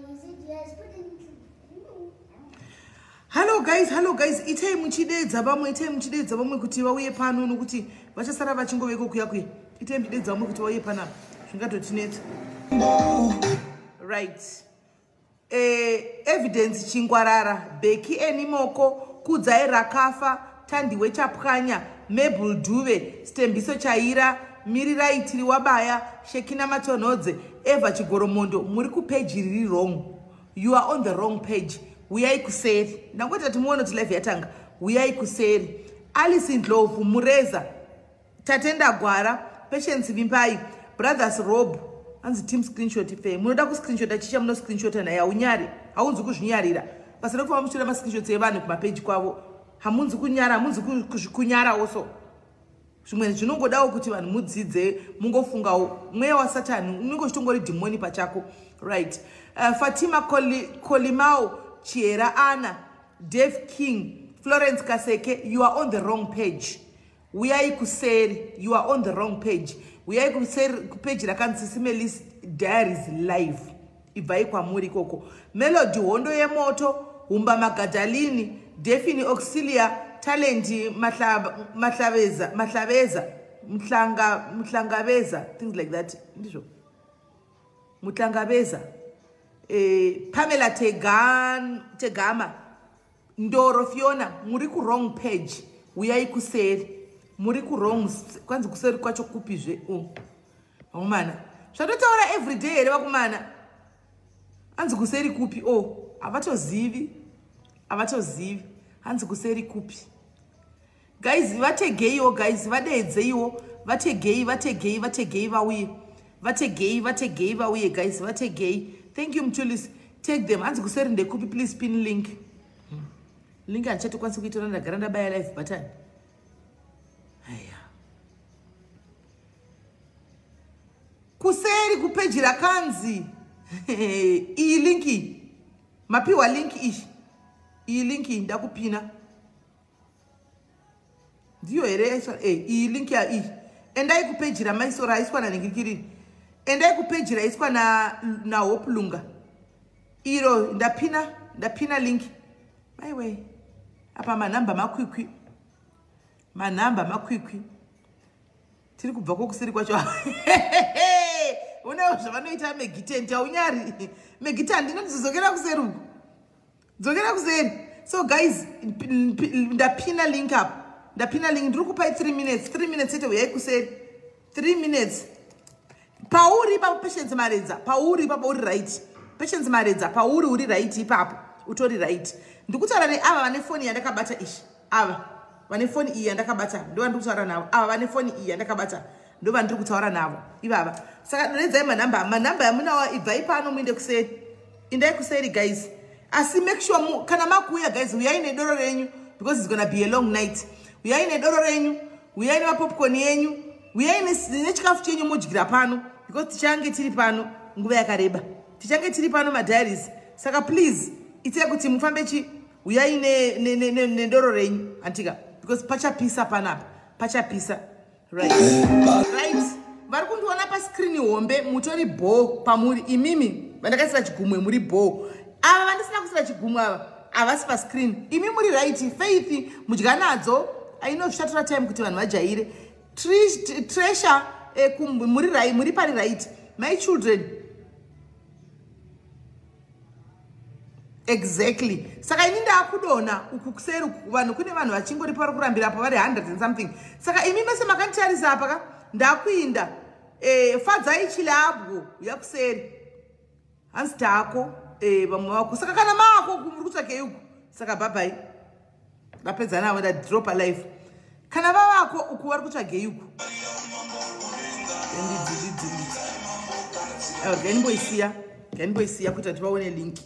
you said yes, but then Hello guys, itai muchidedza vamwe kuti vauye pano nokuti vachasara vachingoveko kuya. Itai muchidedza vamwe kuti vauye pana. Zvingatotinetsa. Right. Evidence chingwarara, Beki enimoko, Kudzai rakafa, Tandiwe chapkanya, Mabel Duve, Stembiso chaira, Miriraitiri wabaya, Shekina matonodze, Eva chigoromondo, muri kupage riri wrong. You are on the wrong page. Uyai kuseri. Nangweta tumuono live yatanga. Uyai kuseri. Alice Ndlovu, Mureza, Tatenda Gwara, Patience Vimpai, Brothers Rob, anzi team screenshot ife. Munoda ku screenshot achicha muno screenshot na ya unyari. Haunzi kuzvinyarira. Pasina kuva muchira ma screenshot evanhu kuma page kwavo. Hamunzi kunyara, hamunzi kunyara also. Zvimwe zvinongodawo kuti vanhu mudzidze mungofungawo mweya wa Satani unenge uchitongori demoni pachako. Right. Fatima Kolimao, Chiera Anna, Dave King, Florence Kaseke, you are on the wrong page. Uyai kuseri, you are on the wrong page. Uyai kuseri page rakanzi Simelis Diaries live. Ibai kwa muri koko. Melody Hondo ye moto, Umba Magadalini, Defini Auxilia, Talenti Matlaveza, Mtlangabeza, things like that. Mutlangabeza. Pamela Tegama, Ndoro Fiona, Muriku wrong page. Uyai kuseri. Muriku wrong, kwanzi kuseri kwacho kupizwe. Mana. Shadotaura every day, kumana. Anzi kuseri kupi. Avato zivi. Anzi kuseri kupi. Guys, vate gay guys, vate zeyo. Vate gay, vawi. Vate gay, vawi, guys, vate gay. Thank you, Mchulis. Take them. Anzi kuseri nde kupi, please pin link. Link and chat kwanzi kuitora na garanda by life button. Kuseri kupeji la kanzi. Iyi linki. Mapiwa linki ishi. Iyi linki ndakupina. Ndiyo ere iyi linki ya ishi. Endai kupeji la maisora iskwa na ningikiri. Endai kupeji la iskwa na hopulunga. Iro ndapina linki. My way. Apa manamba makwikwi. Tiri kubva kokuseri kwacho. Una zvavanoita megitenti aunyari. Megitenti ndinozokera kuseri uko. Dzokera kuseri. So guys, ndapina link up. Ndapina link ndiri kupai 3 minutes. 3 minutes ete uyai kuseri. 3 minutes. Pauri pa Patience Maredza. Pauri right. Patience Maredza. Pauri uri right ipapo. Utori right. Ndikutaura neava vane phone yandakabata ishi. Ava vane phone iyi yandakabata. Ndo ndikutaura navo. Ava vane phone iyi yandakabata. Ndo vandiri kutaura navo. Ivava. Saka donedzai manamba yamunawa ibvai pano muende kuseri. Indai kuseri guys. Asi make sure kana makuuya guys, uyai nedoro renyu because it's gonna be a long night. Uyai nedoro renyu, uyai nepopcorn yenyu, uyai nechikafu chenyu mudyira pano because tichange tiri pano nguva yakareba. Tichange tiri pano madiaries. Saka please ite kuti mufambe uyai nedoro renyu antika because pachapisa panapa. Pachapisa. Right. Right. Vari kundiona pa screen hombe mutori bo pamuri imimi vandakasira chigumwe muri bo. Ava vandisina kusira chigumwe avasi pa screen. Imi muri right, Faith mudya nadzo. I know zvichatora time kuti vanhu vajaire. Treasure muri right, muri pari right. My children. Exactly. Saka ini ndakudona uku kuseri vanhu kune vanhu vachingori pari kurambira pa vari 100 and something. Saka imi mese makantarisa apa ka ndakuinda fadzai chilabwo yakuseri. Hansi tako vamwe vako. Saka kana mako muri kutsvake uku. Saka bye bye. Vapedza navo nda drop a life. Kana vavako uku vari kutsvage uku. Ganboisiya kuti tivaone linki.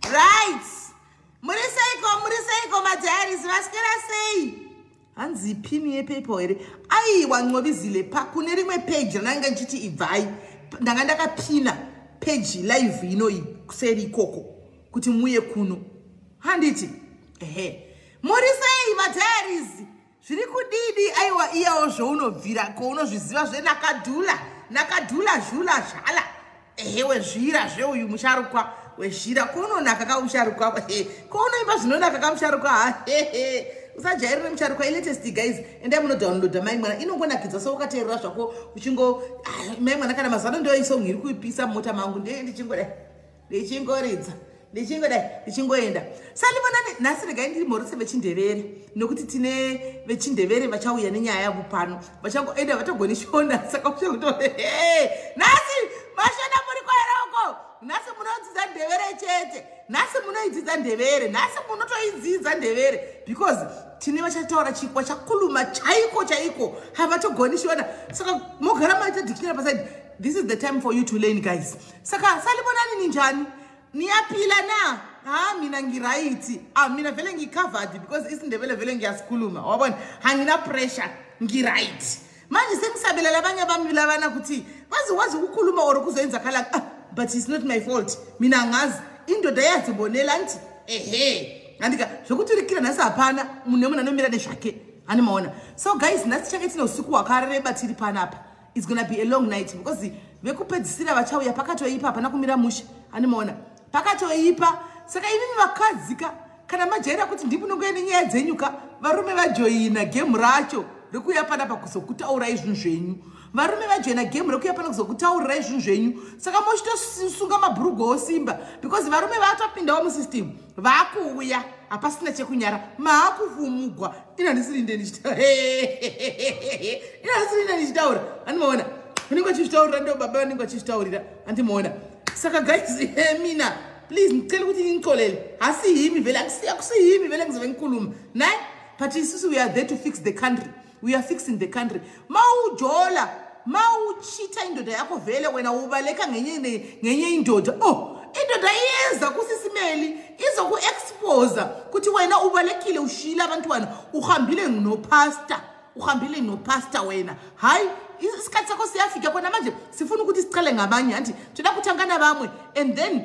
Right. Muriseiko madiaries vasikera sei. Hanzi pini yepepo here. Aiwa Ncobizile kune rimwe page rananga nchiti ibvai. Ndanga ndakapina page live inoi kuseri ikoko kuti muye kuno. Handiti. Murisei madiaries. Zviri kudidi aiwa iyawo zvounobvira ko unozviziva zvenakadhula. Nakadhula zhula zhala. wezvira zveuyu musharukwa wezvira kononaka kamusharukwa konoimba zvinonaka kamusharukwa usajairire musharukwa ilatest guys endai munodownloada mai mwana inongonakidza so ukateerera zvako uchingo mai mwana kana mazano ndoisong iri kuipisa mota mangu ndichingoridza ndichingoenda salibonani nhasi regai ndiri mhorise vechindevere nokuti tine vechindevere vachauya nenyaya yavo pano vachangoenda vatogoni shona saka uchakuto nhasi mashona muri kwaeroko nhasi munodzidza ndevere chete nhasi munoidzidza ndevere nhasi munotoidzidza ndevere because tine vachataura chikwa chakuluma chaiko havatogoni shona saka mogara maita dictionary paside. This is the time for you to learn guys. Saka salibonani ninjani niyapila na mina ngiraiti mina vele ngicovered because isindebele vele ngiyasikhuluma wabona hangina pressure ngiright manje sengisabelela abanye bami labana kuthi wazi ukukhuluma or kuzoyenza khala but it's not my fault mina ngazi indoda yazibonela nti andika zokuthi likira nasaphana munemuna nomira neshake animaona. So guys nasichake tino usiku wakareba tiri panapa. It's gonna be a long night because vekupedzisira vachauya pakatoipa hapana kumira musha animaona pakatoipa saka inini vakadzika kana majaira kuti ndipunongoenda nyaya dzenyuka varume vajoina game racho rekuya panapa kuzokutaurirai zvinhu zvenyu varume vajoina game rekuya pana kuzokutaurirai zvinhu zvenyu saka mochitosunga mabhurugo osimba because varume vatopindawo musystem vakuuya hapasina chekunyara maakuvumugwa inanisirinde ndichitaura animaona unenge uchizvitaurira ndo baba vanenge vachizvitaurira andimaona. Saka guys mina please ngicela ukuthi ngicolele asi yimi vele akusiyimi vele ngizove ngikhuluma naye but isusu we are there to fix the country. We are fixing the country. Maujola mauchita indoda yakho vele wena ubaleka ngenye indoda indoda yenza kusisimeli izokuexpose kuthi wena ubalekile ushila abantwana uhambile nopasta wena hayi isikhathi sakho siyafika khona manje sifuna ukuthi sicale ngabanye anti thoda kuthangana bamwe and then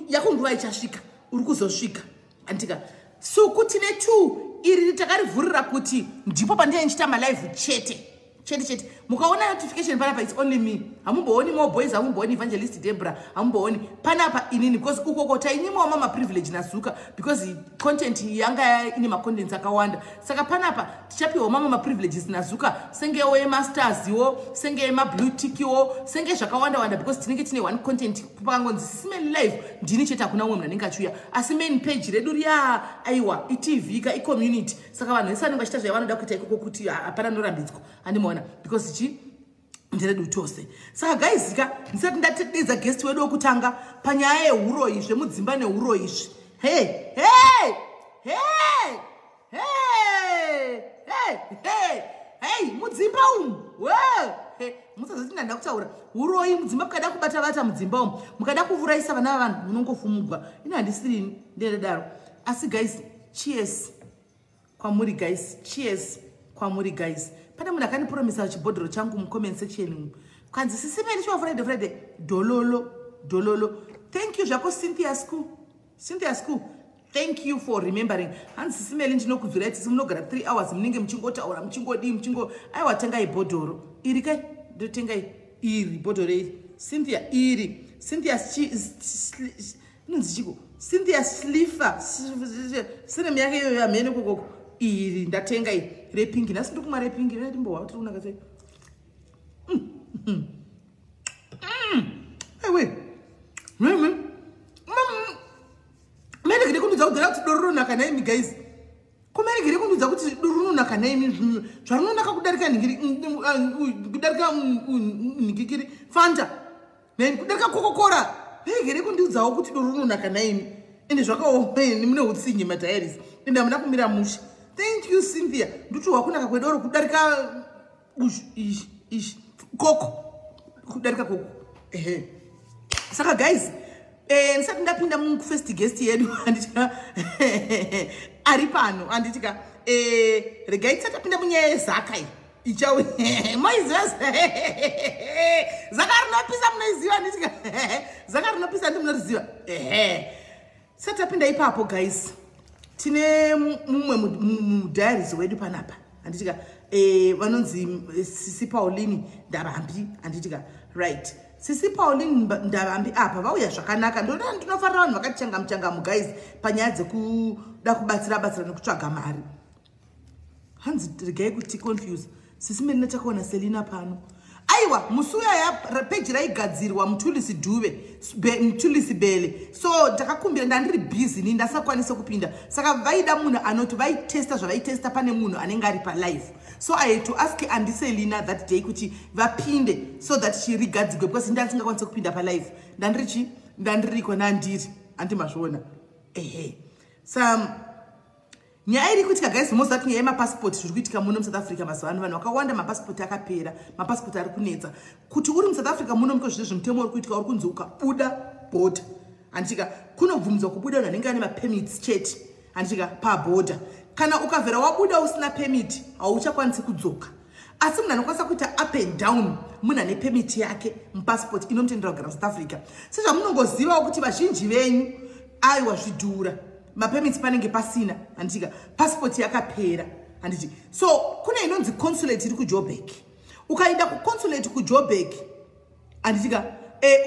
yakho nguwa ichashika uri kuzoshika antika so kuthi ne2 iri takarivhurira kuti ndipo pandiye nchita ma live chete mukaona notification panapa it's only me hamumbooni more boys hamumbooni Evangelist Deborah hamumbooni panapa inini because ukoko tainyimwa mama privilege nasuka because content yanga ine ma contents akawanda saka panapa tichapiwa mama privileges nasuka senge we masters yo senge ma blue tick yo senge zvakawanda because tinenge tine one content pakangonzi simeni live ndini cheta kuna mwe mnanenge achuya asi main page redu riya aiwa iTV ka community saka vanhu vesani vachita zvavanoda kuita ikoko kuti hapana norambidzwa andimona because chi ndire dutose. Saka guys ndisati ndatedza guest wedu okutanga panyaya yehuro izve mudzimba nehuro izvi mudzimba umu musazoti ndanda kutaura uroyi mudzimba mukada kubata mudzimba umu mukada kuvuraisa vana vavanhu munongofumugwa ino handisirini ndedadaro asi guys cheers kwamuri guys pane munhu akanipromisa chibhodhoro changu mucomment section kwanzi sisimeni shuwa Friday dololo thank you zvako Cynthia school thank you for remembering hanzi sisimeli ndinokudzura iti simunogara 3 hours munenge muchingotaura muchingodii aiwa tengai bhodhoro iri kai ndotengai iri bhodhoro iri Cynthia nonzichiko Cynthia Slifa sine yake iyo yamene kokoko iri ndatenga iri repingi nasi ndokumwa repingi ndimbowa kuti unaka sei ewe mene gire kunudza kudira kuti dorunaka naimi guys kumene gire kunudza kuti dorunaka naimi zvarunaka kudarika kudarika ningikiri Fanta neni kudarika Coca-Cola mene gire kunudzawo kuti dorunaka naimi ende zvakawo mune utsinye madiaries ende amuna kumira musha. Thank you Cynthia nduti wakunaka kwedoro kudarika koko kudarika koko saka guys ndisati ndapinda mufirst guest yedu andita ari pano anditika regai tsatapinda munyaya yezaka ichawe maiziva zaka rinopisa munoiziva anditika zaka rinopisa ndimunoriziva satapinda ipapo guys tine mumwe mudiaries wedu panapa anditika vanonzi Sisi Pauline Ndabambi anditika right sisi Pauline Ndavambi apa vauya zvakanaka ndinofarira vanhu vakatichanga muchangamu guys panyaya dzekuda kubatsira nekutsvaga mari. Hanzi regai kuti confuse sisi mene takaona Selina pano. Aiwa musuya ya page raigadzirwa mutulisi Dube mutulisi Bele. So ndakakumbira ndandiri busy ni ndasakwanisa kupinda. Saka vaida munhu anoti vaitesta zvavaitesta pane munhu anenge ari pa live. So I had to ask Andy Selina that day kuti vapinde so that she rigadzirwe because ndasingakwanisa kupinda pa live. Ndandiriko nandiri andimazvona. Nyaya iri kuitika guys most that nyaya passport zviri kuitika muno mu South Africa mazuva ano vanhu vakawanda mapassport akapera mapassport ari kunetsa kuti uri mu South Africa muno miko zvizvo mutemo uri kuitika uri kunzi ukabuda border andika kunobvumidzwa kubuda vanhu vanenge vane permits chete andika pa border kana ukavhera wabuda usina permit hauchakwanisi kudzoka asi munhu anokwanisa kuita up and down munhu ane permit yake mupassport inomutendera kugara mu South Africa sezvamunongozivawo kuti vazhinji venyu aiwa zvidhura permits panenge pasina andika passport yakapera anditi so kuna inonzi consulate iri kuJoburg ukaenda ku consulate kuJoburg andika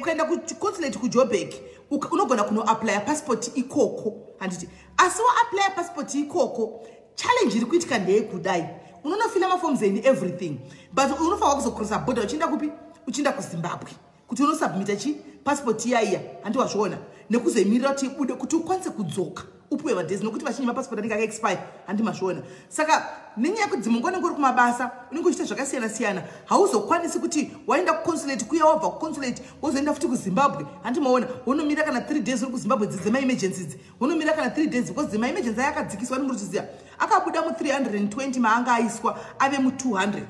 ukaenda ku consulate kuJoburg unogona kuno apply passport ikoko anditi asi wa apply passport ikoko challenge iri kuitika ndeye kudai unonofila maforms and everything but unofanwa kuzocrossa border uchienda kupi uchienda kuZimbabwe kuti unosubmita chi passport iya andiwazviona nekuzomirira kuti bude kuti ukwanise kudzoka upuwe madezi nokuti vachinyi mapassport anenge aka-expire andimazviona saka nenyaya yekuti mungone ngori kumabasa unenge uchiita zvakasiyana siyana hauzokwanisi kuti waenda kuconsulate kuya wabva kuconsulate wozoenda futi kuZimbabwe andimaona unomira kana 3 days uri kuZimbabwe dzema emergencies unomira kana 3 days because dzema emergency yakadzikiswa nimurichiziya akabuda mu 320 maanga aiswa ave mu 200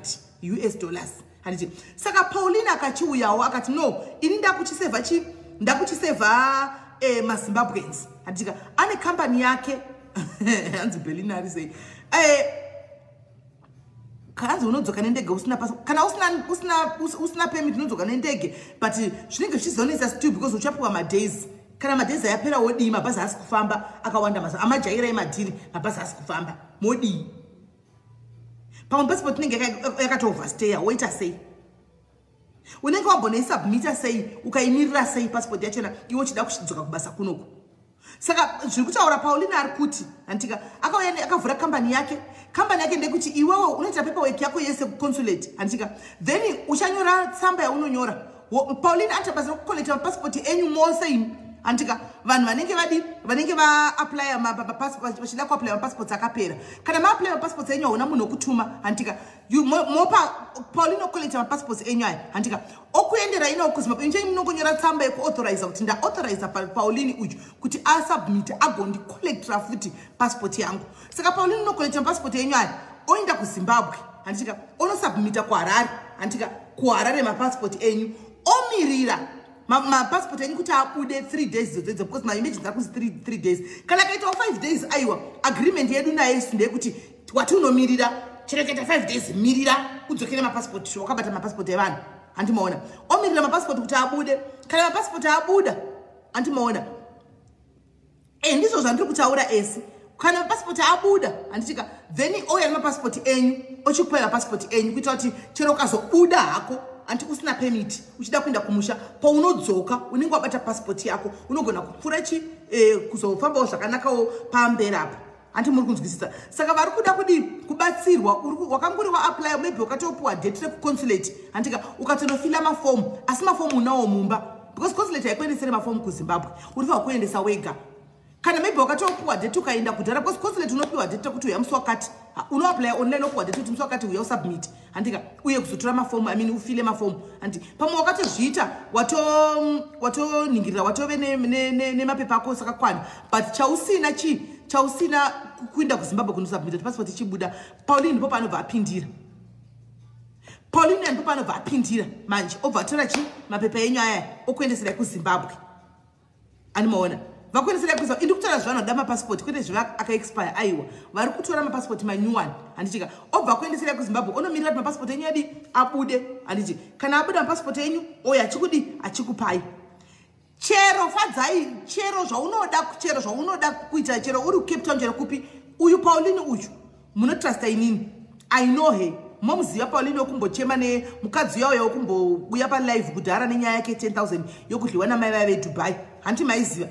US dollars handiti saka Pauline akachiuyawo akati no ini ndakuchiseva maZimbabweans andika ane company yake hanzi Belinari sei kanzi unodzoka nendege usina kana usina permit unodzoka nendege but zvinenge zvichizonesa still because uchapiwa madays kana madays ayapera wodi mabhazi asi kufamba akawanda masa amajaira emadhiri mabhazi asi kufamba modi pamwe passport inenge yakati overstay woita sei unenge wambona isubmita sei ukaimirira sei passport yachona iwe uchida kuchidzoka kubasa kunoko saka zviri kutaura Pauline ari kuti andika akauya akavhura company yake ndekuti iwewe unoita paperwork yako yese kuconsulate andika then uchanyora tsamba yaunonyora Pauline antabasa kucollect passport enyu mose imi andika vanhu vanenge va apply passport vachida ku apply passport akapera kana ma apply passport enyu hauna munhu okutuma andika mopa Pauline okoleta passport enyu aya andika okuendera ino kuzima inje munongonyora tsamba yeku authorize kuti nda authorize Pauline uju kuti a submit agondi collector futi passport yangu saka Pauline unokoleta passport enyu aya oenda ku Zimbabwe andika ono submita ku Harare andika ku Harare passport enyu omirira passport enyu kuti abude 3 days zodzo because my emergency akuzi 3 days kana kaita 5 days aiwa agreement yedu naye sinde kuti wati unomirira chireketa 5 days mirira udzokere passport wakabata passport evanhu andimaona omirira passport kuti abude kana passport abuda andimaona ndizvo zvandiri kutaura esi kana passport abuda anditika then oya passport enyu ochikupa passport enyu kuita kuti chero kazobuda hako anti usina permit uchida kuenda kumusha paunodzoka unenge wabata passport yako unogona kupfura kuzofambawo zvakanakawo pamberi apo anti muri kunzwisisa saka vari kuda kubatsirwa wakanguri wa apply maybe wakatopuwa date rekuconsulate antika ukatonofila mafomu asi mafomu unawo mumba because consulate haikuendesere mafomu kuZimbabwe urifa kuendesa wega kana maybe wakatopuwa date ukaenda kudhara because consulate unopiwa date rekuti uya musi wakati unoapply online opuwa date kuti musi wakati uya usubmit andika uye kuzotora mafomu ufile mafomu andi pamwe wakatozviita watoningirira watove nemapepa ako sakakwana but chausina kuenda kuZimbabwe kunosubmita passport ichibuda Pauline ndipo panobva apindira manje obva atora mapepa enyu aya okuendesera kuZimbabwe animaona vakuendesera kuZimbabwe indi kutora zvano da passport kwete zviva aka-expire aiwa vari kutora passport manyuwani andichika obva kuendesera kuZimbabwe onomirira kuti passport enyu yadi abude andichi kana abuda passport enyu oya achikupai chero fadzai chero zvaunoda kuita chero uri Cape Town chero kupi uyu Pauline uyu munotrust inini I know her momuziva Pauline wokumbochema nemukadzi yawo yokumbouya palive kudhara nenyaya yake 10,000 yokudliwa namai vaya veDubai. Hanti maiziva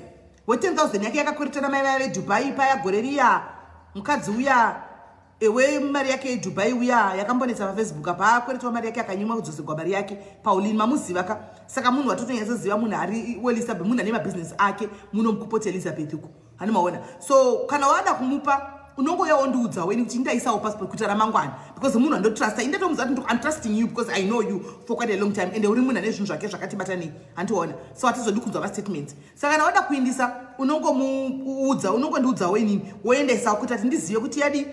we10,000 yake yakakwereta namai vaya veDubai paya gore riya mukadzi uya ewe mari yake yeDubai uya yakambonetsa paFacebook apa akweretwa mari yake akanyimwa kudzosegwa mari yake. Pauline mamuziva ka saka munhu watotonyatsoziva munhu ari weElizabeth munhu ane mabusiness ake munomukupoti Elizabeth uko hani maona. So kana wada kumupa unongoyawo ndiudza weni kuti ndaisawo passport kuti ramangwana because munhu andotrust indatomuza kuti I'm trusting you because I know you for quite a long time ende uri munhu ane zvinhu zvake zvakatibata nei handiona. So atizodi kunzwa mastatements. Saka kana wada kuindisa unongomuudza unongondiudza weni woendesa kuti ati ndizive kuti yadi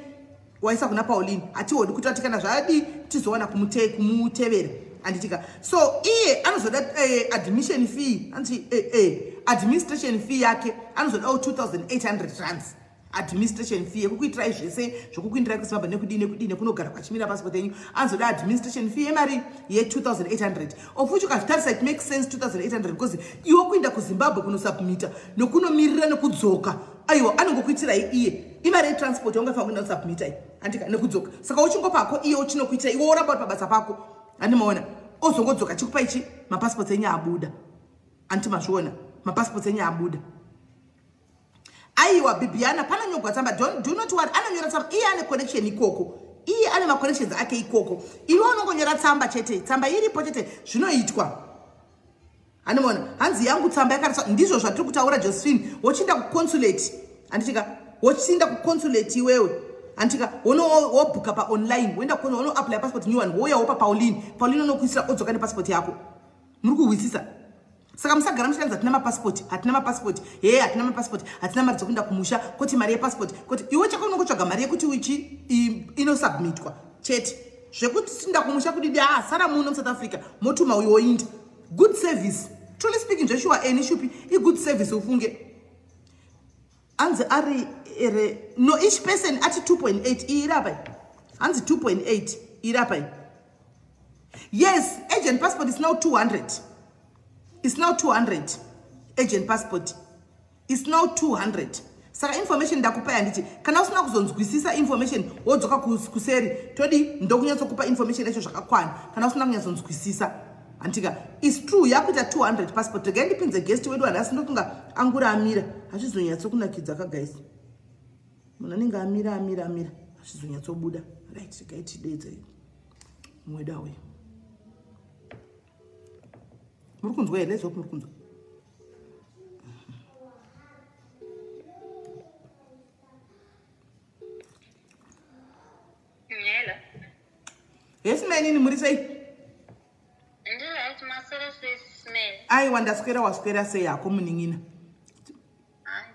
waisa kuna Pauline atiwodi kuti ati kana zvadi tizoona kumutevera anditika. So iye anozoda admission fee anti administration fee yake anozoda 2,800 rands administration fee yekukuitira zvese zvokukuindira kusimaba nekudine kunogara kwachimira passport yenyu anozoda administration fee yemari ye2,800 of which ukatarisa it makes sense 2,800 because iwe kuinda kuZimbabwe kunosubmita nokunomirira nekudzoka aiwa anongokuitira iye imari yetransport yaungafanira kuenda kusubmita andika nekudzoka. Saka uchingopako iye uchinokuitira iwe oramba uri pabasa pako handimaona ozongodzoka chikupa ichi mapassport enyu abuda antimazviona mapassport enyu abuda. Aiwa Bibiana pana nyogwa tsamba do not worry anonyora tsamba iye ane connection ikoko iye ane ma connections ake ikoko iwe unongonyora tsamba chete tsamba iripo chete zvinoitwa hanimona hanzi yangu tsamba yakarasa ndizvo zvatiri kutaura Josephine wochinda ku consulate anditika wochinda ku consulate iwewe antika wobhuka pa online wenda kuno apply passport new one woya wopa Pauline unokuisira odzoka ne passport yako muri kuhwisisa. Saka musagara muchikanza hatina mapassport hatina mapassport hatina mari dzokunda kumusha kuti mari yepassport kuti iwe chakunongotsvaga mari yekuti uchi inosubmitwa chete zvekuti tinda kumusha kudidi sara muno South Africa motuma uyoinda good service truly speaking Joshua Shupi good service ufunge anzi ari no each person ati 2.8 irapa anzi 2.8 irapa. Yes, agent passport is now 200. It's now 200. Agent passport is now 200. Saka information ndakupa nditi kana usina kuzonzwisisa information wodzoka kuseri todi ndokunyatsokupa information yacho zvakakwana kana usina kunyatsonzwisisa antika is true yakuita 200 passport again pinze guest wedu anasi ndokunga angura amira hachizonyatsokunakidza ka guys munhu anenge amira hachizonyatsobuda right gaiti dedze mweda we muri kunzwa here zvoku muri kunzwa Hello. Yes mani muri sei Right masere smell. aiwa ndaswera waswera sei yako muningina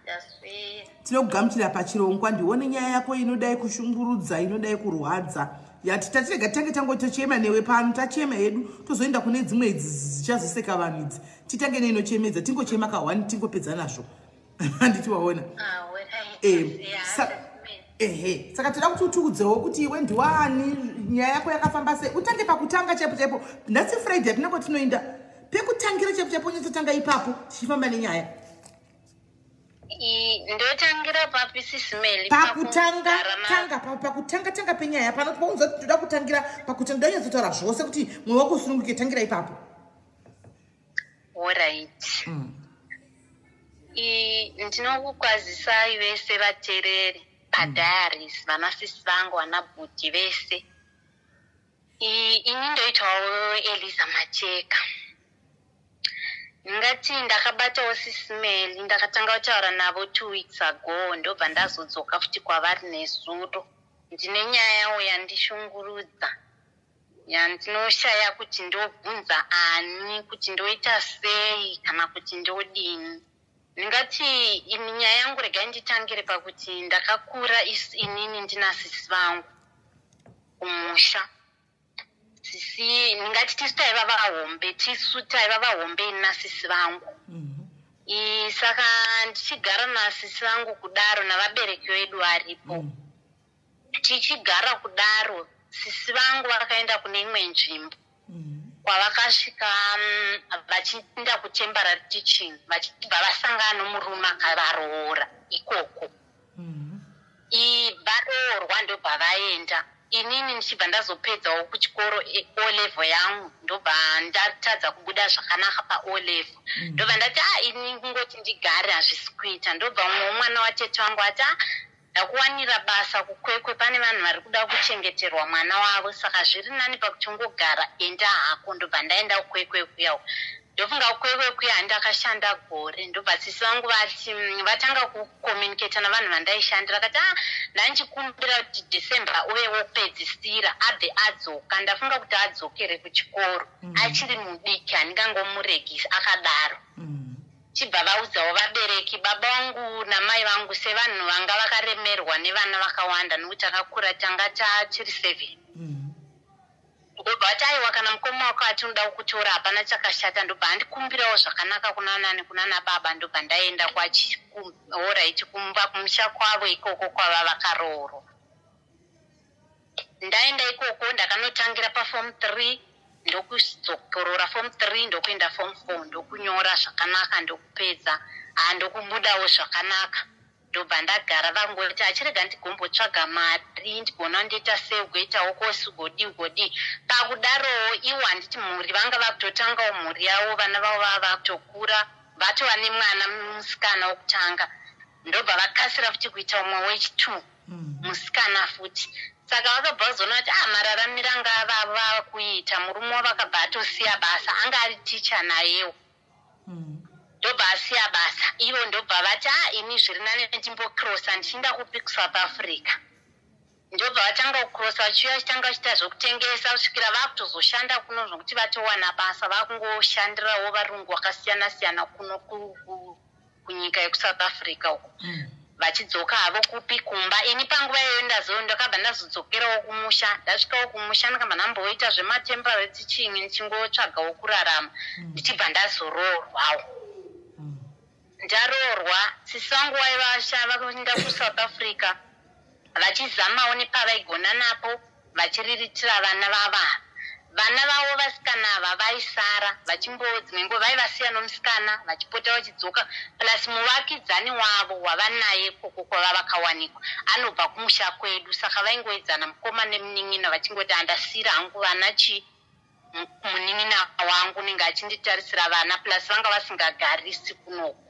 Ndaswera. tinokugamuchira pachirongwa ndione nyaya yako inodai kushungurudza inodai kurwadza yati tatirega tange tangotochema newe pano tachema hedu tozoenda kune dzimwe idzi dzichazoseka vanhu idzi titange neinochemedza tingochema ka1 tingopedza nazvo handiti waona saka toda kuti utukudzewo kuti iwe ndiwani nyaya yako yakafamba sei utange pakutanga chaipo nhasi Friday atinako tinoenda pekutangira chaipo nyatotanga ipapo tichifamba nenyaya ndotangira papi sisimeli pakutanga penyaya pano paunza kuti toda kutangira pakutanga ndanyatsotaura zvose kuti mwoyo wako usununguke tangira ipapo. Alright. Ndinokukwazisai vese vateereri padiaries vanasisi vangu vanabhuti vese ini ndoitawo Eliza Macheka ngati ndakabatawo sisimeli ndakatanga kutaura navo 2 weeks ago ndobva ndazodzoka futi kwavari nezuro ndine nyaya yawo yandishungurudza yandinoshaya kuti ndobvunza ani kuti ndoita sei kana kuti ndodini. Ndingati imi nyaya yangu regai nditangire pakuti ndakakura inini ndina sisi vangu kumusha sisi ndingati tisu taiva vahombe nasisi vangu saka ndichigara nasisi vangu kudaro navabereki vedu varipo tichigara kudaro sisi vangu vakaenda kune imwe nzvimbo kwavakasvika vachiinda kutemporary teaching vachibva vasangana nomurume akavaroora ikoko varoorwa ndobva vaenda inini ndichibva ndazopedzawo kuchikoro O level yangu ndobva ndatadza kubuda zvakanaka paO level ndobva ndati ini kungoti ndigare hazvisi kuita ndobva mumwe mwana watete wangu ati ndakuwanira basa kukwekwe pane vanhu vari kuda kuchengeterwa mwana wavo saka zviri nani pakuchongogara enda hako ndobva ndaenda kukwekwe kuyawo ndofunga kukwekwe kuya handakashanda gore ndobva sisi vangu vatanga kucommunicata navanhu vandaishandira akati ndanchikumbira kuti December uye wopedzisira abve adzoka ndafunga kuti adzokere kuchikoro achiri mudiki handingangomuregisa akadaro chibva vaudzawo vabereki baba vangu namai vangu sevanhu vanga vakaremerwa nevana vakawanda nokuti akakura tanga tachiri 7 ndobva vati aiwa kana mukoma wako atinoda kukutora hapana chakashata ndobva handikumbirawo zvakanaka kuna nani kuna nababa ndobva ndaenda kwachiorit kumba kumusha kwavo ikoko kwava vakaroorwa ndaenda ikoko ndakanotangira paform 3 ndokuzokorora form 3 ndokuenda form 4 ndokunyora zvakanaka ndokupedza ndokubudawo zvakanaka ndobva ndagara vangoti achirega ndigombotsvaga mari ndigona ndoita seugoitawo kosi ugodi pakudarowo iwo handiti mhuri vanga vakutotangawo mhuri yavo vana vavo vava vakutokura vatova nemwana musikana wokutanga ndobva vakasira futi kuita umwe wechi2 musikana futi saka vakabva zona kuti mararamiro anga vava kuita murume wavakabva atosiya basa anga ari ticha nayewo ndobva asiya basa ivo ndobva vati ini zviri nane ndimbocrossa ndichienda kupi kuSouth Africa ndobva vatanga kucrossa vachiuya vachitanga kuita zvokutengesa kusvikira vakutozoshanda kuno zvokuti vatowana basa vakungoshandirawo varungu vakasiyana siyana kuno kunyika yekuSouth Africa uko vachidzoka havo kupi kumba ini panguva iyoyo ndakabva ndazodzokerawo kumusha ndasvikawo kumusha ndakabva ndamboita zvematemporary chinyi ndichingotsvagawo kurarama ndichibva ndazoroorwawo ndaroorwa sisi vangu vaivaenda kuSouth Africa vachizamawo nepavaigona napo vachiriritira vana vava vana vavo vasikana ava vaisara dzimwe nguva vaivasiya nomusikana vachipota vachidzoka plus muvakidzani wavo wavanaye koko kwava vakawanikwa anobva kumusha kwedu saka vaingoedzana mukoma nemunin'ina vachingoti handasiyira hangu vana munin'ina wangu nenge achinditarisira vana plus vanga vasingagarisi kunoko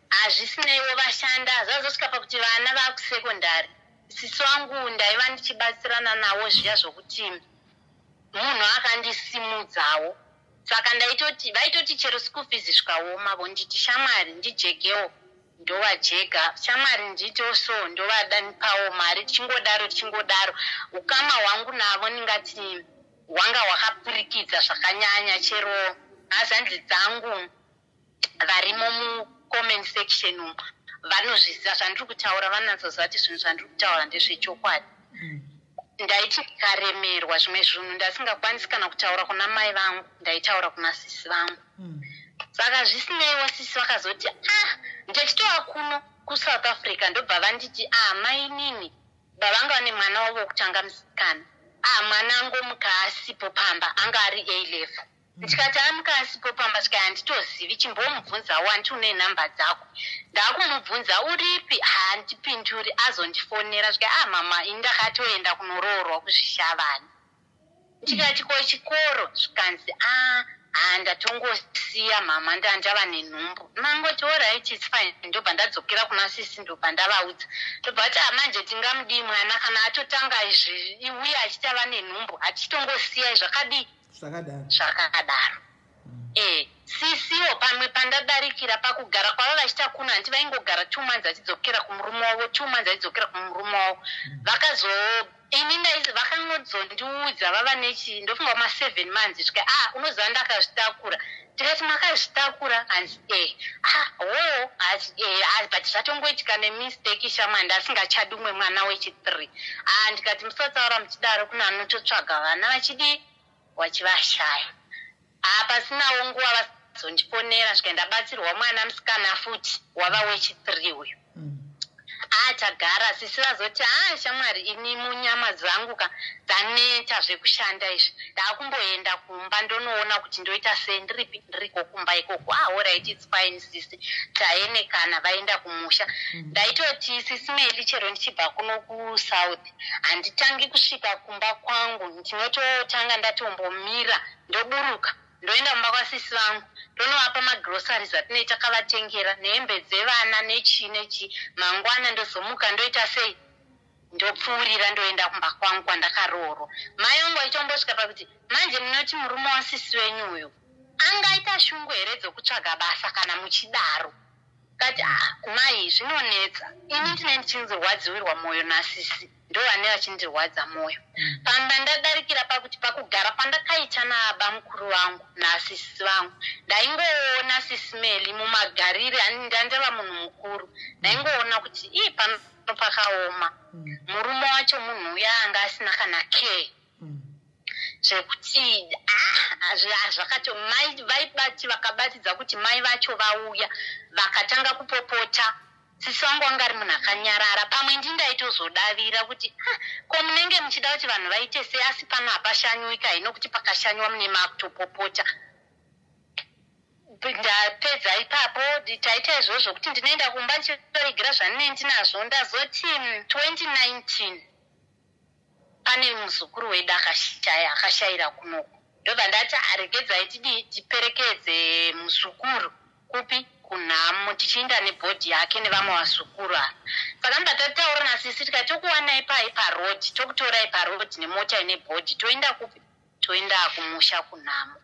hazvisineiwo vashanda zvazosvika pakuti vana vakusekondari sisi vangu ndaiva ndichibatsirana navo zviya zvokuti munhu akandisimudzawo saka vaitoti chero school fees zvikaoma vonditi shamwari ndijegewo ndovajega shamwari nditoso ndovadanipawo mari tichingodaro ukama hwangu navo ndingati hwanga hwakapurikidza zvakanyanya chero hazanzi dzangu varimo mucomment section umu vanozviziva zvandiri kutaura vanatsoziva kuti zvinhu zvandiri kutaura ndezvechokwadi ndaiti ndikaremerwa zvimwe zvinhu ndasingakwanisi kana kutaura kuna mai vangu ndaitaura kuna sisi vangu saka zvisineiwo sisi vakazoti ndichitova kuno kuSouth Africa ndobva vanditi mai nini bavanga vane mwana wavo wokutanga musikana mwana angomuka asipo pamba anga ari A level ndikati amuka asipo pamba svika handitozivi chimbomubvunzawo handiti une nhamba dzako ndakumubvunza uripi handipinduri azondifonera svika mama ini ndakatoenda kunoroorwa kuzvishavani ndikati ko chikoro zvikanzi ndatongosiya mama ndandava nenhumbu mangoti alright it's fine ndobva ndadzokera kuna sisi ndobva ndavaudza ndobva kuti manje tingamudii mwana kana atotanga izvi uye achitava nenhumbu hatichitongosiyai zvakadaro sisiwo pamwe pandadarikira pakugara kwava vachita kuno handiti vaingogara 2 months achidzokera kumurume wavo 2 months achidzokera kumurume wavo ini vakangodzondiudza vava nechi ndofunga 7 months svika unoziva ndakazvitakura tikati makazvitakura hanzi but zvatongoitika nemistake shamwa ndasingachadi umwe mwana wechi3 ndikati musatsaura muchidaro kuna anototsvaga vana vachidi wachivashaya pasinawo nguva vazondifonera svika ndabatsirwa mwana musikana futi wava wechi3 uyu Tagara sisi vazoti shamwari ini munyama dzangu dzaneta zvekushanda izvi ndakumboenda kumba ndonoona kuti ndoita sei ndiriko kumba ikoko. Alright, it's fine sisi, taenekana. Vaenda kumusha. Ndaitoti sisi Meli chero ndichibva kuno kusouth handitangi kusvika kumba kwangu, ndinototanga ndatombomira ndoburuka ndoenda kumba kwasisi vangu ndonovapa magroceries atinoita kavatengera nehembe dzevana nechi mangwana ndozomuka ndoita sei ndopfuurira ndoenda kumba kwangu kwandakaroorwa. Mai vangu vaitombosvika pakuti manje munoti murume wasisi wenyu uyu angaita shungu here dzokutsvaga basa kana muchidaro. Kati mai zvinonetsa, ini ndine ndichinzirwadziwirwa mwoyo nasisi, ndo vane vachindirwadza mwoyo. Pamba ndadarikira pakuti pakugara pandakaita naaba mukuru vangu nasisi vangu ndaingoona sisi Meli mumagarire, ndandava munhu mukuru, ndaingoona kuti pano pakaoma. Murume wacho munhu uya anga asina kana care zvekuti zvakato mai vaibati vakabatidza kuti mai vacho vauya vakatanga kupopota. Sisi wangu anga ari munhu akanyarara. Pamwe ndindaitozodavira kuti ko munenge muchida kuti vanhu vaite sei, asi pano hapashanyuika hino kuti pakashanywa mune makutopopota. Ndapedza ipapo taita izvozvo kuti ndinoenda kumba ndichitoigira zvanine ndinazvo. Ndazoti 2019 pane muzukuru wedu akashayira kunoko, ndobva ndati aregedzai tiperekedze muzukuru kupi kunhamo tichienda nebhodhi yake nevamwe vazukuru ava. Saka ndataura nasisi tikati tokuwanai parodi, tokutorai parodi nemota ine bhodhi, toenda kupi, toenda kumusha kunhamo.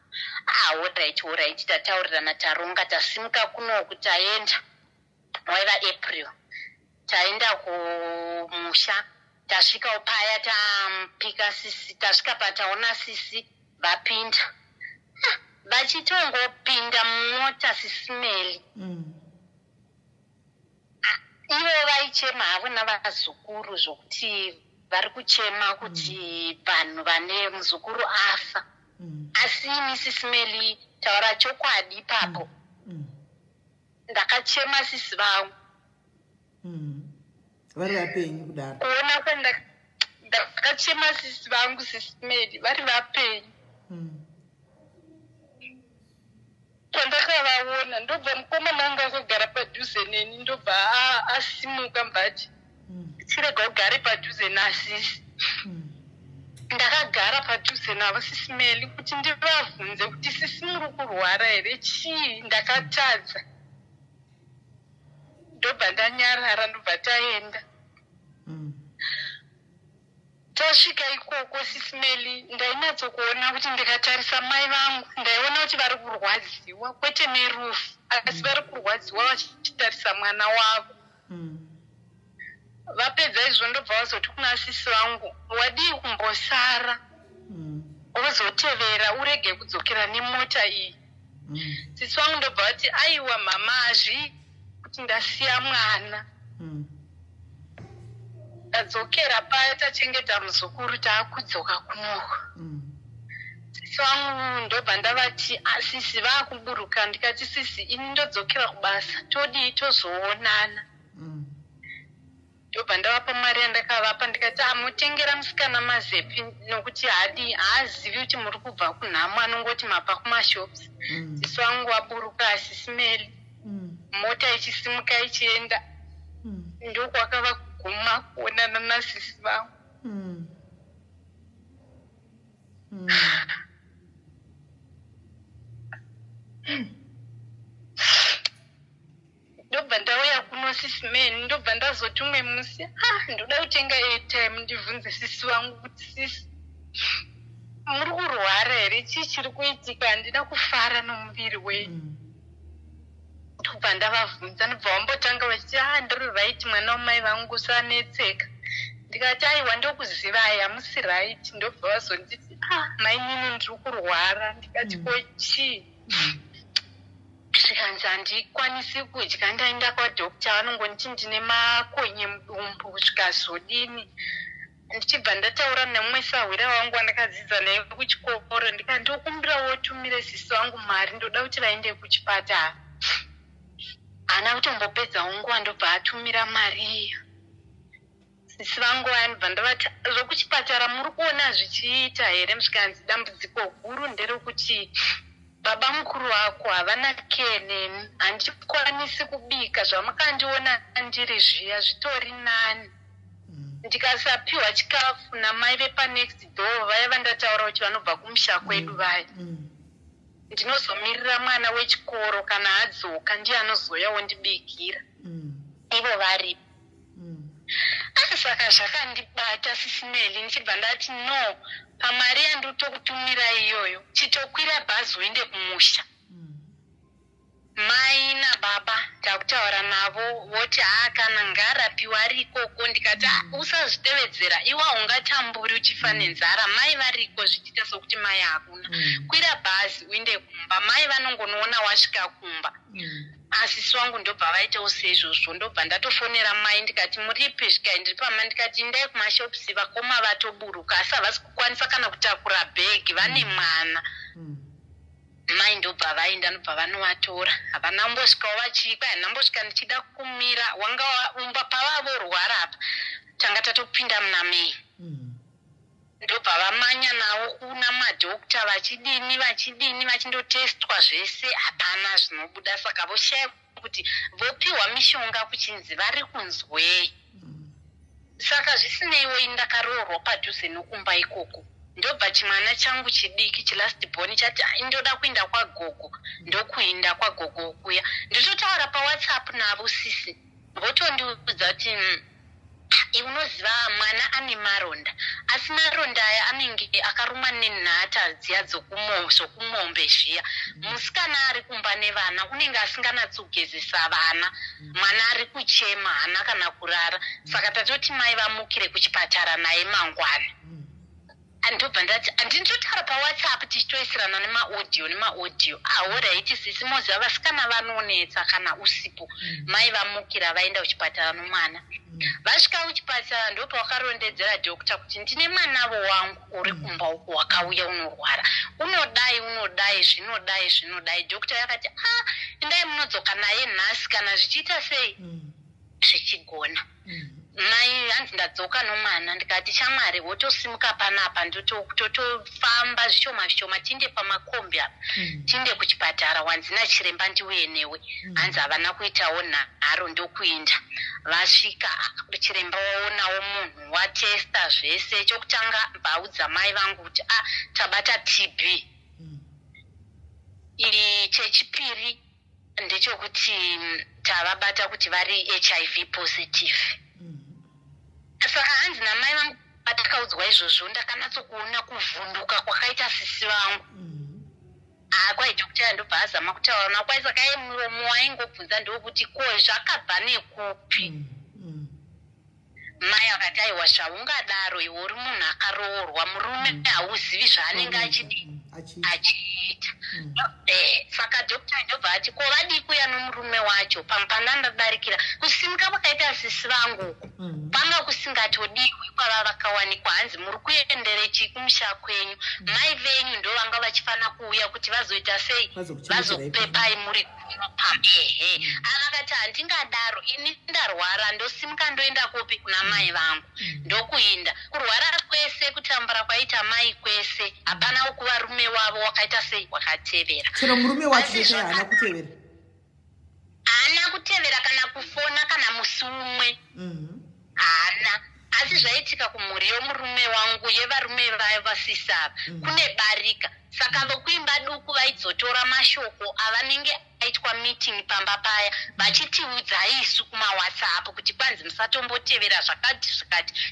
Alright, tataurirana taronga tasimuka kunoku taenda. Waiva April, taenda kumusha. Tasvika paya tampika sisi, tasvika pataona sisi vapinda. Vachitongopinda mumota sisi Meli. Ivo vaichema havo navazukuru zvokuti vari kuchema kuti vanhu vane muzukuru afa. Asi imi sisi Meli taura chokwadi ipapo. Ndakachema sisi vangu. Vari vapenyu kudaro. Kuona ndakachema sisi vangu sisi Meli vari vapenyu. Pandakavaona ndobva mukomana anga akagara padhuze neni ndobva asimuka mbati chirega ugare padhuze nasisi. Ndakagara padhuze navo sisi Meli kuti ndivabvunze kuti sisi muri kurwara here, chii ndakatadza. Ndobva ndanyarara ndobva taenda. Tasvika ikoko sisi Meli ndainatsokuona kuti ndikatarisa mai vangu ndaiona kuti vari kurwadziwa, kwete nerufu asi vari kurwadziwa vachitarisa mwana wavo. Vapedza izvo ndobva vazoti kuna sisi vangu wadii kumbosara wozotevera urege kudzokera nemota iyi. Sisi vangu ndobva vati aiwa mama hazvi kuti ndasiya mwana. Tadzokera paya tachengeta muzukuru taakudzoka kunoko. Sisi vangu ndobva ndavati sisi vaakuburuka. Ndikati sisi ini ndodzokera kubasa, todii tozoonana. Ndobva ndavapa mari yandakavapa ndikati mutengera musikana mazepi nokuti haazivi kuti muri kubva kunhamo, anongoti mabva kumashops. Sisi vangu vaburuka sisi Meli, mota ichisimuka ichienda. Ndokwakava kuguma kuonana nasisi vangu. Ndobva ndauya kuno sisi Meli, ndobva ndazoti umwe musi ndoda kutenga airtime ndibvunze sisi vangu kuti sisi muri kurwara here, chii chiri kuitika, handina kufara nomuviri wenyu. Ndobva ndavabvunza, ndobva vambotanga vachiti ndiri right mwana wamai vangu usanetseka. Ndikati aiwa ndokuzivai hamusi right. Ndobva vazonditi mai nini ndiri kurwara. Ndikati ko chii? Zvikanzi handikwanisi kudya, ndaenda kwadhokta vanongonditi ndine makonye mudumbu, zvikazodini. Ndichibva ndataura nemumwe sahwira wangu wandakadzidza naye kuchikoro, ndikati ndokumbira wotumire sisi vangu mari, ndoda kuti vaende kuchipatara. Haana kutombopedza nguva ndobva atumira mari iyo. sisi vangu vanobva ndavati zvokuchipatara muri kuona zvichiita here musvikanzi dambudziko guru nderekuti baba mukuru wako havana keneni handikwanisi kubika zvamukandiona ndiri zviya zvitori nani ndikasapiwa chikafu namai vepanext door vaiva ndataura kuti vanobva kumusha kwedu vaya ndinozomirira mwana wechikoro kana adzoka ndiye anozoyawo ndibikira ivo varipo saka zvakandibata sisimeli ndichibva ndati no pamari yandotokutumira iyoyo chitokwira bhazi uende kumusha mai nababa ndakutaura navo voti kana ngarapiwa ari ikoko ndikati usazvitevedzera iwa ungatamburi uchifa nenzara mai variko zvichiita sokuti mai hakuna kwira bhazi uende kumba mai vanongonoona wasvika kumba asisi wangu ndobva vaitawo seizvozvo ndobva ndatofonera mai ndikati muripi zvikai ndiri pama ndikati ndai kumashopisi vakoma vatoburuka asi havasi kukwanisa kana kutakura bhegi vane mwana mai ndobva vaenda ndobva vanovatora havana mbosvikawo vachikwa handambosvika ndichida kumira wanga umba pavavorwara apa tanga tatopinda muna mei ndobva vamanya nawo kuna madhokta vachidini vachindotestwa zvese hapana zvinobuda saka voshaya kuti vopiwa mishonga kuchinzi vari kunzwei saka zvisineiwo ndakaroorwa padhuze nokumba ikoko ndobva chimwana changu chidiki chilastborn chati indoda kuenda kwagogo ndokuenda kwagogo kuya nditotaura pawhatsapp navo sisi votondiudza kuti unoziva mwana ane maronda asi maronda aya anenge akarumwa nenhata dziya dzokumombe zviya musikana ari kumba nevana unenge asinganatsogezesa vana mwana ari kuchema hana kana kurara saka tatoti mai vamukire kuchipatara naye mangwana andobva ndati andinotaura pawhatsapp tichitoisirana nemaaudio ahoright sisi moziva vasikana vanonetsa kana usipo mai vamukira vaenda kuchipatara nomwana vasvika kuchipatara ndopa wakarondedzera dhokta kuti ndine mwanavo wangu uri kumba uko wakauya unorwara unodai zvinodai dhokta yakati endai munodzoka naye nhasi kana zvichiita sei zvichigona mai hanzi ndadzoka nomwana ndikati shamwari wotosimuka panapa ndotofamba zvishoma tinde pamakombi apa tinde kuchipatara wanzi nachiremba ndiuye newe hanzi havana kuitawo nharo ndokuenda vasvika chiremba waonawo munhu watesta zvese chokutanga vaudza mai vangu kuti tabata TB chechipiri ndechokuti tavabata kuti vari HIV positive saka hanzi namai vangu patakaudzwa izvozvo ndakanatsokuona kuvhunduka kwakaita sisi vangu kwaidhokta ndobva azama kutaura nakwai saka iye muromo waingobvunza ndokuti ko zvakabva nekupi mai akati aiwa zvaungadaro iwe uri munhu akaroorwa murume hauzivi zvaanenge achiita saka dhokta ndobva ati ko vadi kuya nomurume wacho pandandadarikira kusimuka kwakaita sisi vangu panga kusingatodiwi kwava vakawanikwa hanzi muri kuenderechi kumusha kwenyu mai venyu ndo vanga vachifana kuuya kuti vazoita sei vazokupepai muri avakati handingadaro ini ndarwara ndosimuka ndoenda kopi kuna mai vangu ndokuinda kurwara kwese kutambura kwaita mai kwese hapana kuva rume wavo wakaita sei wakatevera chero murume wacho haana kutevera kana kufona kana musi umwe haana asi zvaitika kumhuri yomurume wangu yevarume vasisava kune barika saka vokuimba duku vaidzotora mashoko avanenge aitwa meeting pamba paya vachitiudza isu kumawhatsapp kuti kwanzi musatombotevera zvakati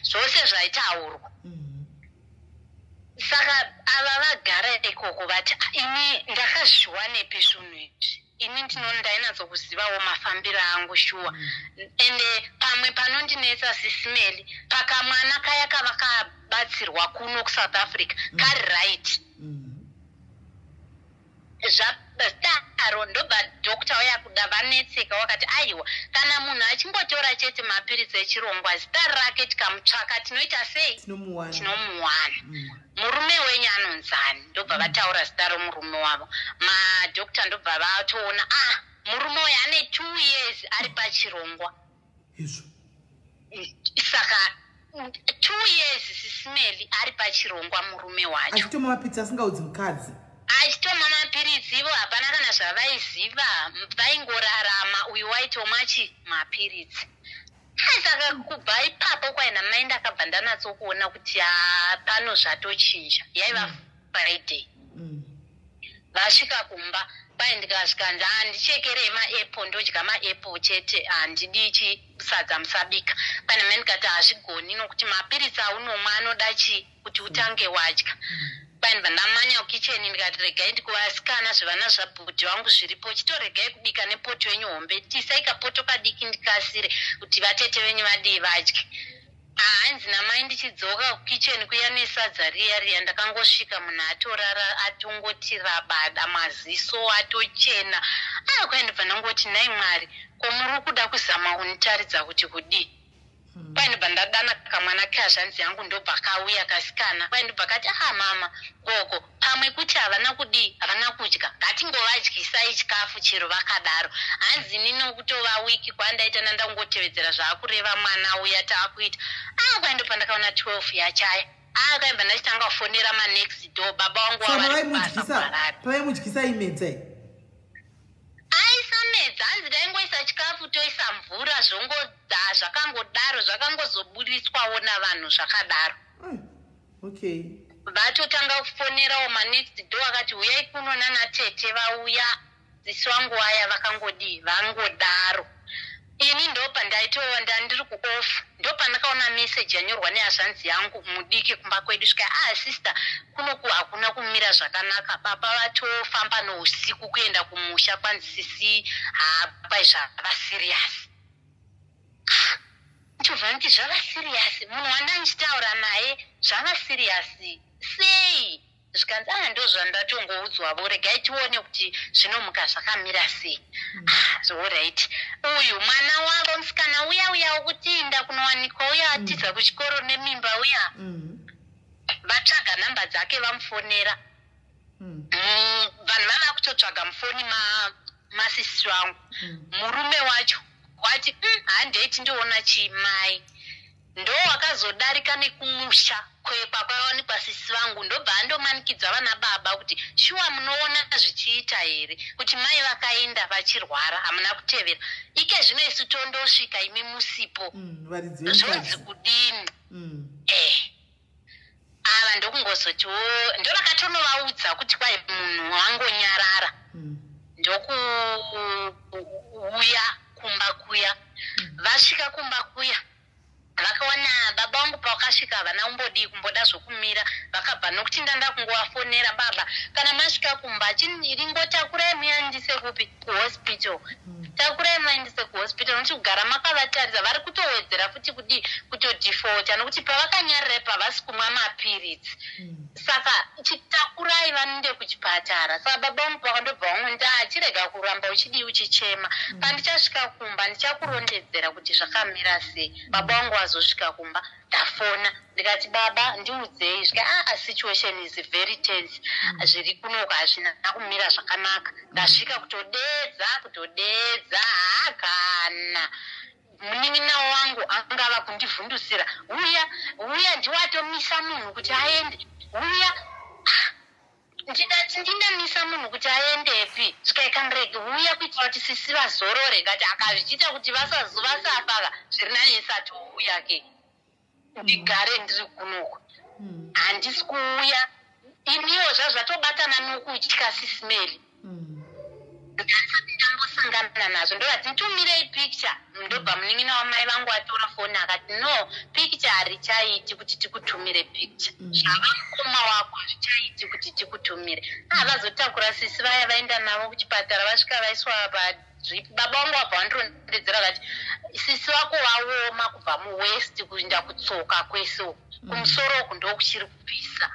zvose zvaitaurwa saka ava vagara ikoko vati ini ndakazviwa nepi zvinhu izvi ini ndainatsokuzivawo mafambiro angu shuwa ende pamwe panondinetsa sisimeli pakamwana kaya kava kabatsirwa kuno kuSouth Africa kari right zvadaro ndobva dhokta wayakuda vanetseka wakati aiwa kana munhu achingotora chete mapiritsi echirongwa zita rake tikamutsvaka tinoita sei tinomuwana murume wenyu anonzani ndobva vataura zita romurume wavo madhokta ndobva vatoona murume uyu ane 2 years ari pachirongwa saka 2 years Sisimeli ari pachirongwa murume wacho. Achitoma mapirisi asingaudzi mukadzi. Achitoma mapirisi ivo hapana kana zvavaiziva, vaingorarama uyu waitoma mapirisi. Saka kubva ipapo kwaina mai ndakabva ndanatsokuona kuti pano zvatochinja. Yaiva Friday. Vasvika kumba pai ndikasvika ndichekerei maapple ndodya maapple chete, handidi sadza musabika. Pane mai ndikati hazvigoni nokuti mapirisi aunomwa anoda kuti utange wadya. Pai ndibva ndamanya kukicheni ndikati regai ndikuvasikana zvivana zvabhudhi vangu zviripo, chitoregai kubika nepoto yenyu hombe, tisai kapoto kadiki ndikasire kuti vatete venyu vadii vadye. Hanzi namai ndichidzoka kukicheni kuya nesadza riya ndakangosvika munhu atorara atongoti rabada, maziso atochena. Kwai ndibva ndangoti nai Mwari, ko muri kuda kuzama kunitaridza kuti kudii? Kwai ndibva ndadana kamwana kazhanzi yangu ndobva kauya kasikana. Kwai ndibva kati mama gogo, pamwe kuti havana kudii, havana kudya, ngatingovadyisai chikafu chero vakadaro. Hanzi nini kutova wiki kwandaita ndangotevedzera zvaakureva mwana uya taakuita. Kwai ndibva ndakaona 12 yachaya. Kwai ndibva ndachitanga kufonera next door, baba wangu pavaimudyisa imedza. Aisa medza, hanzi daingoisa chikafu toisa mvura zvakangodaro, zvakangozoburiswawo navanhu zvakadaro. Okay. Vatotanga kufonerawo next door akati uyai kunona natete vauya, dzisi wangu vaya vakangodii, vangodaro. Ini ndopa ndaitova ndandiri kuoff, ndopa ndakaona message yanyorwa nehazhanzi yangu mudiki kumba kwedu svika sister kunoku hakuna kumira zvakanaka, baba vatofamba nousiku kuenda kumusha kwanzi sisi hapai zvava serious. Ndobva nditi zvava serious, munhu wandandichitaura naye zvava serious sei? Zvikanzi ndo zvandatongoudzwavo, regai tione kuti zvinomuka zvakamira sei. Alright. Uyu mwana wavo musikana uya wokutinda kunowanikwa uya atiza kuchikoro nemimba uya. Vatsvaga namba dzake vamufonera. Vanhu vava kutotsvaga mufoni masisi wangu. Murume wacho wati handeiti ndiona chimai. Ndo wakazodarika nekumusha kwakwawanikwa sisi vangu, ndobva andomanikidza vana baba kuti shuwa munoona zvichiita here, kuti mai vakaenda vachirwara hamuna kutevera. Ike zvino isu tondosvika imi musipo, zvonzi kudini? Ava ndokungozotiwo ndovakatonovaudza kuti kwai munhu wangonyarara, ndokuuya kumba kuya. Vasvika kumba kuya vakaona baba wangu pawakasvika havana umbodii kumboda zvokumira, vakabva nokuti ndanda kungovafonera, baba kana masvika kumba ringotakurai muendise kupi? Kuhospital. Takurai muendise kuhospital, nokuti kugara makavatarisa vari kutowedzera futi kudii, kutodhifota, nokuti pavakanyarira pavasi kumwa mapirisi. Saka chitakurai vanende kuchipatara. Saka baba wangu pakandobva wangu ndachirega kuramba uchidii uchichema, pandichasvika kumba ndichakurondedzera kuti zvakamira sei. Baba wangu azosvika kumba ndafona ndikati baba ndiudzei, svika situation is very tense, zviri kunoku hazvina kumira zvakanaka. Ndasvika kutodedza kana munin'ina wangu angava kundivhundusira, uya ndiwatomisa munhu kuti aende, uya ndidati ndinamisa munhu kuti aendepi, zvikaikandrege uya kuitira kuti sisi vazorore, kati akazvichita kuti vasafava zviri nani isati uya ke ndigare ndiri kunoku, handisi kuuya. Iniwo zvazvatobatana nokutya Sisimeli, ndisati ndambosangana nazvo. Ndovati nditumirei picture, ndobva munin'ina wamai vangu atora foni akati no, picture harichaiti kuti tikutumire picture, zvava mukoma wako hazvichaiti kuti tikutumire. Vazotakura sisi vaya vaenda navo kuchipatara, vasvika vaiswa padripi. Baba wangu wabva wandorondedzera kati sisi wako waoma kubva muwest kuenda kutsoka kwese, kumusoro uku ndokuchiri kupisa.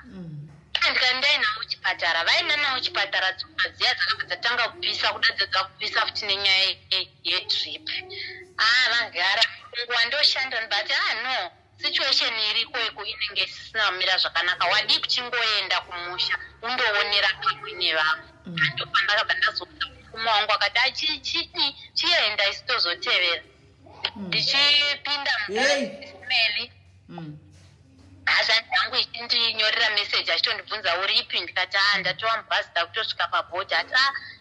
Ndikandainawo kuchipatara, vaenda nawo kuchipatara, tsoka dziya dzakabva dzatanga kupisa, kuda dzadza kupisa futi nenyaya yedrip. Vagara nguva ndoshanda ndibati no, situation iriko inenge isisina kumira zvakanaka, wadi kuchingoenda kumusha undoonera pamwe nevamwe. Ndobva ndakabva ndazouza mukoma wangu akati chienda isi tozotevera. Ndichipinda Sisimeli hazvani yangu ichindiinyorera meseji achitondibvunza uripi ndikati ndatova mubhazi ndakutosvika pabhodhi ati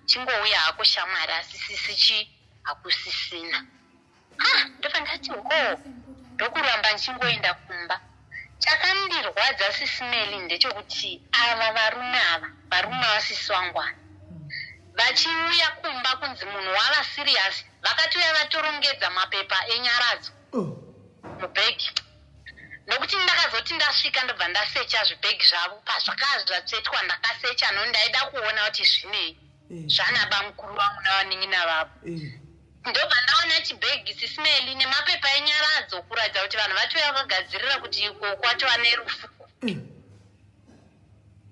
chingouya hako shamwari asi sisi hakusisina ndobva ndati ndokuramba ndichingoenda kumba. Chakandirwadza sisimeli ndechekuti ava varume vasisi vangwana vachiuya kumba kunzi munhu wava siriyasi vakatouya vatorongedza mapepa enyaradzo mubhegi. Nokuti ndakazoti ndasvika ndobva ndasecha zvibhegi zvavo pazvakanga zvatsvetwa ndakasecha ndaida kuona kuti zvinei zvanaba mukuru vangu navanin'ina vavo. Ndobva ndaona chibhegi sisimeli nemapepa enyaradzo kuratidza kuti vanhu vatouya vakagadzirira kuti iko kwatova nerufu.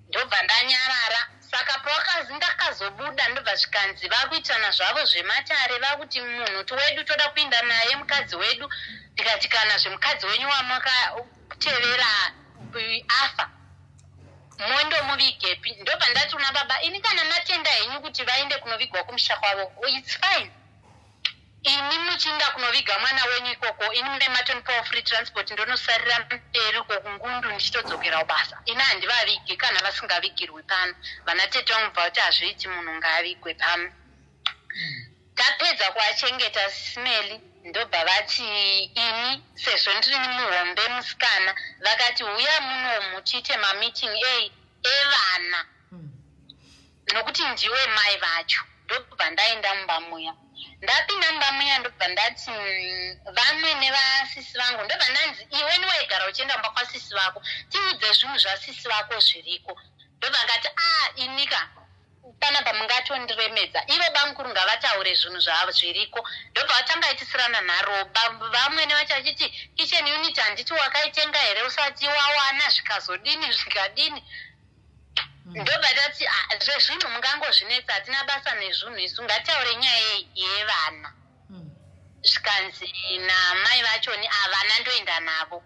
Ndobva ndanyarara. Saka pawakazi ndakazobuda ndobva zvikanzi vakuitana zvavo zvematare vakuti munhu wedu toda kuinda naye mukadzi wedu. Ndikati kana zvemukadzi wenyu wamakatevera afa mondomuvigepi. Ndobva ndati kuna baba ini kana matenda henyu kuti vaende kunovigwa kumusha kwavo it's fine. Ini muchinda kunoviga mwana wenyu ikoko ini mune matonipawo free transport ndonosarira mberi uko kungundu ndichitodzokera basa. Ini handivavigi kana vasingavigirwi pano. Vana tete vangu bva kuti hazviiti munhu ngaavigwe pano. Tapedza kuachengeta sisimeli ndobva vati ini sezvo ndiri muhombe musikana vakati uya munomu tiite mamiting evana nokuti ndiwe mai vacho. Ndobva ndaenda mumba muya. Ndapinda mumba muya ndobva ndati vamwe nevasisi vangu ndobva ndanzi iwe niwaigara uchienda mumba kwasisi vako tiudze zvinhu zvasisi vako zviriko. Ndobva ngati inika panapa mungatondiremedza ivo bamukuru ngavataure zvinhu zvavo zviriko. Ndobva vatanga itisirana nharo vamwe nevachachiti kitchen unit handiti wakaitenga here usati wawana zvikazodini zvikadini. Ndobva tati zvezvinhu mungangozvinetsa hatina basa nezvinhu isu ngataure nyaya yevana. Zvikanzi namai vachoni avana ndoenda navo.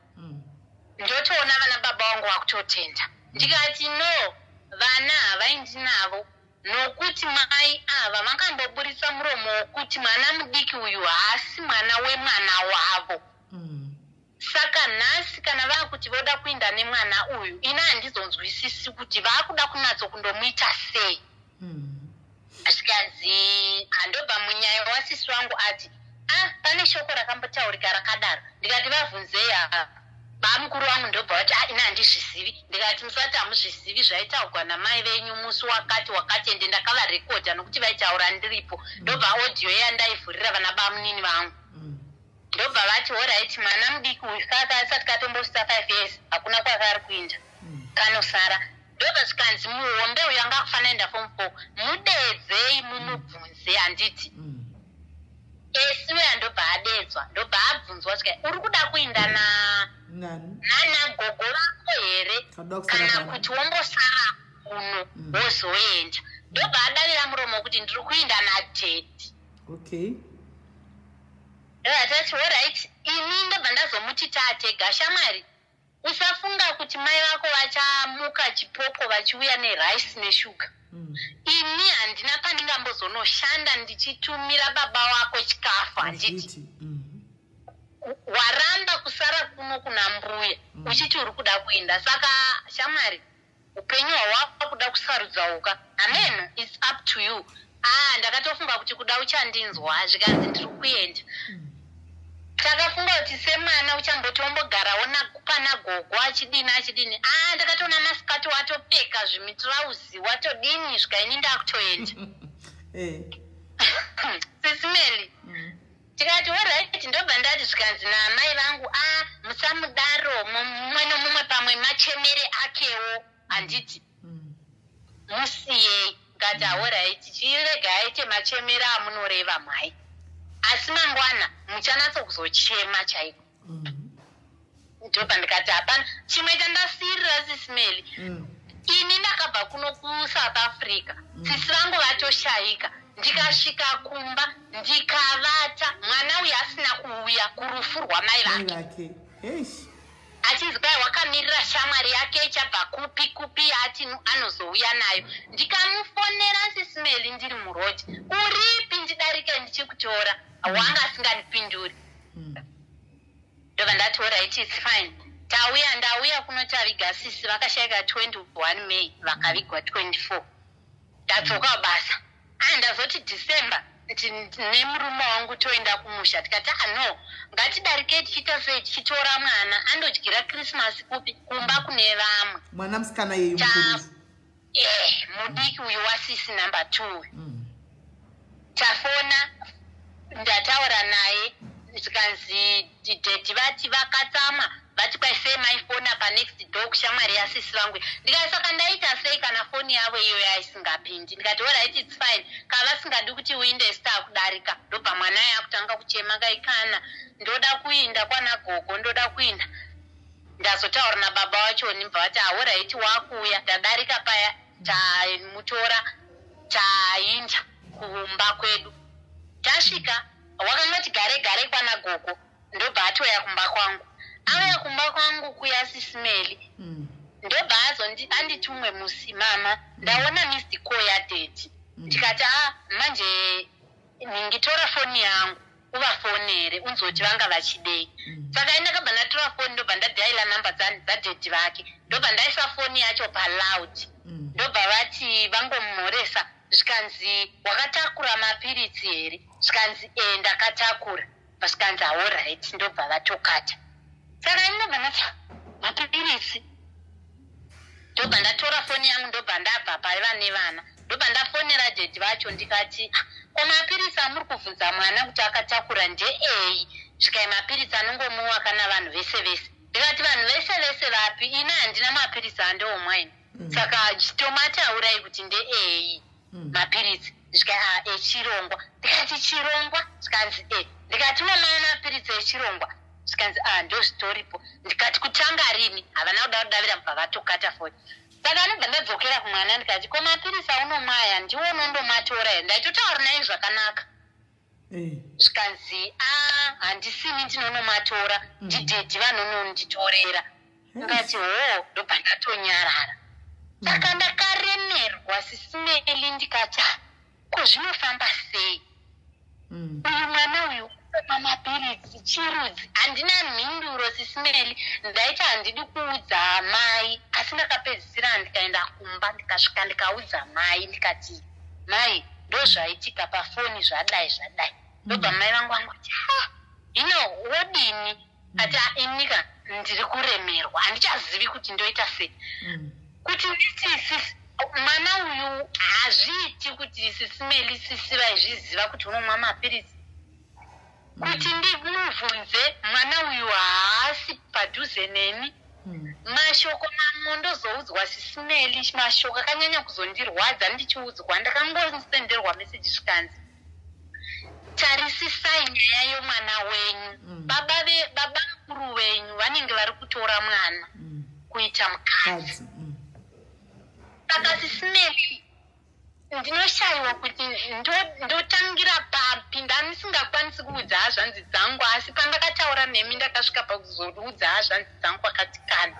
Ndotoona vana baba vangu vakutotenda. Ndikati no vana havaendi navo nokuti mai ava vakamboburitsa muromo wokuti mwana mudiki uyu haasi mwana wemwana wavo. Saka nhasi kana vakuti voda kuinda nemwana uyu ina handizonzwisisi kuti vakuda kunatso kundomuita sei. Zvikanzi handobva munyaya wasisi wangu ati pane shoko rakambotaurika rakadaro. Ndikati vabvunzei bamukuru vangu ndobva vati ina handizvizivi. Ndikati musati hamuzvizivi zvaitaurwa namai venyu musi wakati ende ndakavarekodha nokuti vaitaura ndiripo. Ndobva audio yandaivhurira vana bamunini vangu. Ndobva vati alright mwana mudiki uyu kaka asati katombosvika 5 years hakuna kwakari kuinda kanosara. Ndobva zvikanzi muhombe uyu anga kufanira enda form 4 mudedzei mumubvunze handiti esiwe andobva adedzwa. Ndobva abvunzwa zvika uri kuda kuinda nanagogo vako here kana kuti wombosara kuno wozoenda. Ndobva adavira muromo kuti ndiri kuinda nadhedi. Atati alright ini ndobva ndazomuti tate gashamwari usafunga kuti mai vako vachamuka chipoko vachiuya nerice neshuga. Ini handina pandingambozonoshanda ndichitumira baba wako chikafu handiti. Waramba kusara kuno kuna mbuya uchiti uri kuda kuenda. Saka shamwari upenyu hwawako kuda kusarudza amen it's up to you. Ndakatofunga kuti kuda uchandinzwa zvikanzi ndiri kuenda. Takafunga kuti semwana uchambotombogarawo pana gogo achidini ndakatoona masikati watopfeka zvimitirauzi watodini zvikaini ndakutoenda. Sisimeli tikati alright ndobva ndati zvikanzi namai vangu musamudaro mumwe nomumwe pamwe machemere akewo handiti musiyei. Ngati alright chirega aite machemere amunoreva mai asi mangwana muchanatso kuzochema chaiko. Ndobva ndikati hapana chimwe chandasiyirira sisimeli ini ndakabva kuno kuSouth Africa sisi vangu vatoshayika. Ndikasvika kumba ndikavata mwana uyu asina kuuya kurufu rwamai vake achinzi kwai wakamirira shamwari yake ichabva kupi ati anozouya nayo. Ndikamufonera sisimeli ndiri murodhi uripi ndidarike ndichikutora wanga asingandipinduri. Ndobva ndati alright it's fine. ndauya kunotaviga sisi vakashayika 21 May vakavigwa 24 ndadzoka basa ndazoti December nemurume wangu toenda kumusha tikati no ngatidarike tichiita sei tichitora mwana andodyira Christmas kupi kumba kune vamwe mwana musikana yeyu mukuru mudiki uyu wasisi number 2 tafona ndataura naye zvikanzi date vati vakatsama vati kwaisei maifona panext door kushamwari yasisi vangu ndikati saka ndaita sei kana foni yavo iyoyo aisingapindi ndikati alright it's fine kana vasingadi kuti uinde star kudarika ndobva mwana yakutanga kuchema kaikana ndoda kuinda kwana gogo ndoda kuinda ndazotaura nababa wacho nimbva vati alright wakuuya tadarika paya tamutora tainda kumba kwedu tasvika wakangoti gare kwana gogo ndobva atoya kumba kwangu auya kumba kwangu kuya sisimeli ndobva anditumwe musi mama ndaona missed call yadate ndikati manje ningitora foni yangu uvafonere unzoti vanga vachidei saka ndakabva ndatora foni ndobva ndadhaila namba dzadate vake ndobva ndaisa foni yacho paloud ndobva vati vangomhoresa zvikanzi wakatakura mapiritsi here zvikanzi ndakatakura zvikanzi alright ndobva vatokata saka ndobva ndati mapiritsi ndobva ndatora foni yangu ndobva ndabva paiva nevana ndobva ndafonera dedi vacho ndikati ko mapiritsi amuri kuvhunza mwana kuti akatakura ndeei zvikai mapiritsi anongomuwa kana vanhu vese vese ndikati vanhu vese vese vapi ina handina mapiritsi andeomwaini saka chitomataurai kuti ndeei mapiritsi zvikai echirongwa ndikati chirongwa zvikanzi ndikati unomaya mapiritsi echirongwa zvikanzi ndozvitoripo ndikati kutanga rini havana kuda kudavira mubva vatokata foni saka anobva ndadzokera kumwana ndikati ko mapiritsi aunomaya ndiwo unondomatora here ndaitotaura naye zvakanaka zvikanzi handisini ndinonomatora ndidhedhi vanononditorera ndikati ndobva ndatonyarara saka ndakaremerwa sisimeli ndikati ko zvinofamba sei uyu mwana uyu mamapiritsi chirudzi handina mhinduro sisimeli ndaita handidi kuudza mai asi ndakapedzisira ndikaenda kumba ndikasvika ndikaudza mai ndikati mai ndozvaitika pafoni zvadai ndobva mai vangu vangoti hino wodini ati inika ndiri kuremerwa handichazivi kuti ndoita sei kuti nditi mwana uyu hazviiti kuti sisimeli sisi vaizviziva kuti unomwa mapiritsi kuti ndimubvunze mwana uyu haasi padhuze neni mashoko mamwe ndozoudzwa sisimeli mashoko akanyanya kuzondirwadza ndichiudzwa ndakangosenderwa meseji zvikanzi tarisisai nyaya yomwana wenyu baba mukuru wenyu vanenge vari kutora mwana kuita mukadzi saka sisimeli ndinoshayiwa kuti ndotangira papi ndanisingakwanisi kuudza hazvanzi dzangu asi pandakataura nemi ndakasvika pakuzoudza hazvanzi dzangu akati kana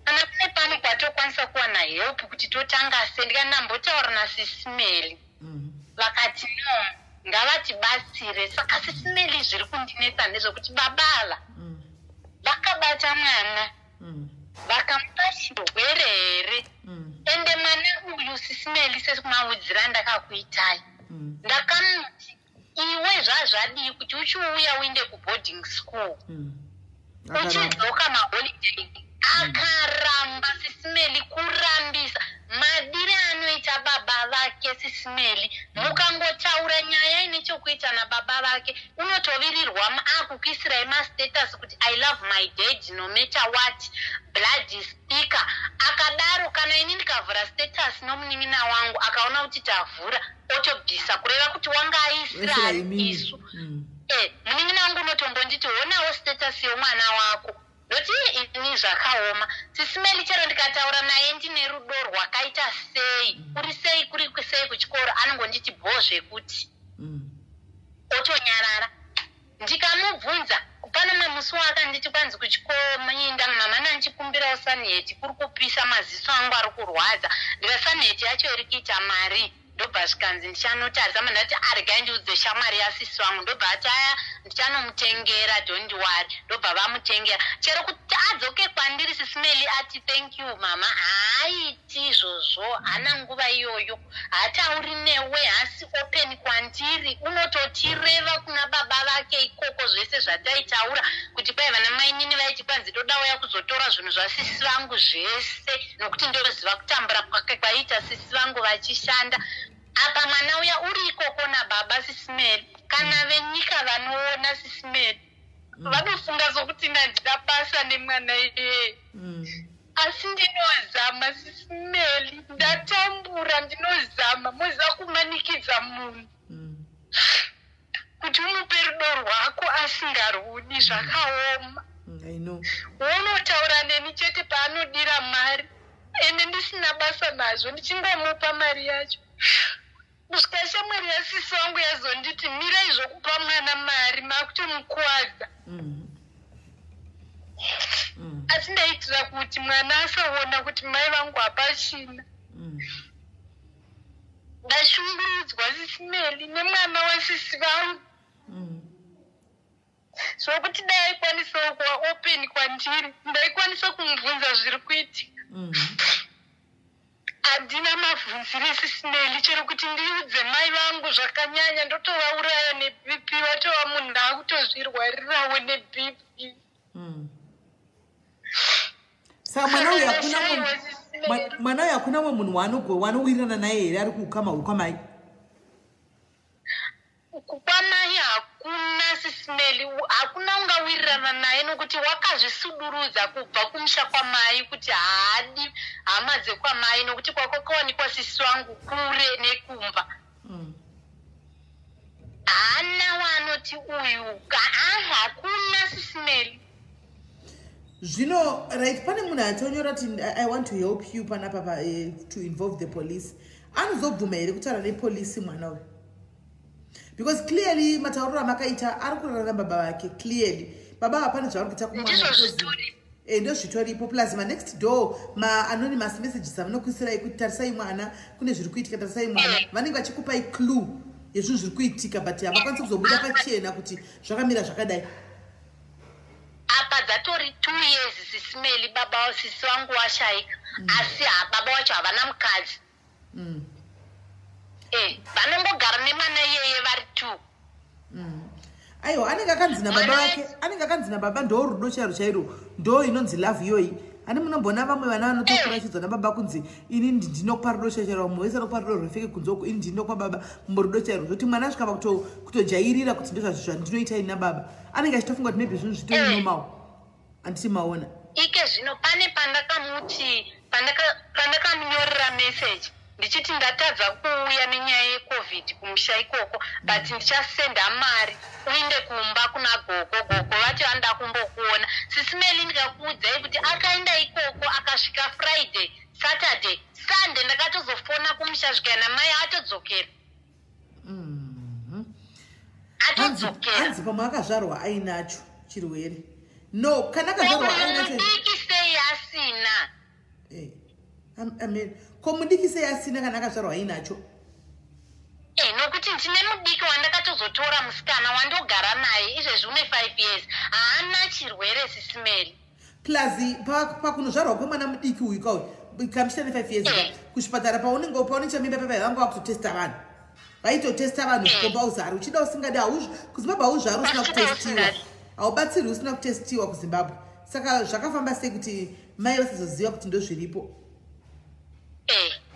kune pano kwatokwanisa kuwana help kuti totanga se ndikandambotaura nasisimeli vakati no ngavatibatsire saka sisimeli zviri kundinetsa ndezvekuti babala vakabata mwana vakamupa chirwere here ende mwana uyu sisimeli sekumaudzira ndakakuitai ndakamuti iwe zvazvadii kuti uchiuya uinde kuboarding school uchidzoka maholiday akaramba sisimeli kurambisa madire anoita baba vake sisimeli mukangotaura nyaya ine chokuita nababa vake unotovirirwa akukuisirai mastatus kuti I love my dad no matter what blood is thicker akadaro kana ini ndikavhura status nomunin'ina wangu akaona kuti tavhura otobvisa kureva kuti wanga aisira isu munin'ina wangu unotombonditi onawo status yomwana wako noti ini zvakaoma sisimeli chero ndikataura naye ndine rudo rwakaita sei kuri sei kuri sei kuchikoro anongonditi bho zvekuti otonyarara ndikamubvunza kupana mwe musi wakanditi kwanzi kuchikominda mama nanchikumbira usaneti kuri kupisa maziso angu ari kurwadza ndika saneti yacho iri kuita mari ndobva zvikanzi ndichanotarisa mandati aregai ndiudze shamwari yasisi wangu ndobva ati aya ndichanomutengera don't worry ndobva vamutengera chero kuti adzoke kwandiri sisimeli ati thank you mama haaiti izvozvo hana nguva iyoyo hatauri newe hasi open kwandiri unototireva kuna baba vake ikoko zvese zvataitaura kuti kwai vana mainini vaiti kwanzi todauya kuzotora zvinhu zvasisi vangu zvese nokuti ndoziva kutambura kwake kwaita sisi vangu vachishanda apa mwana uya uri ikoko nababa sisimeri kana venyika vanoona sisimeri vanofunga sokuti ndandida basa nemwana iyeye asi ndinozama sisimeli ndatambura ndinozama moza kumanikidza munhu kuti umupe rudo rwako asingarudi zvakaoma unotaura neni chete paanodira mari ende ndisina basa nazvo ndichingomupa mari yacho kusvika shamwari yasisi wangu yazonditi mirai zvokupa mwana mari makutomukuwadza asi ndaitira kuti mwana asaona kuti mai vangu hapachina ndashungurudzwa sisimeli nemwana wasisi vangu zvokuti dai aikwanisawo kuva open kwandiri ndaikwanisa kumubvunza zviri kuitika handina mabvunzire sisimeli chero kuti ndiudze mai vangu zvakanyanya ndotovauraya nebp watova munhu akutozvirwarirawo nebp saka mwana uyu hakuna mwe munhu wanowirirana naye here ari kuukama ukwamai kukwamai hakuna sisimeli hakuna ungawirirana naye nokuti wakazvisudurudza kubva kumusha kwamai kuti haadi hama dzekwamai nokuti kwakokawanikwa sisi wangu kure nekumba hana waanoti uyu hakuna sisimeli zvino right pane munhu atonyora kuti I want to help you panapa to involve the police anozobvuma here kutaura nepolisi mwana uyu because clearly matauriro amakaita ari kurara baba vake clearly baba hapana zvavari kuita kumwana ndo zvitoripo plus manext door maanonymous messages avanokuisirai kuti tarisai mwana kune zviri kuitika tarisai mwana vanenge vachikupai clue yezvinhu zviri kuitika but havakwanisi kuzobuda pachena kuti zvakamira zvakadai apa dzatori 2 years sisimeli baba sisi wangu washaika asi baba wacho havana mukadzi vanongogara nemwana iyeye vari 2 aiwa anenge akanzina baba vake anenge akanzina baba ndo rudo chairo chairo ndo inonzi love iyoyi ani munombona vamwe vana vanotokurachidzwa nababa kunzi ini ndinokupa rudo chairo mumwe wese anokupa rudo rwefeke kunze uku ini ndinokupa baba murudo chairo zvoti mwana asvikava kutojairira kuti ndozvazvo zvandinoita ini nababa anenge achitofunga kuti maybe zvinhu zvitori nomawo handiti maona ike zvino pane pandakamuti pandakamunyorera message ndichiti ndatadza kuuya nenyaya yecovid kumusha ikoko but ndichasenda mari uinde kumba kuna gogo vati vanda kumbokuona sisimeli ndikakuudzai kuti akaenda ikoko akasvika Friday Saturday Sunday ndakatozofona kumusha zvikaina mai atodzokera hanzi pamwe akazvarwa ainacho chirwere no kana akazvarwa ainacho mudiki sei asina amen ko mudiki sei asina kana akazvarwa ainacho nokuti ndine mudiki wandakatozotora musikana wandogara naye izvezvi une 5 years haana chirwere sisimeri plus pakunozvarwa kwemwana mudiki uyu kauyu kamishita ne5 years kuchipatara paunenge mimba pepa vanga vakutotesta vanhu vaitotesta vanhu zvikomba uzari uchida usingadi kuzimbabwe hauzvari usina kutestiwa haubatsiri usina kutestiwa kuzimbabwe saka zvakafamba sei kuti mai vasazoziva kuti ndo zviripo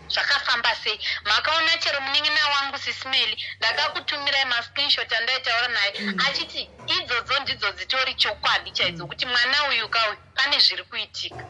zvakafamba sei makaona chero munin'ina wangu sisimeli ndakakutumirai mascreenshot andaitaura naye achiti idzodzo ndidzo dzitori chokwadi chaidzo kuti mwana uyu kauyu pane zviri kuitika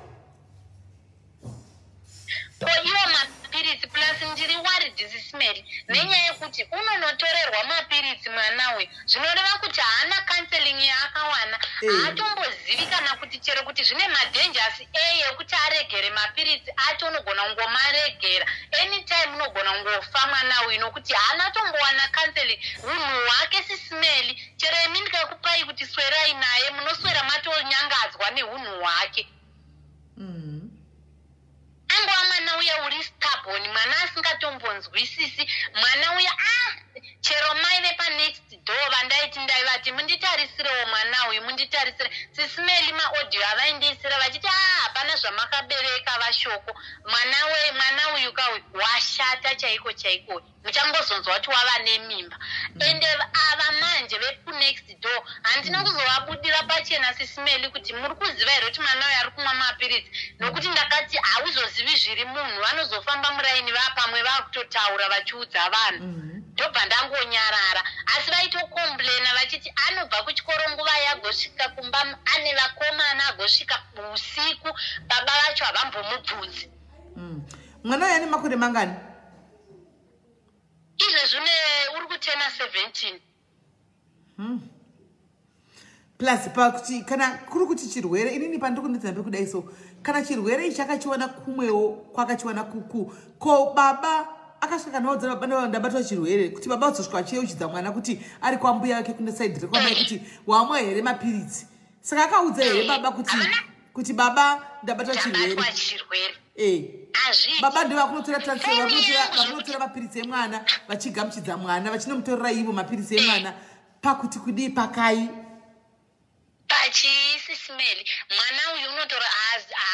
ko iwo mapiritsi plus ndiri waridhi sisimeli nenyaya yekuti unonotorerwa mapiritsi mwana uyu zvinoreva kuti haana counseling yaakawana haatombozivi kana kuti chero kuti zvine madhenjasi yekuti aregere mapiritsi acho unogona kungomaregera anytime unogona kungofa mwana uyu nokuti haana tombowana counseling unhu hwake sisimeli chero imi ndikakupai kuti swerai naye munoswera matonyangadzwa neunhu hwake angova mwana uya uri stubborn mabhoni, mwana asingatombonzwisisi. Mwana uya chero mai vepanext door vandaiti ndaivati munditarisiriwo mwana uyu, munditarisire. Sisimeli maaudio avaindisira vachiti hapana zvamakabereka vashoko. Mwana uyu kauyu washata chaiko chaiko. Muchangozonzwa kuti wava nemimba. Ende ava manje vekunext door handina kuzovabudira pachena Sisimeli kuti muri kuziva here kuti mwana uyu ari kumwa mapiritsi. Nokuti ndakati hauzozivi zviri munhu, vanozofamba muraini vapamwe vakutotaura vachiudza vanhu. Ndobva ndangonyarara. Asi vaitokomblena vachiti anobva kuchikoro nguva yagosvika kumba ane vakomana agosvika usiku, baba vacho havambomubvunzi. Mwana uyu ane makore mangani? Izvezvi uri kutena 17. Plus pakuti kana kuri kuti chirwere inini pandiri kunetsana pekudai so kana chirwere ichi akachiwana kumwewo kwakachiwana kuku ko baba akasvika kana wadzana baba ndabatwa chirwere kuti baba azosvika achiyeuchidza mwana kuti ari kwambuya wake kune side rekwamai kuti wamwa here mapiritsi. Saka akaudza here baba kuti baba ndabatwa chirwere. Baba ndivo vakunotora transfer, vakunotora mapiritsi emwana vachigamuchidza mwana vachinomutorera ivo mapiritsi emwana pakuti kudii pakai pachisisimeli. Mwana uyu unotora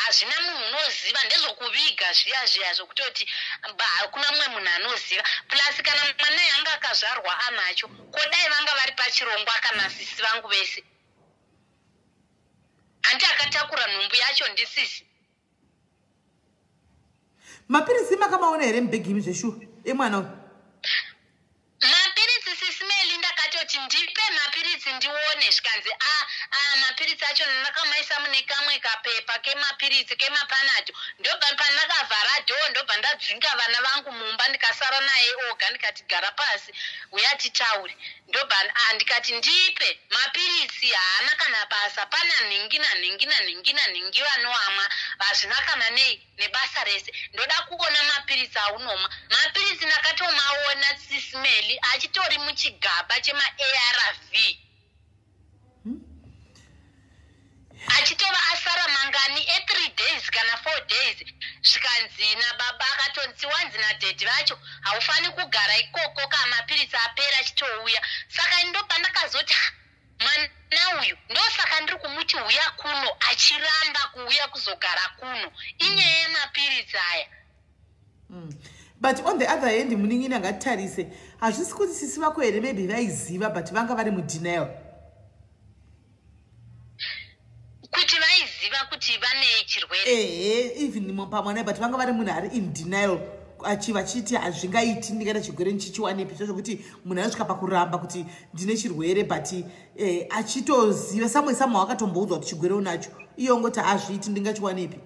hazvina munhu unoziva, ndezvokuviga zviya zvokutoti kuna mumwe munhu anoziva. Plus kana mwana yanga akazvarwa anacho, kodai vanga vari pachirongwa kana sisi vangu vese. Handi akatakura nhumbu yacho ndisisi. Mapiritsi makamaona here mubhegi zveshuwa emwana uyu? Mapiritsi Sisimeli ndakatoti ndipe mapiritsi ndione zvikanzi mapiritsi acho ndakamaisa mune kamwe kapepa kemapiritsi kemapanadho. Ndobva pandakavhara dhoo ndobva ndadzinga vana vangu mumba ndikasara naye oga ndikati gara pasi uya titaure. Ndobva ndikati ndipe mapiritsi haana kana basa, pana nhingi vanoamwa hazvina kana nebasa rese. Ndoda kuona mapiritsi aunomwa. Mapiritsi ndakatomaona Sisimeli achitori muchigaba chema-ARV. Achitova asara mangani 3 days kana 4 days. Zvikanzi nababa akatonzi wanzi nadhedhi vacho haufani kugara ikoko kana mapiritsi apera achitouya. Saka ndobva ndakazoti mwana uyu ndosaka ndiri kumuti uya kuno achiramba kuuya kuzogara kuno. Inyaya yemapiritsi aya. But on the other hand muningini angatarise hazvisi kuti sisi vako here maybe vaiziva but vanga vari mudenial. Kuti vaiziva kuti vane chirwere. Even pamwana but vanga vari munhu ari in denial vachiti hazvingaiti ndikaita chirwere ndichichiwanepi zvokuti munhu anosvika pakuramba kuti ndine chirwere but achitoziva samwe wakatomboudzwa kuti chirwere unacho iyo ngoti hazviiti ndingachiwanepi.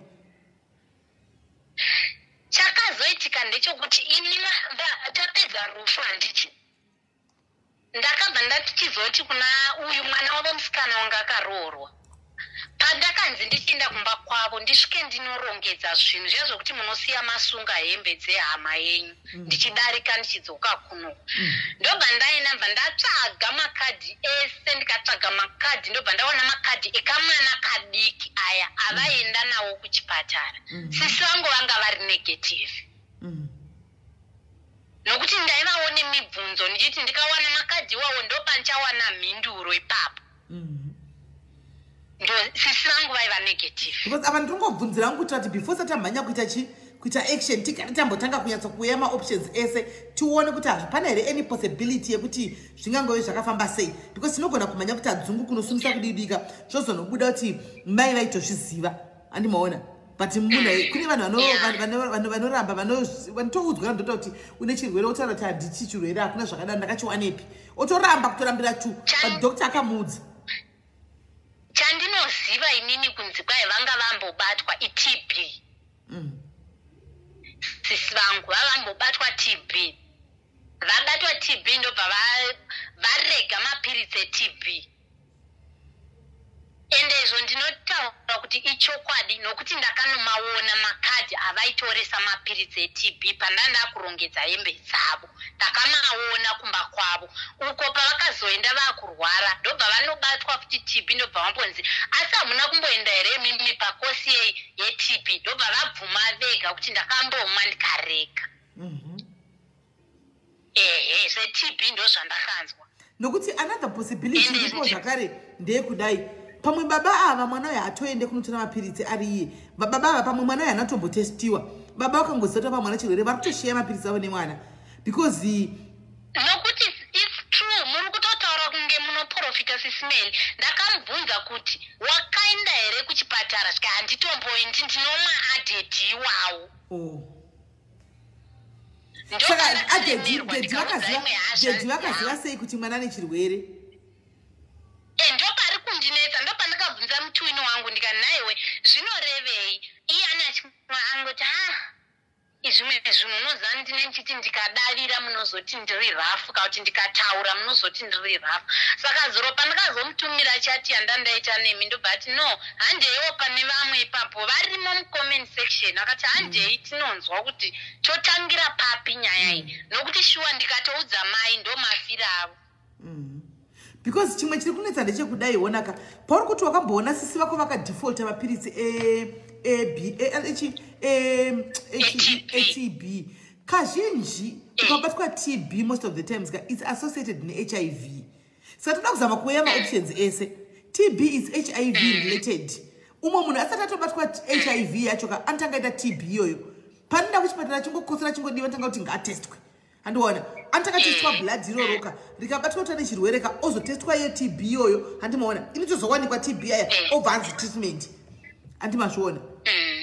Chakazoitika ndechekuti inini tapedza rufu handichi. Ndakabva ndatichizoti kuna uyu mwana wavo musikana wanga akaroorwa. Pandakanzi ndichienda kumba kwavo ndisvike ndinorongedza zvinhu zviya zvokuti munosiya masunga hembe dzehama yenyu. Ndichidarika ndichidzoka kuno. Ndobva ndainabva ndatsvaga makadhi ese, ndikatsvaga makadhi ndobva ndawana makadhi ekamwana kadiki aya avaenda nawo kuchipatara. Sisi vangu vanga vari negative. Nokuti ndaivaone mibvunzo ndichiti ndikawana makadhi iwawo ndopanchawana mhinduro ipapo. Sisi vangu vaiva negative. Because ava ndingobvunzira vangu kuti before satamhanya kuita action tigare tambotanga kunyatsa kuuya maoptions ese tione kuti hazvapana here any possibility yekuti zvingangove zvakafamba sei, because tinogona kumhanya kuti adzungu kunosumisa kudidika zvozonobuda kuti mai vaitozviziva handimaona. But munhu kune vanhu vanoramba vanotoudzwa ndota kuti une chirwere otaura kuti handiti chirwere hakuna zvakadaro ndakachiwanepi otoramba kutorambira tu but doctor akamuudza. Chandinoziva inini kunzi kwai vanga vambobatwa iTB. Sisi vangu vavambobatwa TB. Vabatwa TB ndobva varega mapiritsi eTB. ende izvo ndinotaura kuti ichokwadi nokuti ndakanomaona makadhi avaitoresa mapiritsi eTB pandanda kurongedza hembe dzavo. Ndakamaona kumba kwavo uko pavakazoenda vakurwara ndobva vanobatwa kuti TB ndobva vambonzi asi hamuna kumboenda here mimi pakosi yeTB ndobva vabvuma vega kuti ndakambomwa ndikareka. Ehe zveTB ndo zvandakanzwa. Nokuti another possibility iripo zvakare ndeyekudai pamwe baba ava mwana uyo hatoende kunotora mapiritsi ari iye baba ava pamwe mwana uyo hanatombotestiwa baba vakangozota pamwana chirwere vari kutoshiya mapiritsi avo nemwana because nokuti it's true muri kutotaura kunge munoprofita sisimeli. Ndakamubvunza kuti wakaenda here kuchipatara svika handitomboendi ndinomwa adhedhi iwawo. Saka adhedhi vakaziva sei kuti mwana ane chirwere? Ndopari kundinetsa ndopandakabvunza mutwini wangu ndikati naiwe zvinorevei? Iye anachimwa angoti izvimwe zvinhu unoziva ndine ndichiti ndikadavira munozoti ndiri rafu kana kuti ndikataura munozoti ndiri rafu. Saka zuro pandakazomutumira chati yandandaita nemi ndobva ati no handeiwo pane vamwe ipapo varimo mucomment section akati handei tinonzwa kuti totangira papi nyaya iyi nokuti shuwa ndikatoudza mai ndo mafira avo. Because chimwe chiri kunetsa ndechekudai onaka pauri kuti wakamboona sisi vako vakadefaulta mapiritsi TB kazhinji ukabatwa TB most of the times it's associated neHIV. Saka toda kuzama kuuya maoptions ese. TB is HIV related. Umwe munhu asati atobatwa HIV yacho ka anotanga ita TB iyoyo panoda kuchipatara chingokosera chingodiwa tanga kuti ngaatestwe. Handiona antakatestwa blood iroroka rikabatwa kuti ane chirwere ka ozotestwa ye TB iyoyo handimaona inotozowanikwa TB yaya obvanzi treatment handimazviona.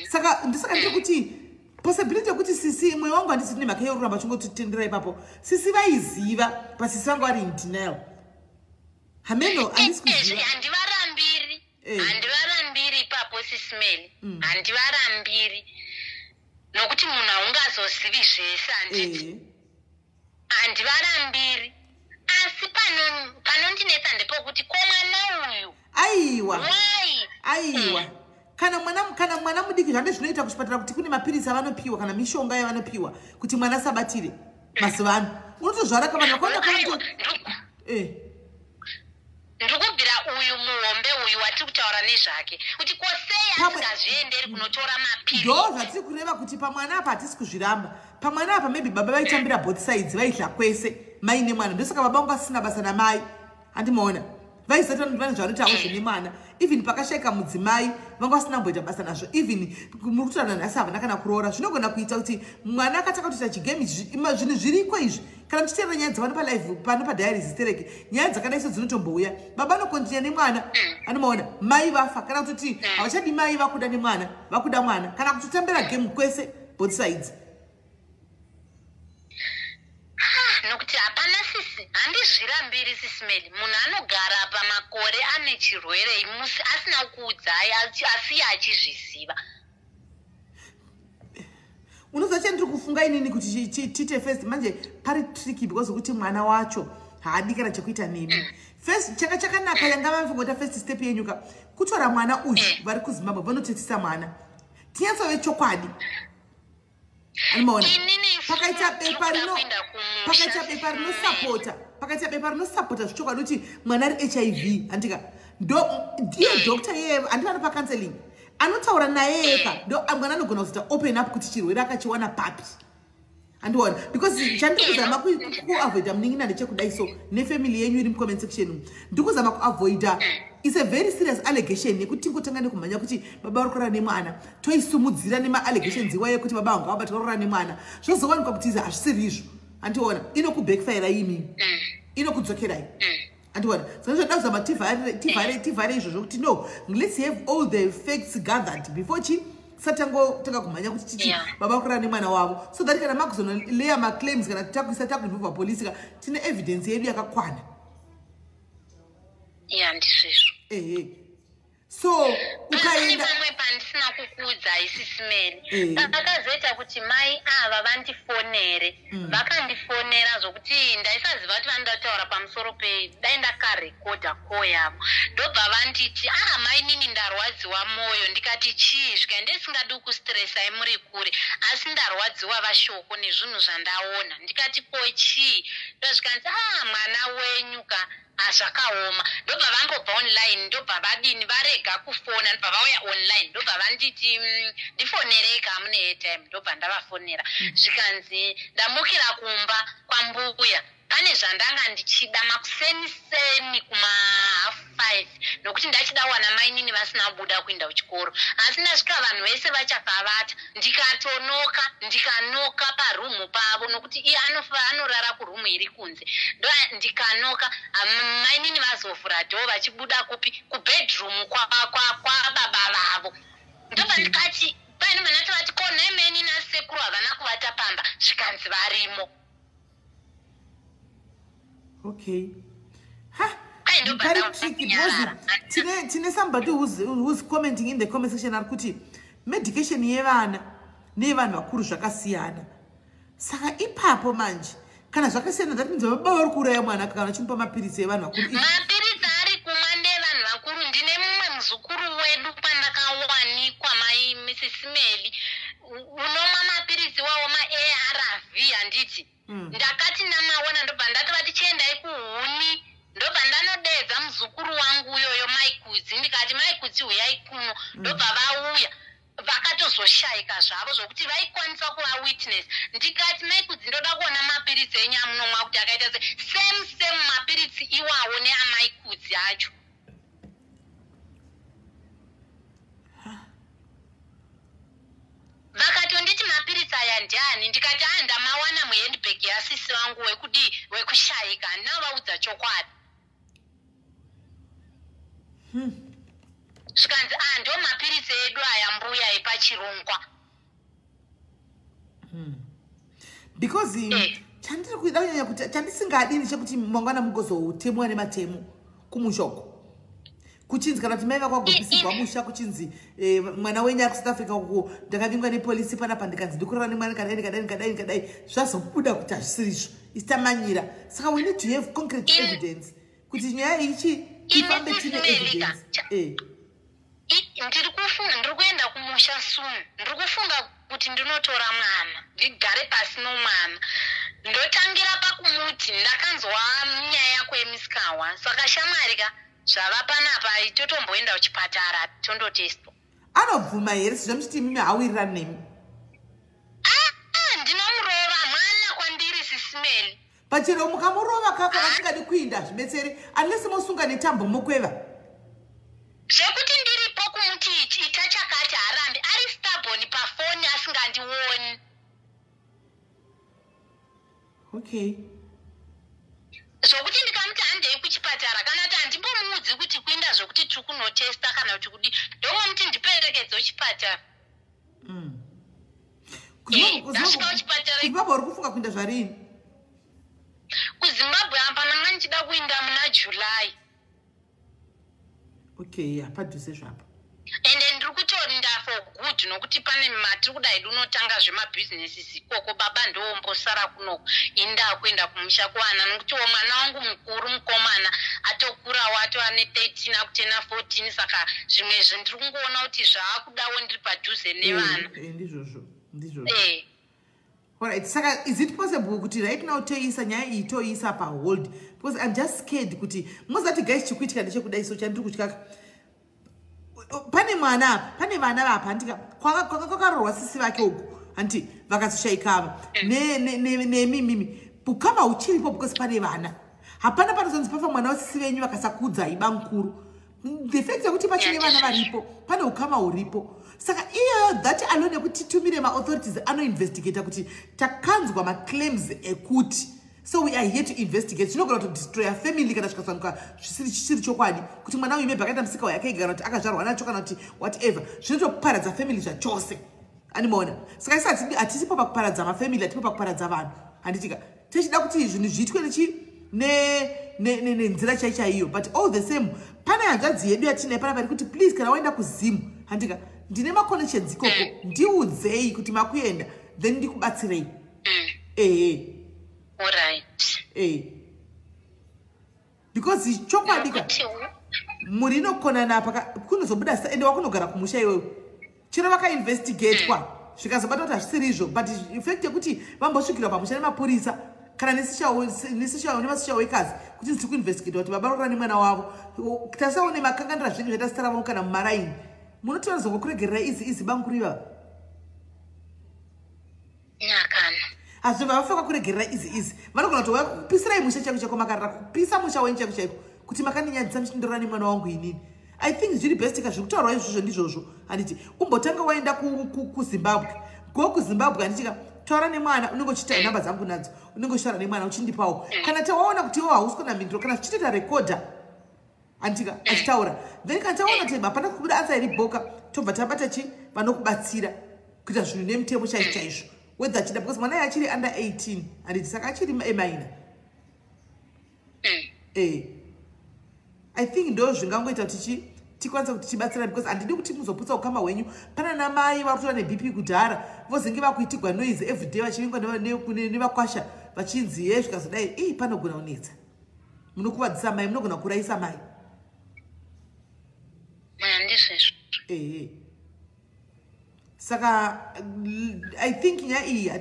Saka ndisaka ndiri kuti possibility yokuti sisi mwoyo wangu handisi ne mhaka yoramba chingotitendera ipapo sisi vaiziva pasisi vangu vari in denial. Hameno handisi kuziva handivarambiri ipapo sisimeli handivarambiri nokuti munhu haungazozivi zvese handiti handivarambiri asi panondinetsa ndepokuti komwana uyu aiwa kana mwana mudiki zvande zvinoita kuchipatara kuti kune mapiritsi avanopiwa kana mishonga yavanopiwa kuti mwana asabatire mazuva ano unotozvara kavana ndikubvira uyu muhombe uyu watiri kutaura nezvake kuti kosei asingazvienderi kunotora mapiritsi. Ndo zvatiri kureva kuti pamwana apa hatisi kuzviramba pamwana apa maybe baba vaitambira both sides vaidya kwese mai nemwana ndosaka baba vangu asina basa namai handimaona vaisati vane zvavanotawo zvenemwana even pakashaika mudzimai vanga vasina kumboita basa nazvo even muri kutorana nhasi havana kana kuroora zvinogona kuita kuti mwana akataka kutoita chigame zvinhu zviriko izvi kana muchiteerera nyaya dzavano palive pano padiaries stereke nyaya dzakadai sedzinotombouya baba anokontinya nemwana anomaona mai vafa kana kutoti havachadi mai vakuda nemwana vakuda mwana kana kutotambira game kwese both sides. Nokuti hapana sisi handizvirambiri sisimeli munhu anogara pamakore ane chirwere imusi asina kuudzai asi achizviziva. Unoziva chandiri kufunga inini kuti tiite first manje pari tricky because kuti mwana wacho haadi kana chekuita nemi. First chakanaka yanga vamfungota first step yenyuka kutora mwana uyu vari kuZimbabwe vanotetsisa mwana tinyatso vechokwadi anomaona pakaita bepa rinosapota zvichokwadi kuti mwana ari HIV handika ndiye doctor yeye handivano pacounseling anotaura naye eka ndo mwana anogona kuzoita open up kuti chirwere akachiwana papi handiona because chandikuzama kuavoida munin'ina ndechekudai so nefamily yenyu iri mucomment section ndikuzama kuavoida it's a very serious allegation yekuti tingotanga nekumhanya kuti baba vari kurara nemwana toisumudzira nemaallegations iwaye kuti baba vangu vabatwa kurara nemwana zvozowanikwa kuti hazvisiri izvo handiona inokubackfira imi inokudzokerai handiona saka zvoda kuzama tivhare izvozvo kuti no let's have all the facts gathered before satanga kumhanya kuti titi baba vakurara nemwana wavo so that kana makuzonoleya maclaims kana takuisa takunibva papolisi ka tine evidence yedu yakakwana. Ndizvizvo. So ukaenda pamwe pandisina kukuudza isisimeli akazoita kuti mai ava vandifonere vakandifonera zvokuti ndaisaziva kuti vandotaura pamusoro dai ndakarekodha ko yavo ndobva vanditi mainini ndarwadziwa mwoyo. Ndikati chii? Zvikaende singadi kustresa muri kure, asi ndarwadziwa vashoko nezvinhu zvandaona. Ndikati ko chii? Ndozvikanzi mwana wenyu ka zvakaoma. Ndobva vambobva online, ndobva vadini varega kufona, ndobva vauya online, ndobva vanditi ndifonereka hamuna airtime. Ndobva ndavafonera zvikanzi ndamukira kumba kwambuya, pane zvandanga ndichida makuseni kuma5 nokuti ndachida wana mainini vasina buda kuenda kuchikoro. Asi ndasvika vanhu vese vachakavata, ndikanoka parumu pavo nokuti iye anorara kurumu iri kunze. Ndikanoka mainini vazovhura dhoo vachibuda kupi kubedroom kwababa vavo. Ndobva ndikati paine vanati vati ko nemeni nasekuru havana kuvata pamba, zvikanzi varimo. Okay. Very tricky because tine somebody who's commenting in the comment section arikuti medication yevana nevanhu vakuru zvakasiyana. Saka ipapo manje kana zvakasiyana that means baba vari kuuraya mwana kana chimupa mapiritsi evanhu vakuru. Mapiritsi ari kumwa ndevanhu vakuru. Ndine mumwe muzukuru wedu pandakawanikwa mai Mrs. Meli unomwa mapiritsi wawo ma-ARV handiti. Ndakati namaona ndobva ndati vati chiendai kuhuni, ndobva ndanodedza muzukuru wangu uyoyo Maikudzi, ndikati Maikudzi uyai kuno. Ndobva vauya vakatozoshayika zvavo zvokuti vaikwanisa kuva witness. Ndikati Maikudzi ndoda kuona mapiritsi enyu amunomwa kuti akaita same mapiritsi iwawo neamaikudzi acho. Vakatonditi mapiritsi aya ndiani? Ndikati ndamawana muhandbag yasisi wangu wekushayika, ndinavaudza chokwadi. Zvikanzi ndo mapiritsi edu aya mbuya epachirongwa. Because chandiri kuida kunyanya kuti chandisingadini chekuti mangwana mugozotemwa nematemo kumushoko. Kuchinzi kana kuti mai vakwagopisirwa musha kuchinzi mwana wenyu ari kuSouth Africa uko ndakavingwa nepolisi panapa ndikanzi ndikurara nemwana kadai zvazobuda kuti hazvisirizvo isitamanyira. Saka we need to have concrete evidence kuti nyaya ichi ifambe tine evidence. Ndiri kuenda kumusha soon. Ndiri kufunga kuti ndinotora mwana ndigare pasi nomwana. Ndotangira pakumuti ndakanzwa nyaya yako yemisikawa. Saka shamarika zvava panapa itotomboenda kuchipatara tondotestwa. Anobvuma here sezvamuchiti mimi hauwirirani nemi? Ndinomurova mwana kwandiri sisimeli. Pachero mukamurova kaka vasingadi kuinda zvibetsere unless mosunga netambo mokweva. Zvekuti ndiripo kumuti ichi itachakati harambi ari stubborn pafoni asingandioni. Okay. Zvokuti ndikamuti handei kuchipatara kana kuti handimbomuudzi kuti kuinda zvokuti tiri kunotesta kana kuti kudi ndomuti ndiperekedze kuchipatara. Ndasvika kuchipatara. Zimbabwe uri kufunga kuinda zvarini? KuZimbabwe apa nanga ndichida kuinda muna July. Okay, padhuze zvapo. Ende ndiri kutorinda for good nokuti pane matiri kudai dunotanga zvemabhizinesi ikoko. Baba ndowombosara kuno inda kuenda kumusha kuwana nokuti mwana wangu mukuru mukomana atokurawo atova ne13 akutena 14. Saka zvimwe zvendiri kungoona kuti zvaakudawo ndiri padhuze nevana. Ndizvozvo. Alright, saka is it possible kuti right now toisa nyaya iyi toisa pahold? Because I'm just scared kuti muzati guys chikuitika ndechekudai so chandiri kutyaka. Pane vana vapa ndika kwakarorwa sisi vake uku anti vakazoshaikava nemimi bukama uchiripo because pane vana hapana panozonzi pafa mwana wesisi venyu vakasakudza iba mukuru. The fact yekuti pachine vana varipo pane ukama uripo. Saka iyoyo that alone kuti tumire ma-authorities anoinvestigata kuti takanzwa ma-claims ekuti so we are here to investigate. Chinogona to destroy a family kana zvikasanuka zvisiri chokwadi kuti mwana uyu maybe akaita musika wake kana kuti akazvarwa nacho kana kuti whatever zvinotoparadza family zvachose. Animaona. Saka isati hatisipo pakuparadza mafamily, hatipo pakuparadza vanhu. Handitika tichida kuti zvinhu zviitwe nenzira chaiyo, but all the same pane hanzvadzi yedu yatinai pana pari kuti please kana waenda kuZimu handika ndine ma-connections ikoko ndiudzei kuti makuenda then ndikubatsirei. Alright. Because chokwadi ka Murino kona napa kunozobuda ende wakunogara kumusha iwewe. Chiro vakainvestigatewa zvikazobata kuti hazvisiri izvo but effect yekuti vambosvikira pamusha nemapurisa kana nesishawo nemasishawekazi kuti ndiri kuinvestigata kuti baba vakura nemwana wavo tasaone makanganira zvinhu zvatasitara vavo kana mumaraini munoti vanozongokuregerera izi banguru ivava hazvo vavafoka kuregerera izi vanogona kuti kupisirai musha chaiko chaiko makarira kupisa musha wenyu chaiko chaiko kuti makaninyadzisa muchindorora nemwana wangu inini. I think zviri best ka zvekutaura izvozvo ndizvozvo handiti umbotanga waenda kuZimbabwe go kuZimbabwe handitika taura nemwana unenge uchita namba dzangu nadzo unenge uchitaura nemwana uchindipawo kana tawaona kuti iwo hausi kuna mindiro kana tichitoita recorder handika achitaura then kana taona kuti hapana kubuda ansa iri boka tobva tabata chi vanokubatsira kuita zvinhu nemutemo chaizvo chaizvo whether achida because mwana achiri under 18 handiti saka achiri emaina I think ndo zvingangoita kuti tikwanisa kuti tibatsira because handidi kuti muzoputsa ukama hwenyu pana namai vakutora neBP kudhara vozenge vakuitigwa noise everyday vachivingwa nevakwasha vachinzi ye zvikazodai panogona kunetsa munokuvadzisa mai munogona kuraisa mai saka I think nyaya iyi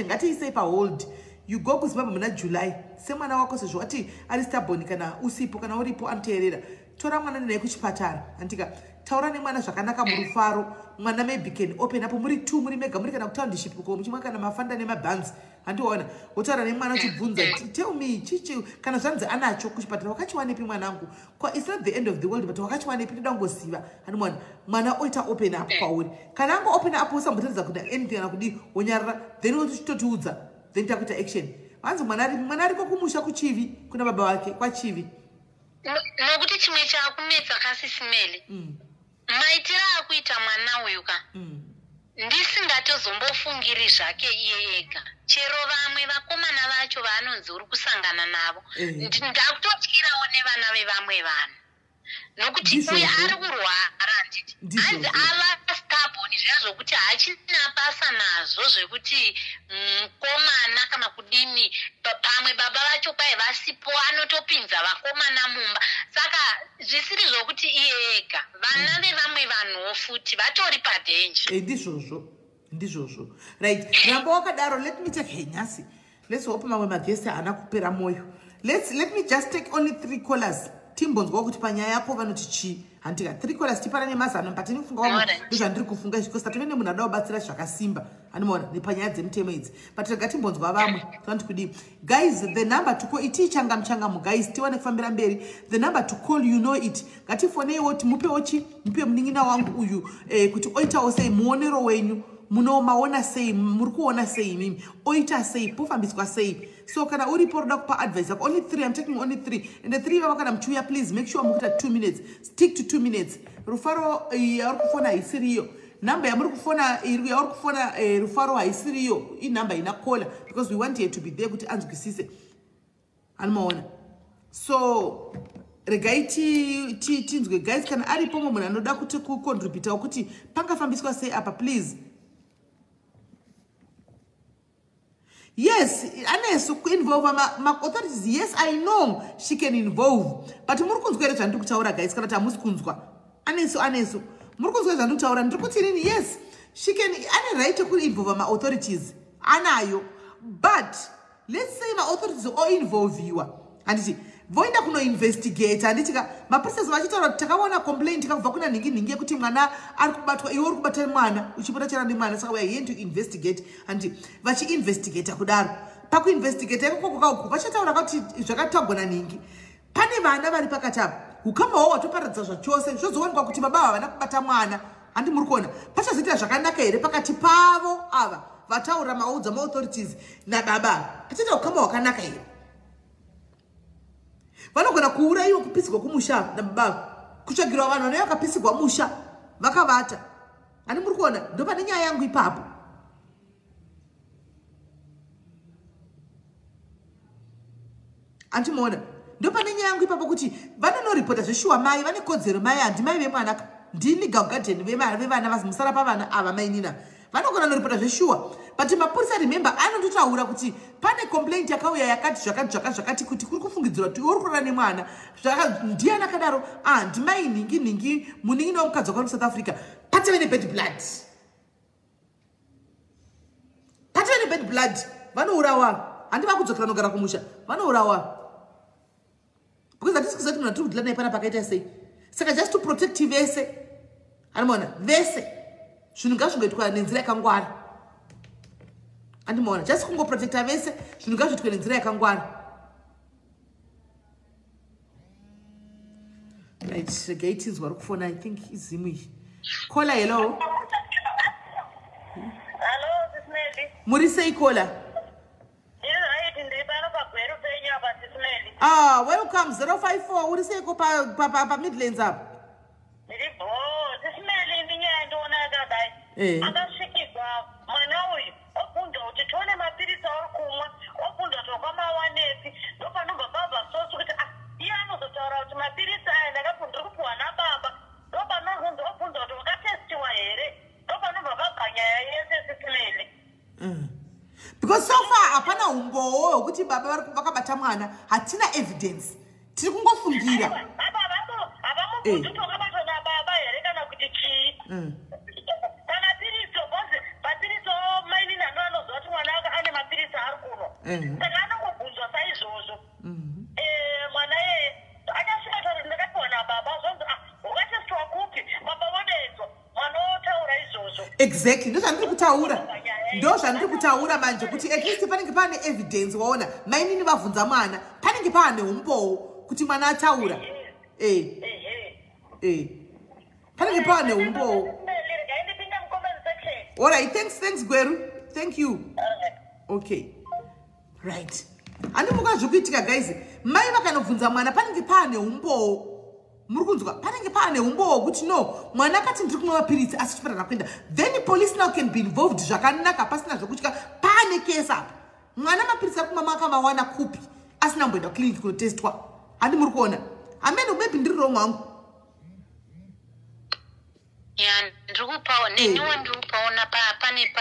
ngatiisei pahold you go kuZimbabwe muna July semwana wako sezvo wati ari stubborn kana usipo kana uripo anoteerera tora mwana naye kuchipatara handika taura nemwana zvakanaka murufaro mwana maybe can open up muri 2 muri mega muri kana kutownship ko muchimwa kana mafanda nemabhanzi handiona wotaura nemwana uchibvunza tell me chichi kana zvanzi anacho kuchipatara wakachiwanepi mwanangu it's not the end of the world but wakachiwanepi ndoda ngosiva handimwana mwana oita open up kwauri kana ango open up usambotadza kuti anything kana kudi wonyarara then wochitotiudza then takuita action vanzi mwana ariko kumusha kuchivi kuna baba wake kwachivi nokuti chimwe chakunetsa kasisimele maitiro akuita mwana uyuka ndisingatozombofungirii zvake iye ega chero vamwe vakomana vacho vaanonzi uri kusangana navo ndakutotyirawo nevana vevamwe vanhu nokuti uye ari kurwara nditi hanzi ava stubborn zviya zvokuti hachina basa nazvo zvekuti mukomana kana kudini pamwe baba vacho kwai vasipo anotopinza vakomana mumba saka zvisiri zvokuti iye ega vana vevamwe vanhuwo futi vatori padhenja ndizvozvo right ramba wakadaro let me take henyasi let's hope mamwe magesti haana kupera moyo let me just take only 3 callers timbonzwa kuti panyaya yako vanoti chi handika 3 callers tipana nemazano patinofunga wamwe ndizvandiri kufunga izvi because tative nemunhu ada kubatsira zvakasimba handimona nepanyaya dzemutemo idzi but rega timbonzwa vamwe toti kudii guys the number to call iti changamu guys tiwane kufambira mberi the number to call you know it ngatifoneiwo kuti mupewo chi mupe munin'ina wangu uyu kuti oitawo sei muonero wenyu munomaona sei muri kuona sei mimi oita sei pofambiswa sei so kana uripo roda kupa advice yako only 3 I'm taking only 3 and the 3 vava kana mchuya please make sure mukuita 2 minutes stick to 2 minutes rufaro yauri kufona isiriyo number yamuri kufona yauri kufona rufaro haisiriyo I number ina caller because we want here to be there kuti anzwisise anomaona so regaiti tinzwe guys kana aripo munhu anoda kuti kucontribute kuti pangafambiswa sei apa please. Yes, aneso involve authorities. Yes, I know she can involve. But muri kunzwa zvandiri kutaura guys kana tamusi kunzwa. Aneso. Muri kunzwa zvandiri kutaura ndiri kuti nini? Yes, she can ane right to involve authorities. Anayo. But let's say authorities are involve you. Anditi voenda kuno investigate anditika maprocess vachitaura kuti takaona complaint tikabva kuna ningi yekuti mwana ari kubatwa iwe uri kubata mwana uchipota chana nemwana saka we are here to investigate and vachi investigate kudaro pakuinvestigate kokoko vachataura kuti zvakatagona ningi pane vana vari pakati apa ukamawo watoparadza zvachose zvozowanikwa kuti baba havana kubata mwana handi muri kuona pachazoita zvakanaka here pakati pavo ava vataura maudza maauthorities nababa pachaita ukama wakanaka here vanogona kuuraiwa kupisigwa kumusha nababa kutsvagirwa vanhu vane vakapisigwa musha vakavata ani muri kuona ndo pane nyaya yangu ipapo antimuona ndo pane nyaya yangu ipapo kuti vanonoripota zveshuwa mai vane kodzero mai handi mai vemwanaka ndini legal guardian vevana musara pavana ava mainina vanogona noripota zveshuwa but mapurisa remember anototaura kuti pane complaint yakauya yakati zvakati kuti kuri kufungidzirwa kuti uri kurara nemwana ndiani akadaro ndimai ningi muningi nomukadzi wakari kusouth africa pateve nebad blood vanourawa handi vakudzokera nogara kumusha vanourawa because hatisi kuziva kuti munhu atiri kudhila naye pana pakaita sei saka just to protect vese andimona vese zvinhu ngazvingoitwa nenzira yakangwara andimona just kungoprotecta vese zvinhu ngazviitwe nenzira yakangwara right regai tinzwa ri kufona I think izimu iyi kola hello muri sei kola welcome 054 uri seiko pa Midlands apo akasvikirwa mwana uyu obvunza kuti tione mapirisi auri kumwa obvunza tokwa mawanesi ndopanobva baba sosi kuti iye anozotaura kuti mapirisi aya ndakabvunza kupiwa nababa ndopanobvunza obvunza kuti wakatestiwa here ndopanobva babva nyaya yese sisimene because so far hapana umbowo hwekuti baba vakabata mwana hatina evidence tiri kungofungira havamubvunzi kuti wakabatwa nababa here kana kuti chii kana piriso bhozi mapiriso maini nano anoziva kuti mwana aka ane mapirisi ari kuno saka anongobvunzwa saizvozvo mwana yeye achasvika tauri ndakapiwa nababa zvonzi wakatestiwa kupi baba vodedzwa mwana otaura izvozvo exactly ndozvandiri kutaura manje kuti at least panenge pane evidence waona mainini vabvunza mwana panenge pane umbowo kuti mwana ataura panenge pane umbowo. All right, thanks Gweru. Thank you. Okay. Right. Andi mukazvikuitika guys. Mai vakanobvunza mwana panenge pane umbowo. Muri kunzwa panenge pane umbowo kuti no mwana akati ndiri kumwa mapirisi asi chiparara kuenda. Then police now can be involved zvakanaka pasina zvokutya pane case apa. Mwana mapirisi ari kumwa akamawana kupi asina kumboenda clinic kunotestwa. Andi muri kuona. Amene maybe ndiri wrong wangu. ndikupawo neniwe ndikupaona pane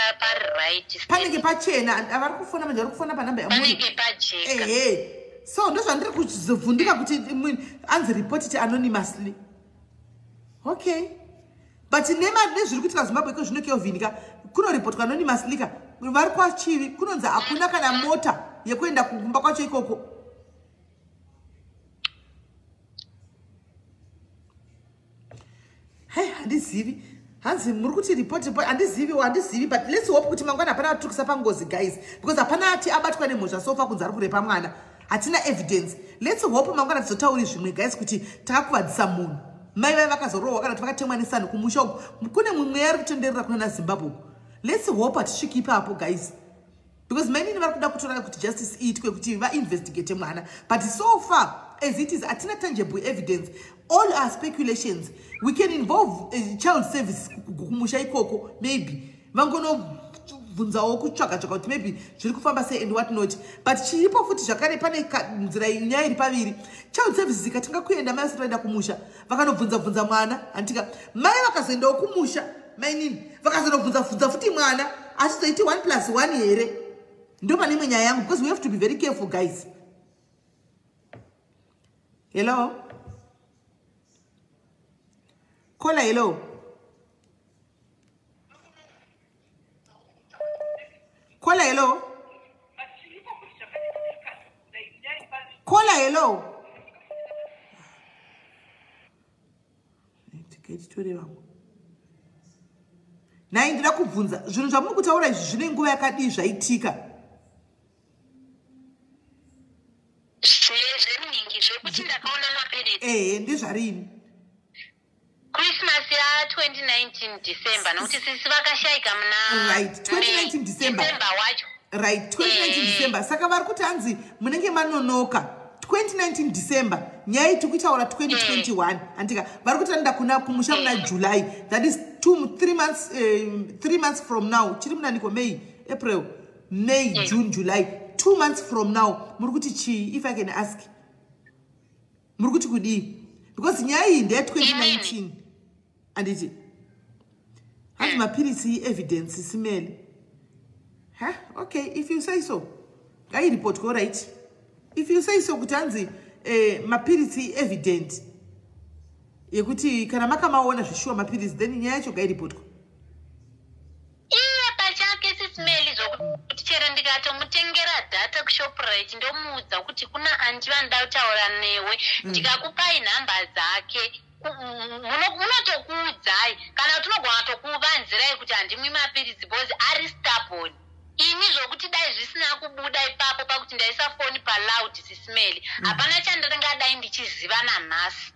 right panenge pachena avari kufona manje vari kufona panamba panenge pajeka so ndozvandiri kuzovhundika kuti anzi reported anonymously. Okay, but nezviri kuitika Zimbabwe iko zvino kyovhinika kunorepotwa anonymously ka vari kwachivi kunonzi hakuna kana mota yekuenda kumba kwacho ikoko. Hey, handizivi hanzi muri kuti report handizivi but let's hope kuti mangwana hapana atukisa pangozi guys because hapana ati abatwa nemhosva sofa kunzi ari kurepa mwana hatina evidence. Let's hope mangwana tizotauri zvimwe guys kuti takakuvadzisa munhu mai vai vakazorohwa kana kuti vakatemwa nesano kumusha uku kune mumwe ari kutenderera kunana Zimbabwe. Let's hope hatisviki ipapo guys because mainini vari kuda kutora kuti justice iitwe kuti vainvestigate mwana but so far as it is hatina tangible evidence. All our speculations. We can involve child service kumusha ikoko maybe vangonobvunzawo kutsvaka kuti maybe zviri kufamba sei and what not but chiripo futi zvakare pane nzira nyaya iri paviri. Child services ikatinga kuenda mai asati vaenda kumusha vakanobvunza mwana antika mai vakazoendawo kumusha mainini vakazondobvunza futi mwana achizoiti 1+1 here ndo pane imwe nyaya yangu because we have to be very careful guys. Hello Kola hello. Kola hello. Kola hello. Nai ndira kubvunza zvinhu zvamuri kutaura izvi zvine nguva yakadii zvaitika? zvenyingi zvekuti ndakaona mapirisi ndezvarini? Christmas ya 2019 December nokuti sisi vakashaika muna right 2019 December wacho right 2019 December saka vari kuti hanzi munenge manonoka 2019 December nyaya iti kuitaura 2021 andika vari kuti anoda kuna kumusha muna July that is 3 months from now chiri munaniko May April May June July 2 months from now muri kuti chii if I can ask muri kuti kudii because nyaya iyi ndeye 2019 anditi hanzi mapirisi evidence smell. Huh? Okay, if you say so. Gai report go right. If you say so kuti hanzi mapirisi evident. Yekuti kana makamaona zvishua mapirisi then nyaya yacho gai report go. Iye pachake sisimeli zokuti chero ndikatomutengera data kuShoprite ndomuudza kuti kuna anti vanoda kutaura newe ndikakupai nhamba dzake munotokuudzai kana kuti unogona tokuvanzirai kuti handimwi mapirisi bhozi ari stubborn. Ini zvokuti dai zvisina kubuda ipapo pakuti ndaisa foni paloud sisimeli hapana chandingadai ndichiziva nanhasi.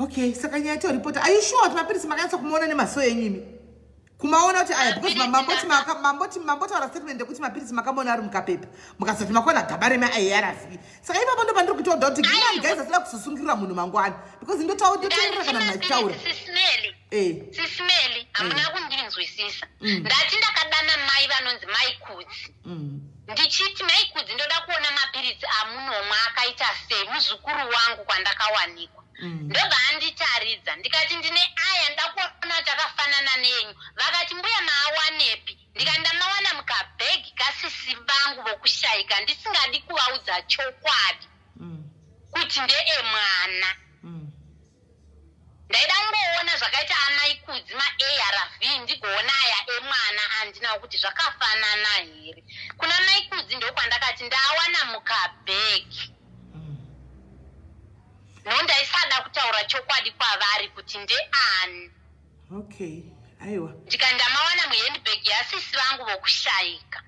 Okay, saka nyaya yacho report. Are you sure kuti mapirisi makanyatsa kumuona nemaso enyimi? Kumaona kuti aya because mamboti wara statement yekuti mapirisi makamona ari mukapepa. Mukasati makona gaba remaARV. Saka ipapo ndo pandiri kutaura kuti gimani guys asina kususungirira munhu mangwana because ndotaurira kana nachitaura. Sisimeli hamuna kundinzwisisa. Ndati ndakadana mai vanonzi Mai Kudzi. Ndichiti Mai Kudzi ndoda kuona mapirisi amunomwa akaita sei muzukuru wangu kwandakawanikwa. Ndobva anditaridza ndikati ndine aya ndakuona takafanana nenyu. Vakati mbuya maawanepi? Ndikati ndamawana mukabhegi kasisi vangu vokushayika ndisingadi kuvaudza chokwadi kuti ndeemwana. Ndaida ngoona zvakaita amai Kudzi maARV ndigoona aya emwana andinawo kuti zvakafanana here. Kuna Mai Kudzi ndokwandakati ndawana mukabhegi. Nondaisada kutaura chokwadi kwavari kuti ndeani. Okay, aiwa. Ndikandamawana muhandbag yasisi vangu vokushayika.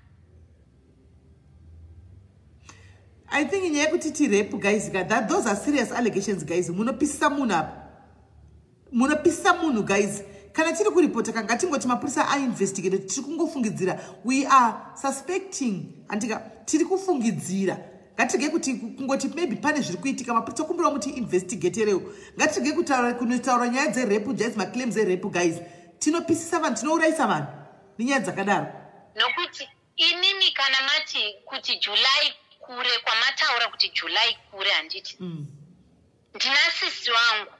I think nyaya yekuti rape guys, those are serious allegations guys. Munopisisa munhu apa. Munopisisa munhu guys. Kana tiri kuripota kanga tingoti mapurisa ainvestigate tiri kungofungidzira. We are suspecting. Antika tiri kufungidzira. Ngatige kuti kungoti maybe pane zviri kuitika mapurisa kumbira muti investigaterewo. Ngatige kunotaura nyaya dzerape guys, maclaims erape guys. Tinopisisa vanhu, tinourayisa vanhu. Ninyaya dzakadaro. Nokuti inini kana mati kuti July kure kwamataura kuti July kure handiti. Ndina sisi wangu.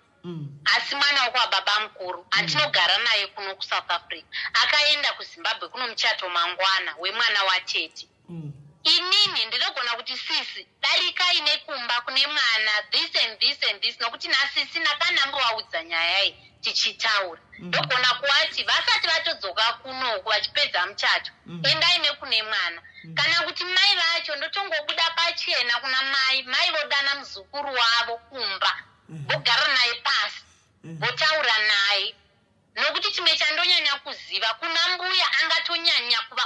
Asi mwana wako baba mukuru andinogara naye kuno kuSouth Africa. Akaenda kuZimbabwe kuno muchato mangwana wemwana waTete. Inini ndinogona kuti sisi darika ine kumba kune mwana this and this and this nokuti nasisi nakanambovaudza nyaya iyi tichitaura. Ndogona kuati vasati vatodzoka kunoku vachipedza muchato endai nekune mwana. Kana kuti mai vacho ndotongobuda pachena kuna mai vodana muzukuru wavo kumba vogara naye pasi votaura naye. Nokuti chimwe chandonyanya kuziva kuna mbuya angatonyanya kuva.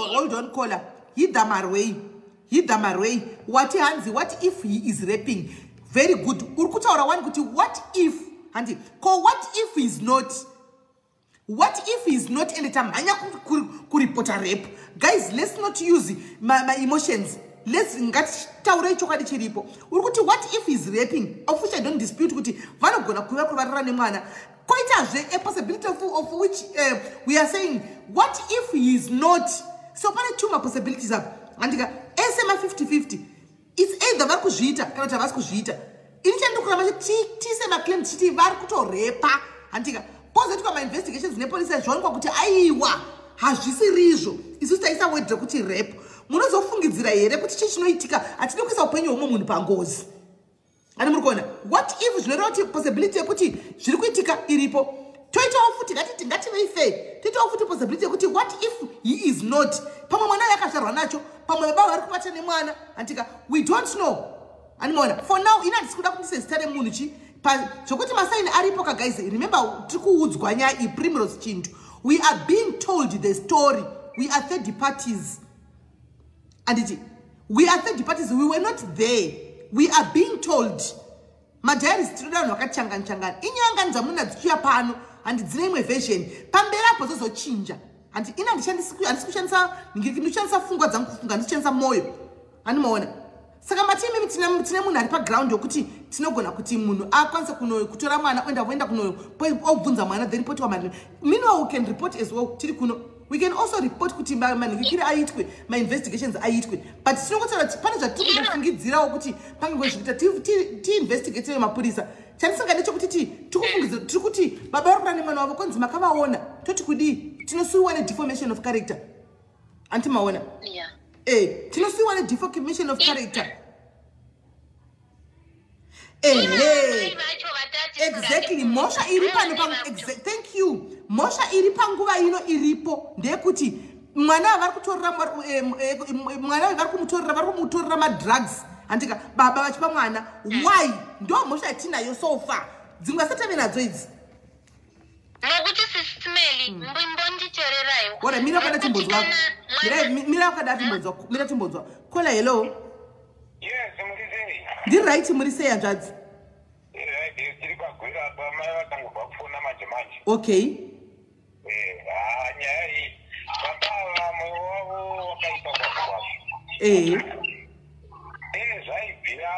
Hold on, caller. Hit the marway. What hanzi? What if he is raping? Very good. Urkutaura one kuti what if? Hanzi. Ko what if he is not? What if he is not in the time? Anya kuripota rape. Guys, let's not use my emotions. Let's ngataura chokadi chiripo. Urkuti what if he is raping? Of which I don't dispute kuti vanogona kuvarara nemwana. Quite a possibility of which we are saying, what if he is not? So, pane two possibilities up. Andika, SMA 50-50. It's either Varkuzita, Kanata Vaskuzita. Inchandukama, Tisema claim City Varkuto Repa. Antika, positive my investigations, Nepal says, John Kwakuti, Aiwa, Hajisi Rijo. Is this a way to Kuti rape? Munozo Fungizira, repetition itika, at Lucas open your woman pangos. What if the possibility of kuti shirikuitika iripo toita ofuti ngati very fair toita ofuti possibility kuti what if he is not pamwe mwana yakasharwa nacho pamwe baba vari kubata nemwana antika we don't know animona for now ina ndisikuda kuti sesitare munhu chi zvokuti masaini aripo ka guys remember tiri kuudzwa nyaya Primrose Chintu we are being told the story we are third parties and we are third parties we were not there. We are being told majari strida wakachangana inyanga nzamuna dzichiya pano and dzine imwe version pambera apo zozochinja and ina ndishandisa ndishandisa fungwa dzangu kufunga ndishandisa moyo animaona saka matimi tine munhu ari paground yokuti tinogona kuti munhu akwanisa kutora mwana oenda kuno obvunza mwana then report wa mwana meanwhile we can report as well tiri kuno we can also report kuti manhikiri aitwe ma-investigations aitwe but tinongotaura kuti pane zvatiri kutofungidzirawo kuti pangangozvikuita tiinvestigatire mapurisa chatisanga nechekuti tikufungidzira tiri kuti baba vari kuda nemwana wavo konzi makavaona toti kudii tinosuwiwa nedeformation of character antimaona tinosuwiwa nedeformation of character exactly mhosva iri pano thank you mhosva iri panguva ino iripo ndeyekuti mwana vari kutorera mwana vari kumutorera madrugs andika baba vachipa mwana why ndo mhosva yatinayo so far dzimwe asatave nadzo idzi nokuti sisimeli mbonditeererayo ora mira wakada timbodzwa mira wakada timbodzwa kola hello yes murizei ndiri right muri sei hanzvadzi tiri pagwira pamai vatangobva kufona manje okay nyaya iyi vakava mwoyo wavo wakaita kwakwazvo zvaibvira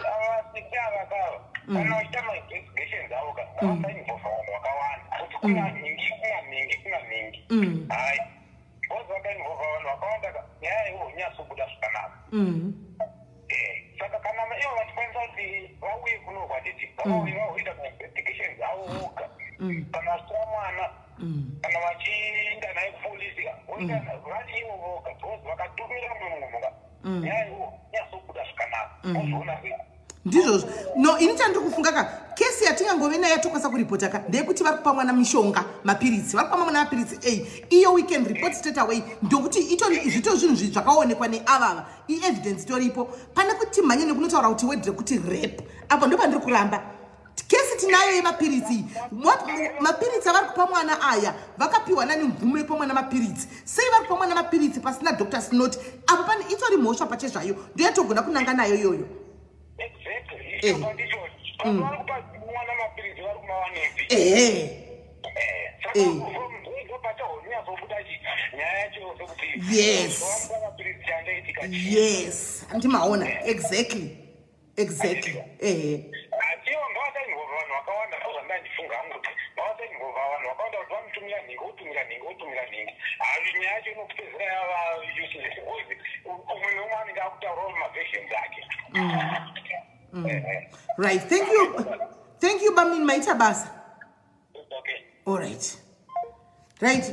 avasiki avakava vanoita mainvestigations avo avasainvova vanhu vakawanda kuti kuna mingi hai bozi vakainvova vanhu vakawanda nyaya ivo nyatsobuda zvakanaka saka kana ivo vachikwanisa kuti vauye kunorwa titi vauye vaoita mainvestigations avo voga kana vasina mwana kana vachiinda naye kupolisi vari ivo voga bozi vakatumira mumwe munhu nyaya ivo nyatsobuda zvakanaka ozoona ndizvozvo no ini chandikufunga ka kesi yatingangove nayo yatokwanisa kuripota ka ndeyekuti vari kupa mwana mishonga mapiritsi vari kupa mwana mapiritsi iyo we can report straight away ndokuti zvito zvinhu zvakaonekwa neavava ievidence toripo pane kuti mhanye nekunotaura kuti wedre kuti rap apo ndo pandiri kuramba kesi tinayo yemapiritsi mapiritsi avari kupa mwana aya vakapiwa nani mvumo yepa mwana mapiritsi sei vari kupa mwana mapiritsi pasina dr snot apo pane itori mhosva pachezvayo ndo yatogona kunanga nayo iyoyo yes andimaona exactly right thank you bamin maita basa all right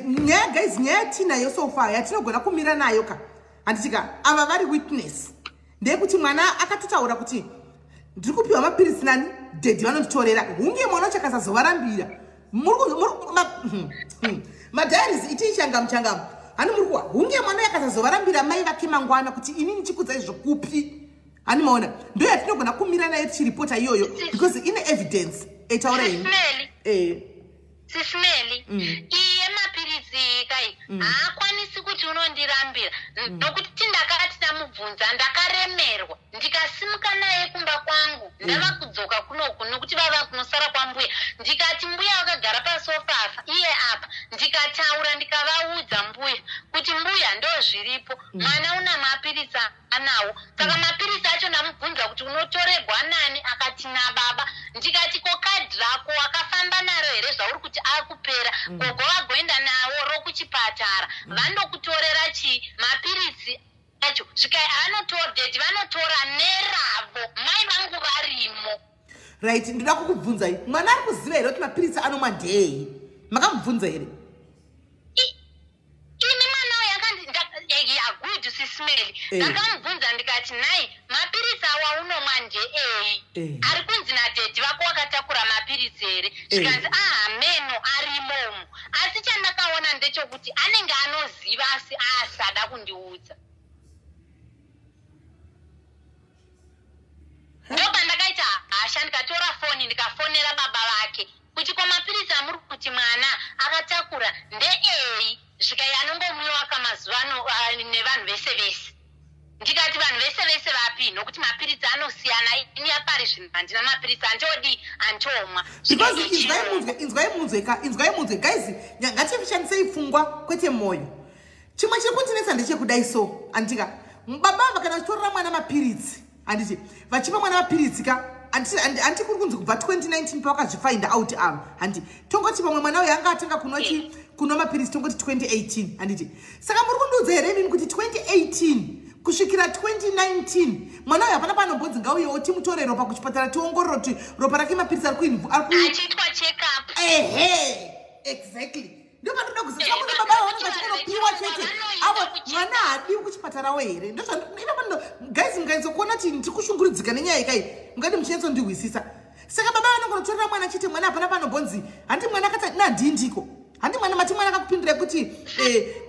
nyaya guys nyaya tinayo so far yatinogona kumira nayo ka handitika ava vari witness ndeyekuti mwana akatotaura kuti ndiri kupiwa mapiritsi nani dhedhi vanonditorera hunge mwana chakasazovarambira madhairis iti changamu hani muri kuwa hunge mwana yakasazovarambira mai vake mangwana kuti inini chikudzai zvokupi hani maona ndo yatinogona kumira nayo tichiripota iyoyo because ine evidence etauraini sisimeli iye mapiritsi kai haakwanisi kuti unondirambira nokuti ndakati ndamubvunza ndakaremerwa ndikasimuka naye kumba kwangu ndava kudzoka kunoku nokuti vava kunosara kwambuya ndikati mbuya vakagara pasofafa iye apa ndikataura ndikavaudza mbuya kuti mbuya ndozviripo mwana una mapiritsi anawo saka mapiritsi acho ndamubvunza kuti unotorerwa nani akati nababa ndikati kokadhi rako wakafamba naro here zvauri kuti akupera gogo vagoenda nawo rokuchipatara vandokutorera mapiritsi acho zvikai anotoredi vanotora neravo mai vangu varimo right ndinoda kukubvunzai mwana ari kuziva here kuti mapiritsi anomwa ndei makamubvunza here ini mwana yagudhu sisimeli ndakamubvunza ndikati nai mapiritsi awa unomwa ndeei ari kunzi nadhedhi vako wakatakura mapiritsi here zvikanzi meno arimomo asi chandakaona ndechekuti anenge anoziva asi asada kundiudza ndopa ndakaita hasha ndikatora foni ndikafonera baba vake kuti kwa mapiritsi amuri kuti mwana akatakura ndeei zvikai anongomwiwa kamazuvano nevanhu vese vese ndikati vanhu vese vese vapi nokuti mapiritsi anosiyana ini apari zvinhu handina mapiritsi andodi andiomwa because inzwai munzwe guys ngatishandisei pfungwa kwete mwoyo chimwe chiri kundinetsa ndechekudai so andika baba kana vachitorera mwana mapiritsi handiti vachipa mwana mapiritsi ka anti kuri kunzi kubva 2019 pawakazvifind out handi tongoti pamwe mwana uyu anga atanga kunwa mapirisi tongoti 2018 handiti saka muri kundiudza here inini kuti 2018 kusvikira 2019 mwana uyu hapana panombodzi ngauyewo timutore ropa kuchipatara tiongororo kuti ropa rake mapirisi achiitwa check up. Ehe, exactly. Ndio panoda kuziva kuti baba vanenge vachinopiwa chete avo mwana haadiwi kuchipatarawo here. Guys, mungaizokuona kuti ndiri kushungurudzika nenyaya ikai mungati muchinyatsondihwisisa. Saka baba vanenge vanotorera mwana chete mwana hapana panombonzi handi mwana akati ina handii ndiko handi mwana mati mwana akakupindira kuti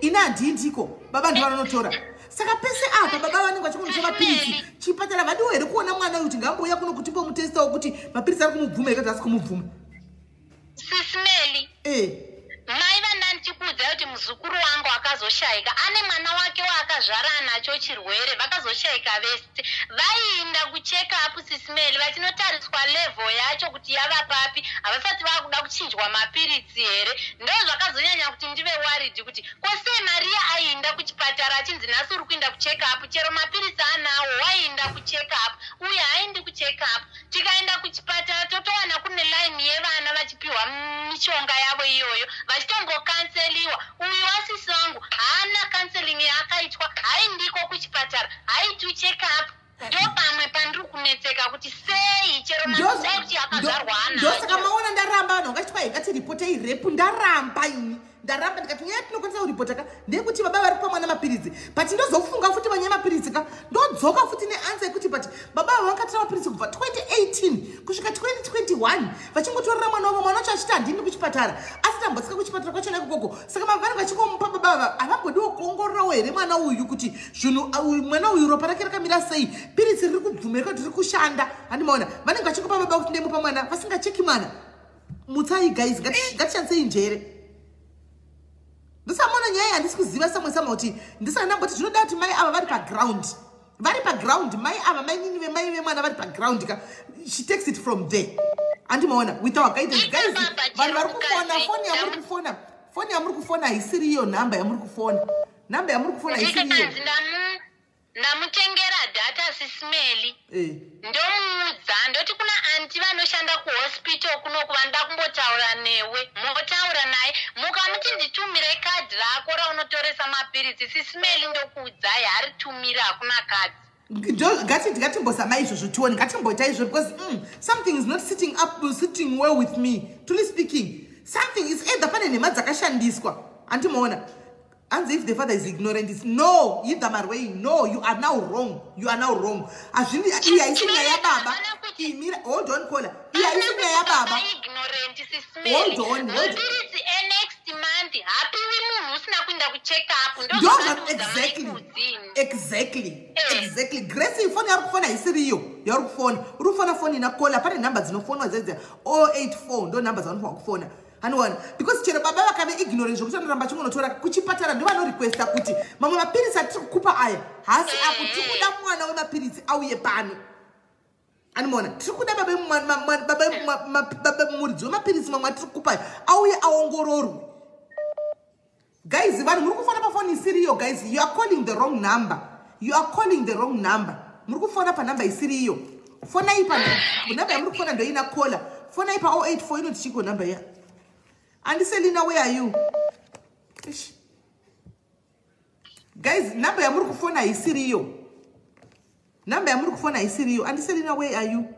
ina handii ndiko baba ndivo vanotora. Saka pese apa baba vanenge vachikunotora mapirisi chipatara vadiwo here kuona mwana uyu kuti ngambouya kuno kutipo mutestawo kuti mapirisi ari kumubvuma ikati asi kumubvuma. Sisimeli. Mai vanandichikuudza kuti muzukuru wangu akazoshayika ane mwana wake waakazvara nacho chirwere vakazoshayika vese vaienda kucheka up Sisimeli vachinotariswa level yacho kuti yava papi havasati vakuda kuchinjwa mapirisi here ndo zvakazonyanya kuti ndive worried kuti kose Maria aienda kuchipatara achinzi nhasi uri kuenda kucheka up chero mapirisi anawo waienda kucheka up uye haendi kucheka up tikaenda kuchipatara totowana kune line yevana vachipiwa mishonga yavo iyoyo vachitongokanseliwa uyu wasisi wangu haana kanseling yaakaitwa haindiko kuchipatara haitwi check up ndo pamwe pandiri kunetseka kuti sei chero mazaiti akazvarwa anacho ndosaka maona ndaramba vanhu vangachitwa ingati ripotei repu ndaramba ini ndaramba ndikati nyaya tinokwanisa kuripota ka ndekuti baba vari pamwana mapirizi but ndozofunga futi vanyaya mapirizi ka ndodzoka futi neansa yekuti but baba avo vakatora mapirizi kubva 2018 kusvika 2021 vachingotorera mwana wavo mwana wacho achiti handini kuchipatara asi tambotsika kuchipatara kwachona ikokoko saka mavari vachingomupa baba ava havambodiwo kuongororawo here mwana uyu kuti zvinhu mwana uyu ropa rake rakamira sei pirizi riri kubvumeka kuti riri kushanda handimaona vanenge vachingopa baba kuti ndemupa mwana vasingacheki mwana mutsai guys ngatishandisei njere ndisamona nyaya handisi kuziva samwe kuti ndisanamboti zvinoda kuti mai ava vari paground mai ava mai vemwana vari paground ka she takes it from there handimaona with our guidance guys vanhu vari kufona foni yamuri kufona haisiri iyo nhamba yamuri kufona haisiri iyo ndamutengera data Sisimeli ndomuudza ndoti kuna anti vanoshanda kuhospital kuno kuvanda kumbotaura newe motaura naye mukamuti nditumire kadhi rako raunotoresa mapirisi Sisimeli ndokuudzai haritumira hakuna kadhi ngatimbozama izvozvo tione ngatimboita izvo because something is not sitting well with me truly speaking something is either pane nhema dzakashandiswa handimaona. And if the father is ignorant, it's no, you are now wrong. Hold on, Kola. Hold on. Next month, happy women who's not going to check up. Exactly. Gracie, phone your phone. I see you. Your phone in a call. Apparently, numbers no phone was there. 084. No numbers on phone. And one because chero baba vakave ignorance kuti ndoramba chingonotora kuchipatara ndivano requesta kuti mamwe mapirisi atiri kukupa aya hasi apo tikuda mwana wemapirisi auye pano animona tikuda baba muridzi wemapirisi mamwe atiri kukupa aya auye aongororwe guys vanhu muri kufona pafoni isiriyo guys you are calling the wrong number muri kufona panhamba isiriyo fona ipa namba yamuri kufona ndoina kola fona ipa 084 inoti chiko namba ya. And Selina, where are you? Guys, number ya muri kufona isiriyo. And Selina, where are you?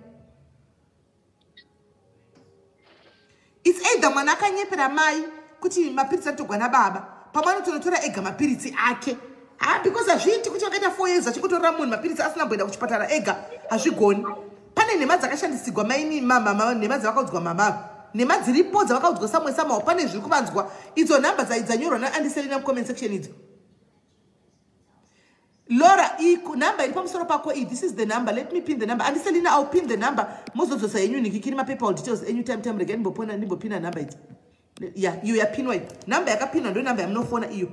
It's either manaka nyepera mai kuti mapirisi atogwana baba. Pamano tonotora ega mapirisi ake. Because azviti kuti wakaita 4 years achikutora munhu mapirisi asina kuenda kuchipatara ega hazvigoni. Pane nhema dzakashandisigwa maini mama nhema dzavakaudzwa mama. Nema dziripo dzavakaudzwa samwe pane zviri kuvanzwa idzo nhamba dzanyorwa naandiselina mcomment section idzo. Laura, number iri pamusoro pako this is the number. Let me pin the number. Andiselina, I'll pin the number. Mozodzosa yenyu nikikiri PayPal details enyu time rega ndimbopina number iti. Yeah, you are pinwa. Number yakapinwa ndo number yamunofona iyo.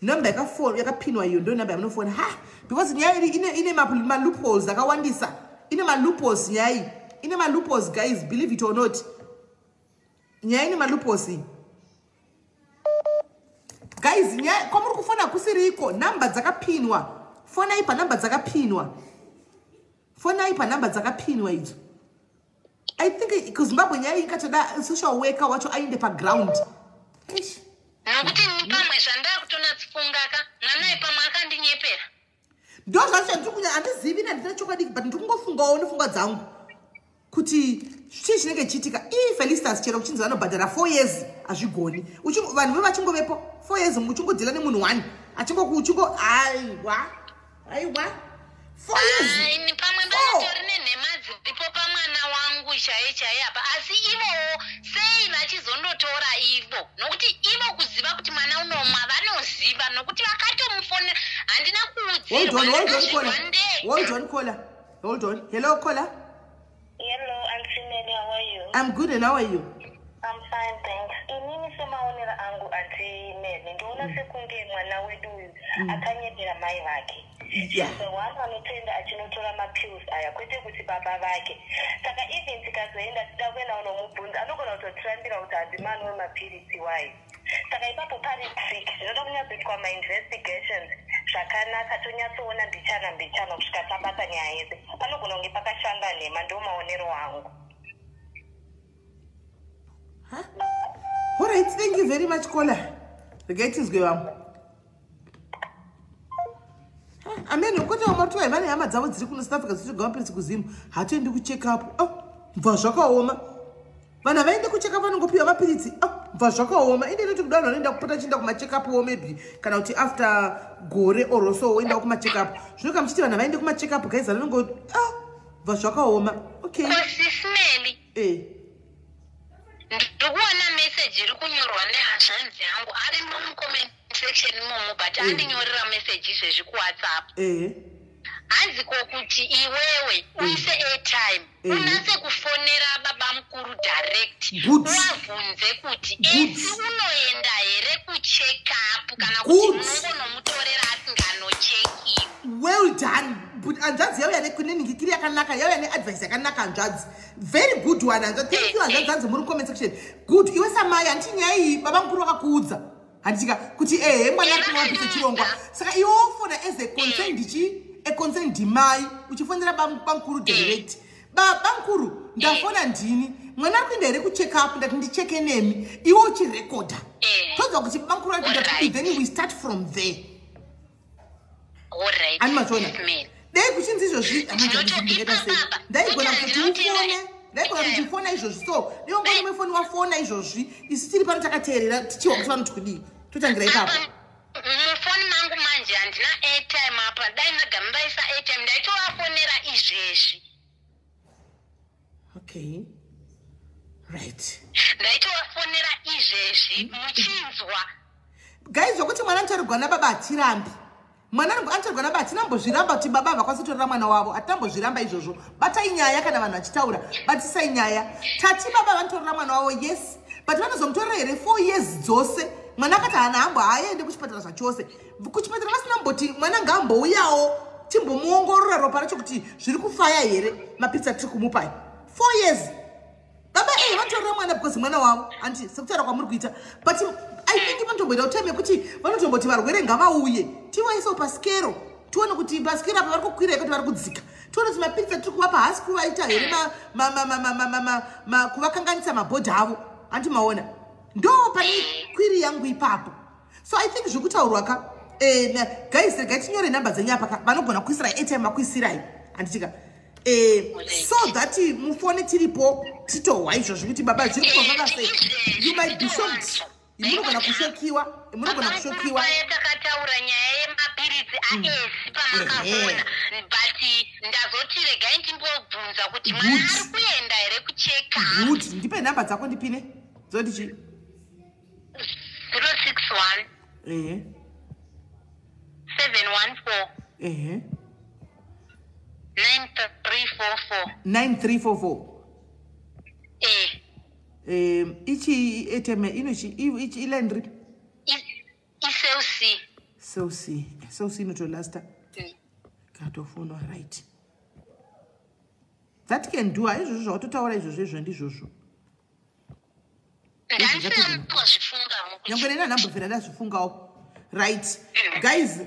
Number yakapinwa iyo ndo number yamunofona. Ha, because nyaya ine ma loopholes akawandisa. Ine ma loopholes nyaya. Ine ma loopholes guys, believe it or not. Nyaya ine ma loopholes. Guys, nyaya kwamuri kufona kusiriko number dzakapinwa. Fona ipa number dzakapinwa. Fona ipa number dzakapinwa idzo. I think kuZimbabwe nyaya ingatoda social worker wacho ainde paground. Nokuti pamwe zvandakutonatsifunga mwana pamwe akandinyepera. Ndo zvacho ndikunya handizivi nandina chokwadi but ndikungofungawo nepfungwa dzangu kuti chii chinenge chiitika. Felicitas chero kuchinzi vanobhadhara 4 years hazvigoni. Vanhu vevachingovepo 4 years muchingodhila nemunhu 1 achingo aiwa 4 years. Ni pamwe ndatori nenhema dziripo pamwana wangu chaiye apa asi ivowo sei vachizondotora ivo nokuti ivo kuziva kuti mwana unomwa vanoziva nokuti vakatomufonera handina kuudzirwa. Hold on. Hello caller. Hello, Auntie Nelly, how are you? I'm good, and how are you? I'm fine, thanks. Inini semaonera angu Auntie Nelly, ndoona sekunge mwana wedu akanyepera mai vake. So one anotoenda achinotora mapills aya kwete kuti baba vake. Saka even tikazoenda tida kuenda unomubvunza anogona kutotirambira kuti hadzimani wemapirisi wai. Saka ipapo pari trick zvinoda kunyatsoitwa ma-investigations zvakanaka tonyatsoona mbichana kusvika tabata nyaya yese. Panogona kunge pakashanda nhema ndo maonero angu. All right, thank you very much caller. Regatinzwe wangu. Amen, ukoti wamatuwa vane hama dzavo dziri kuno South Africa dzichigwa mapirisi kuZimu hatoendi kucheck up. Mva zvakaoma. Vana vaende kucheck up vanongopiwa mapirisi. Mva zvakaoma. Inde noti kudano unoenda kupota chienda kuma check up wo maybe kana kuti after gore or so woenda kuma check up. Zvinoka mchiti vana vaende kuma check up guys vanongo mva zvakaoma. Okay. Kosismeli. Ndikuona message iri kunyorwa nehashanzi yangu ari mucomment section imomo but andinyorera message izvezvi kuWhatsApp. Hanzi kokuti iwewe uise airtime unase kufonera baba mukuru direct wavunze kuti esi unoenda here kucheck up kana kuti munongonomutorera asinganocheki. Well done. But Anjadzi yauya nekuneningikiri yakanaka yauya neadvice yakanaka Anjadzi. Very good one Anjadzi. Thank you Anjadzi muri comment section. Good. Iwe samai anti nyaya iyi baba mukuru vakakuudza. Handika kuti mwana ari kuwabvisa chirongwa. Saka iwe wofona as a concern ndimai uchifonera baba mukuru direct. Baba mukuru ndafona ndini mwana ari kuenda here kucheck up ndati ndicheke nemi iwe uchirekoda. Tonzwa kuti baba mukuru ari kuenda then we start from there. Alright. Ani machona. Dai kuchinzi izvozvi amundingeta sei. Ndaigona kuti ufone. Ndaigona kuti ufona izvozvi so. Ndiyongoni mwefoni wafona izvozvi. Isi tiri pano takateerera tichiwa kuti vanoti kudii. Totangira ipapo. Mufoni mangu manje handina airtime apa. Dai ndagamba ndaisa airtime ndaitovafonera izvezvi. Okay. Right. Ndaitovafonera izvezvi muchinzwa. Guys, zokuti mwana antorigwa nababa atirambi. Mwana antorigwa nababa atinambozviramba kuti baba vakwasitorera mwana wavo. Atambozviramba izvozvo. Batai nyaya kana vanhu vachitaura. Batisai nyaya. Tati baba vanotorera mwana wavo yes. But vanozomutorera here 4 years dzose. Mwana akati hana hambo haaende kuchipatara zvachose. Kuchipatara vasina mboti mwana ngambouyawo timbomuongorora ropa racho kuti zviri kufaya here mapirisi atiri kumupai. 4 years. Baba vanotorera mwana because mwana wavo. Anti sekutaura kwamuri kuita. But I think vanotomboita utime yekuti vanotomboti varwere ngavauye. Tiwaisewo paskero. Tione kuti paskero apa vari kukwira kuti vari kudzika. Tione kuti mapirisi atiri kuvapa haasi kuvaita here kuvakanganisa mabhodhi avo. Anti maona. Ndo pani query yangu ipapo. So I think zvekutaurwa ka guys regai tinyore nhamba dzenyu apa vanogona kuisira airtime makuisirai handitika so that mufone tiripo titohwa izvozvo kuti baba zviri kufamba sei. You might be shocked. Munogona kushokiwa takataura nyaya yemapirisi aesi pamakafona but ndazoti regai timbobvunza kuti mwana ari kuenda here kucheka. Good. Ndipe nhamba dzako ndipine zoti chi 061 714 9344 ichi eteme inochi ichi ilandri Celsi inotolasta katofuna right. That can do izvozvo zvawatotaura izvozvo ndizvozvo. Nyangwe nena nhambofera ndazvifungawo. right guys.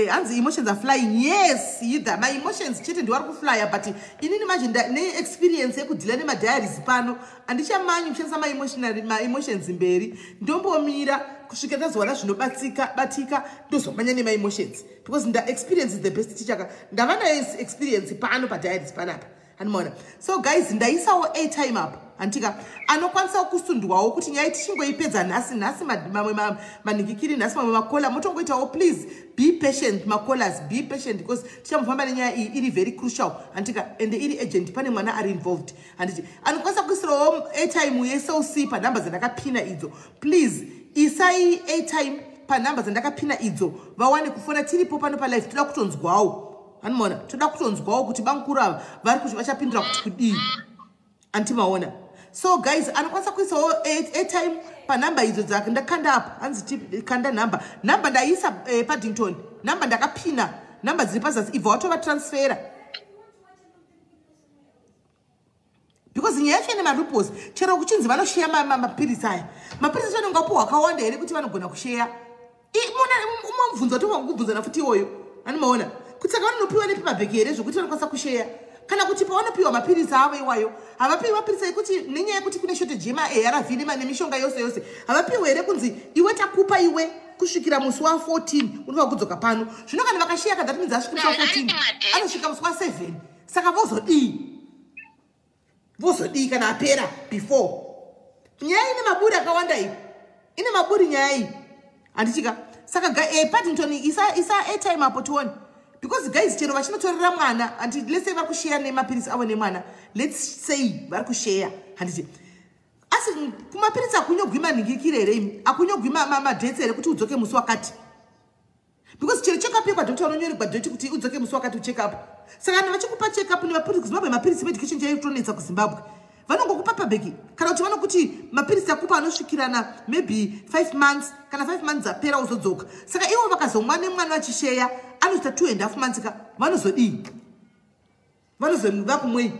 Hanzi emotions are flying. Yes, either my emotions chete ndiwari kuflya, but inini manje ne-experience yekudhila nemadiaries pano handichamanyi kushandisa ma-emotions mberi, ndombomira kusvika ndazowana zvinobatika ndozomanya nema-emotions, because experience is the best teacher. Ndava nayo experience pano padiaries panapa, handimaona. So guys, ndaisawo airtime apa antika anokwanisa kusundwawo kuti nyaya tichingoipedza nhasi mamwe maningikiri nhasi mamwe makola motongoitawo. Please be patient makolas, be patient, because tichamufamba nenyaya iyi iri very crucial antika ende iri agent, pane mwana ari involved. Handiti anokwanisa kuisirawo airtime yeSOC panhamba dzandakapina idzo. Please isai airtime panhamba dzandakapina idzo, vawane kufona tiripo pano palife, toda kutonzwawo. Hanimona, toda kutonzwawo kuti bankuru ava vari kuti vachapindura kuti kudii antimaona. So guys, anokwanisa kuisawo airtime panhamba idzo dzake ndakanda apa, hanzi kanda namba ndaisa Paddington, namba ndakapina, namba dziri pazasi ibva watova transfera, because nyaya yacho ine marupos. Chero kuchinzi vanosheya mapirisi aya, mapirisi acho anongapo hwakawanda here kuti vanogona kusheya. Umamubvunza kuti wangubvunzana futi iwoyo, hanimaona kuti saka vanonopiwa nepepabheki here zvokuti vanokwanisa kusheya, kana kuti pavanopiwa mapirisi avo iwayo havapiwi mapirisi ekuti nenyaya yekuti kune shoteji yema-ARV nemishonga yose havapiwi here kunzi iwe takupa iwe kusvikira musi wa14 unofa kudzoka pano. Zvino kana vakasheya kadhati midzi asvika musi wa14 anosvika musi wa7, saka vozodii kana apera before. Nyaya ine maburi akawanda iyi, ine maburi nyaya iyi handichika. Saka Paddington isa airtime apo tione, because guys chero vachinotorera mwana andi let's say vari kushare nemapirisi avo nemwana, let's say vari kushare handiti, asi kumapirisi akunyogwi maningikire here imi, akunyogwi madhates here kuti udzoke musi wakati, because chero check up yekwadhokta unonyorerwa date kuti udzoke musi wakati ucheck up. Saka kana vachikupa check up nemapirisi, Zimbabwe mapirisi medication chaiyo kutonetsa kuZimbabwe, vanongokupa pabheki kana kuti vanokuti mapirisi akupa anosvikirana maybe 5 months, kana 5 months apera uzodzoka. Saka ivo vakazomwa nemwana vachisheya anoita 2.5 months ka vanozodii, vanozomva kumwei.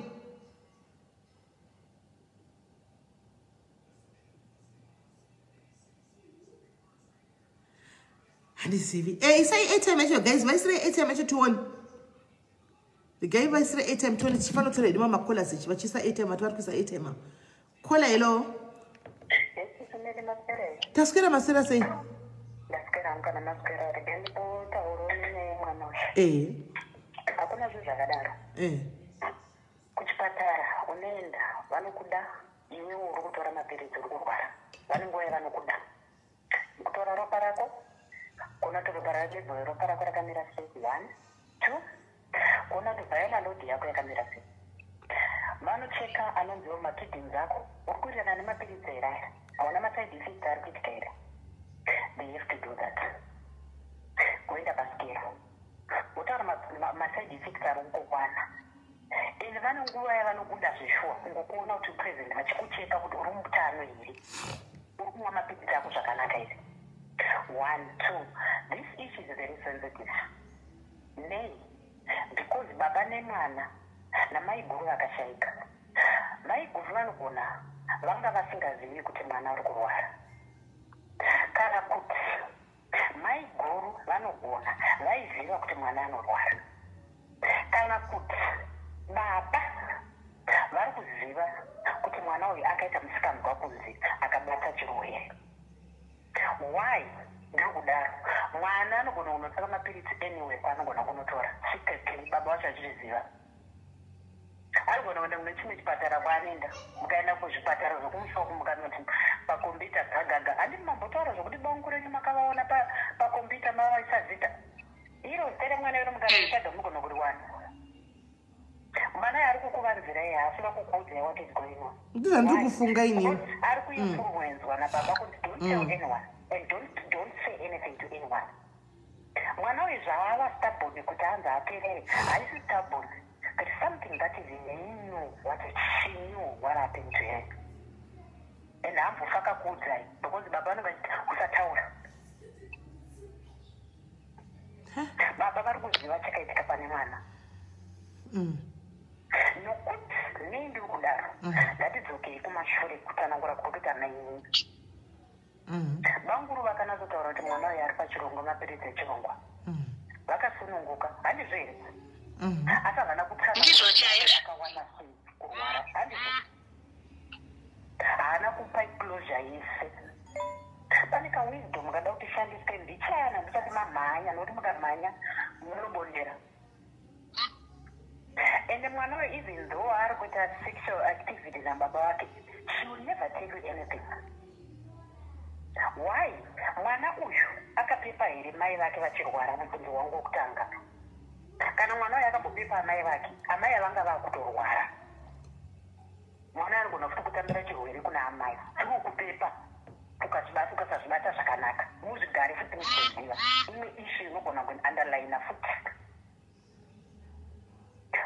Handizivi isai airtime yacho guys, vaisire airtime yacho tione. The guy vaisire airtime tione tichifanotora edima makola sechi vachisa airtime ati vari kuisa airtime apo. Kola hello. Taswera masera sei? Ndasikera mukana maswera regendi potauro nemwana wacho. Hakuna zvinhu zvakadaro. Kuchipatara unoenda vanokuda, iwe uri kutora mapirizi uri kurwara, vane nguva yavanokuda kutora ropa rako, kuona kuti ropa rako ropa rako rakamira sei, 1 2, kuona kuti viral load yako yakamira sei. Vanocheka anonziwo makidneys ako, uri kuwirirana nemapirizi here aya, hauna maside effects ari kuitika here. They have to do that. Kuenda paskero utaura maside effects ari kukwana, ende vane nguva yavanobuda zveshuwa kungokuona kuti present vachikucheka kuti uri mutano here, uri kumwa mapirizi ako zvakanaka here. 1 2, this issue is very sensitive. Nay, because baba nemwana namai guru vakashayika, mai guru vanogona vanga vasingazivi kuti mwana ari kurwara, kana kuti mai guru vanogona vaiziva kuti mwana anorwara, kana kuti baba vari kuziva kuti mwana uyu akaita musikamzwa kunzi akabata chirwere. Why? Ndokudaro mwana anogona kunotsvaka mapirisi anyway kwaanogona kunotora secretly, baba wacho achizviziva. Arigona kuenda kune chimwe chipatara kwaanoenda, mukaenda kuzvipatara zvokumushwa mukanoti pakombiyuta gagaga, handiti mambotaura zvokuti bongo renyu makavaona pakombiyuta mavaisa zita iro zita remwana iro mukanaichadha mugona kuriwana. Mwana ari kukuvanzira iye haasina kukuudzai what is going on. Ndizvandiri kufunga inini. Ari kuinfluenzwa nababa kuti don't tell anyone and don't say anything to anyone. Mwana uyu zvaava stubborn kuti hanzi aperere, haisi stubborn. But something that is in you, what she knew what happened to her. And hambofa kuudzai because baba vanenge usataura. Baba vari kuziva chakaitika pane mwana. Nokuti nei ndiri kudaro, ngatidzokei kumashure kutsanangura kukuita maini. Banguru vakanazotaura kuti mwana uyu ari pachirongwa mapiritsi echirongwa. Vakasununguka. Handizvo here? Asi havana kutsaakawana kurwara. Handizvo. Haana kupa closure yese. Pane kawisdom kada kuti shandiswe ndichayana ndisati mamhanya nokuti mukamhanya munobondera. And mwana uyu even though ari kuita sexual activity nababa wake, she will never tell you anything. Why? Mwana uyu akapepa here mai vake vachirwara mubvunzo wangu wokutanga. Kana mwana uyu akambopepa amai vake, amai vanga vakutorwara. Mwana anogona futi kutambira chirwere kuna amai. Tiri kupepa ukasazvibata zvakanaka. Muzvigare futi mukuziva. Imwe issue inogona kuunderline futi.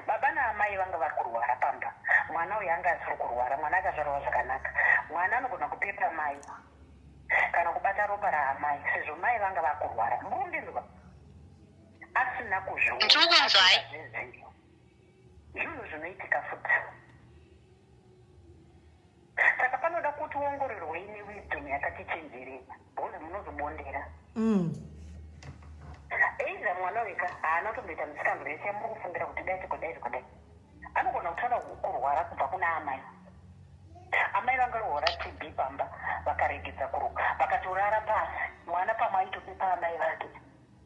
Baba naamai vanga vari kurwara pamba. Mwana uyu anga asiri kurwara, mwana akazvarwa zvakanaka. Mwana anogona kupepa mai kana kubata ropa raamai sezvo mai vanga vakurwara. Murundinzwa asina kuzviona zvinhu zvinoitika futi. Saka panoda kuti uongororwe newisdom yakati chenjerei, bhozi munozobondera. Either mwana weka haana kutomboita misikambiro yese muri kufungira kuti dai. Anogona kutaura kurwara kubva kuna amai. Amai vangarwara TB pamba, vakaregedza kuruka, vakatorara pasi. Mwana pamwe aitopepa amai vake.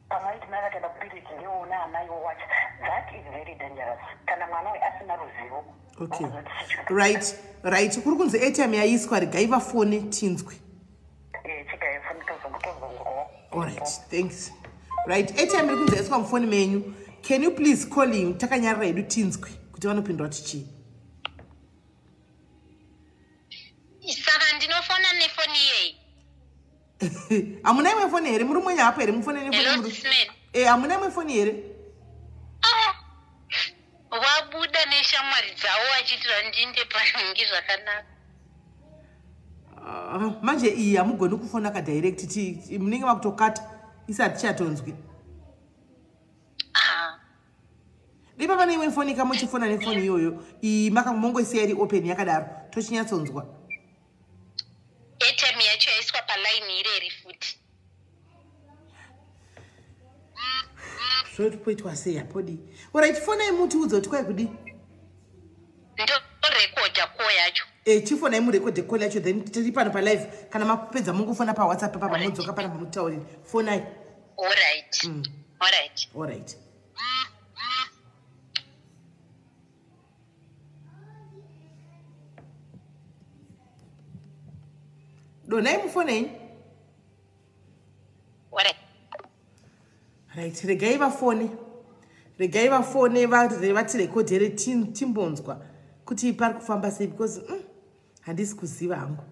Pamwe aiti mai vakaenda kupiriti ndeona amai wowacha. That is very dangerous. Kana mwana uyu asina ruzivo. Okay. Right. Kuri kunzi airtime yaiswa regai vafone tinzwe. Chikaifoni tozongotozongwa. All right. Thanks. Right. Airtime iri kunzi yaiswa mufoni menyu. Can you please call him takanyarira hedu tinzwe kuti vanopindwa tichi. Saka ndinofona nefoni yei. Hamuna imwe foni here muri mwenye hapo here mufone nefoni. Hamuna imwe foni here. Wabuda neshamwari dzawo vachitira ndinde panongi zvakanaka. Manje iyi hamugoni kufona kadirect munenge makutokata isati chatonzwi. Lipa pane imwe foni kamuchifona nefoni iyoyo mongoisiya iri open yakadaro tochinyatsonzwa. Airtime yacho yaiswa palaini ireri futi. Zvotoitwa sei apodi. Alright, fonai muti udze kuti kwai kudi. Ndorekodha call yacho. Chifonai murekodhe call yacho then tiri pano pa live kana mapedza mungofona pa WhatsApp papa mudzoka pana mutauriri. Fonai. All right. Donai mufonei. Right, regai vafone vatirekodhere timbonzwa kuti pari kufamba sei because handisi kuziva hangu.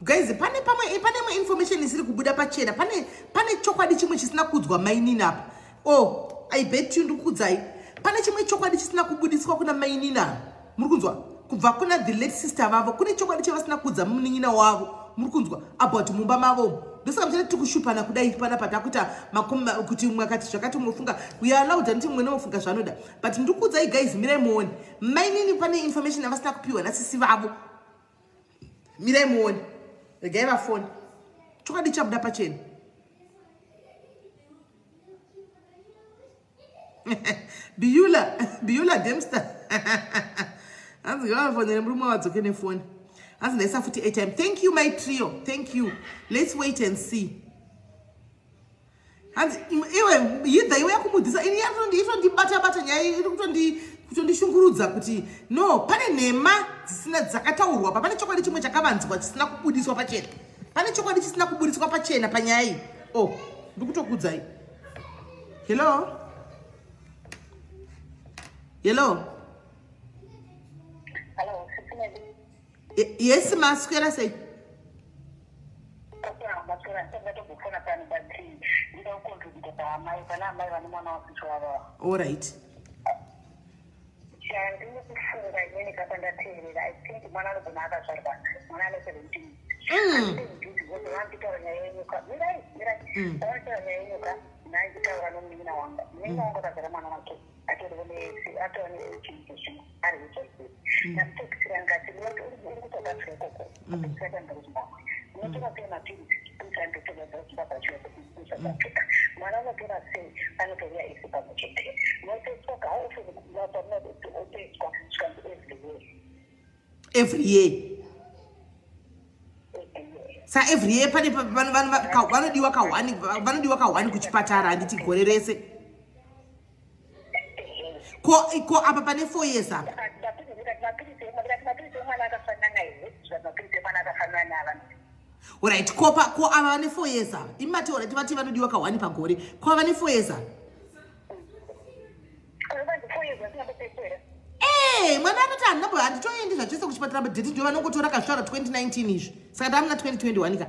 Guys, pane information isiri kubuda pachena. Pane chokwadi chimwe chisina kudzwa mainini apa. Oh, I bet you ndikudzai. Pane chimwe chokwadi chisina kubudiswa kuna mainini apa. Muri kunzwa? Kubva kuna the late sister vavo. Kune chokwadi chavasina kudza munin'ina wavo. Muri kunzwa? About mumba mavo. Ndosaka mchana tikushupana kudai pana patakuta kuti umwe akati zvakati munofunga. We are allowed kuti mwe nofunga zvanoda. But ndikudzai guys, mirai muone. Mainini pane information avasina kupiwa nasisi vavo. Mirai muone. Regai vafone. Chokwadi chabuda pachena. Biula Dempster. Hanzi ngavafone mrume wadzoke nefone. Hanzi ndaisa futi airtime. Thank you my trio. Thank you. Let's wait and see. Hanzi iwe yidha iwe yakumudisa ini ndibata nyaya iri kutondishungurudza kuti no pane nhema dzisina dzakataurwa pa pane chokwadi chimwe chakavanzwa chisina kubudiswa pachena. Pane chokwadi chisina kubudiswa pachena panyaya iyi. Oh, ndikutokudzai. Hello. Hello. Yes, maswera sei. ndida kucontribute paamai pana amai vane mwana wasichwava. All right. Ndine kufunga imweni kapa ndateerera. I think mwana anogona akazvarwa. Mwana ane 17. Vanditaura nyaya yenyuka. Mirai. Vanditaura nyaya yenyuka. Naitaura nomunina wanga. Munina wanga akazara mwana wake. Atorwa needucation. Ari HIV. Namutekisira ngati uri kutobvatsira ikoko. Saka ndirizimbabwe. Unotora sei mapirisi kuti andotora Zimbabwe South Africa. Mwana anotora sei anotora ese pamwe chete. Unoteswa kaofe oteswa svikanzi every year. Sa every year pane vanodiwa ka1 kuchipatara handiti gore rese. Ko apa pane 4 years apa. Alright, ko ava vane 4 years apa. Imati already vati vanodiwa ka1 pagore. Ko vane 4 years apa. Mwana anoti handinambo handitoendi zvachose kuchipatara madheti ndio vanongotora kazvara 2019 izvi. Saka ndamuna 2021 ka.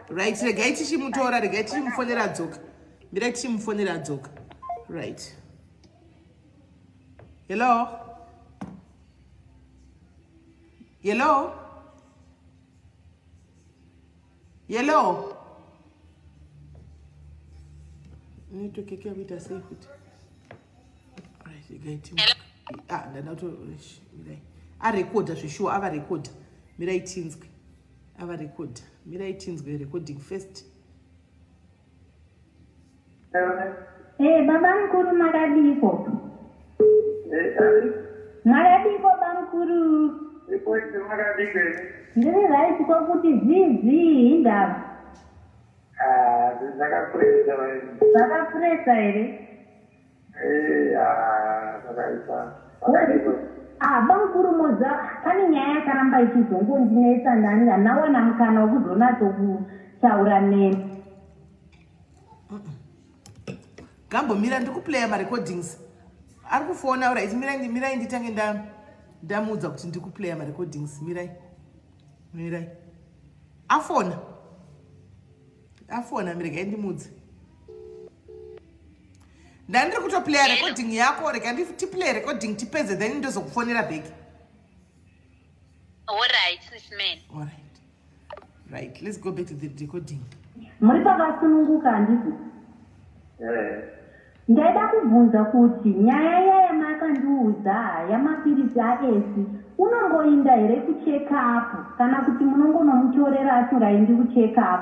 Right, regai tichimutora, regai tichimufonera dzoka. Mirai tichimufonera dzoka. Right. Hello? Hello? Hello? Network yake yabita sei kuti. Right, regai timu. Ndanato mirai. Arecorda zvishuwa ava recorda. Mirai tinzwe. Ava record. Mirai tinzwe recording first. Baba mkuru makadiko. Makadiko bamkuru. Reporti makadiko. Ndiri right kwa kuti zizi ndava. Zvakapresa vai. Zvakapresa here. Zvakaisa. Makadiko. Bamkuru moza pane nyaya yakaramba ichizongondinetsa ndani nawana mukana wekuzonatso kutaura nemi. Gambo mira ndikuplaya marecordings. Ari kufona right, mirai nditange ndamudza kuti ndikuplaya marecordings. Mirai. Afona mirai ndimudze. Ndandiri kutoplaya recording yako, rega tiplay recording tipedze then ndozokufonera back. All right, sis man. All right, let's go back to the recording. Muri pakasununguka handiti? Ndaida kubvunza kuti nyaya yamakandiudza yamapirisi aesi unomboinda here kucheck up kana kuti munongonomutorera asingaendi kucheck up?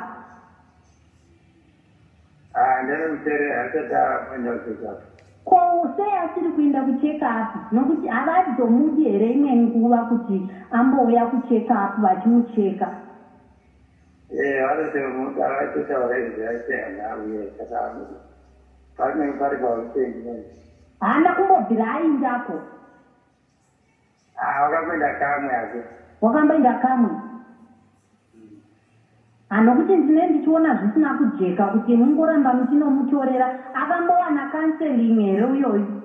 Ko sei asiri kuenda kucheck up nokuti havadzomudi here imwe nguva kuti ambouya kucheck up vachimucheka? Haana kumbobvira aindako? Wakamboenda kamwe? Nokuti ndine ndichiona zvisina kujeka kuti mungoramba muchinomutorera. Akambowana counseling here uyoyu?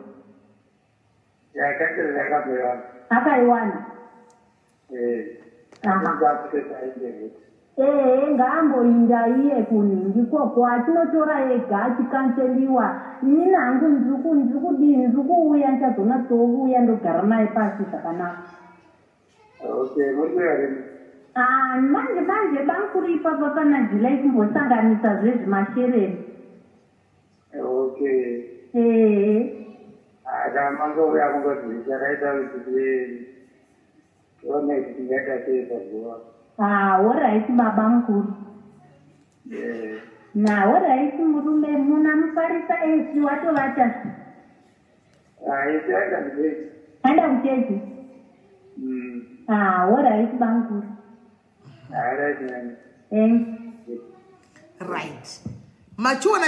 Akaiwana? Ngaamboinda iye kuningi koko achinotora ega achikanseliwa. Nini hangu ndiri kudini, ndiri kuuya ndichazonatouya ndogara naye pasi zvakanaka. Manje bamkuru ipapa pana July kumbosanganisa zvezvimashereni. Mangouya kungodzisa raita kuti one kuti ndakaseza zuva. Alright baba mkuru. Alright murume muna mufarisa esi watovata. Esi aenda kuchechi. Aenda kuchechi? Alright bamkuru. Right. Machiona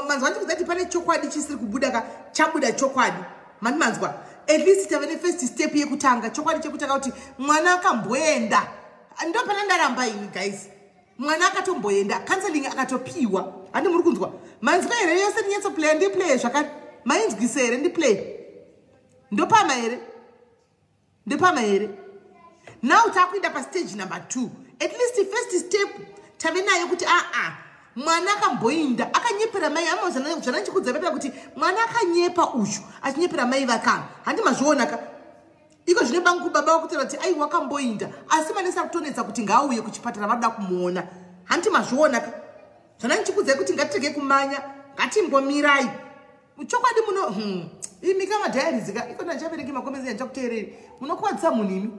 manzwa ndikuzati pane chokwadi chisiri kubuda chabuda chokwadi. manzwa at least tave first step yekutanga chokwadi chekutanga kuti mwana akamboenda ndopana ndaramba ini guys mwana akatomboenda counseling akatopiwa handi muri kunzwa manzwa here yose ndinyatso play ndi play zvakati mainzwisa here ndi play ndopama here now takuenda pa stage number 2 at least first step tave nayo kuti mwana akamboinda akanyepera mai amazvana chikudzapepera kuti mwana akanyepa uchu achinyepera mai vakava handi mazvionaka iko zvine bangu baba vakutaura kuti ai wakamboinda asi manesa kutonetsa kuti ngaauye kuchipatara vanoda kumuona handi mazvionaka zvana ndichikudzai kuti ngatitege kumanya ngatimbomirai chokwadi muno imika madhairizika iko ndachavereki makomezi yandichakuteereri munokuwadzisa munhu imi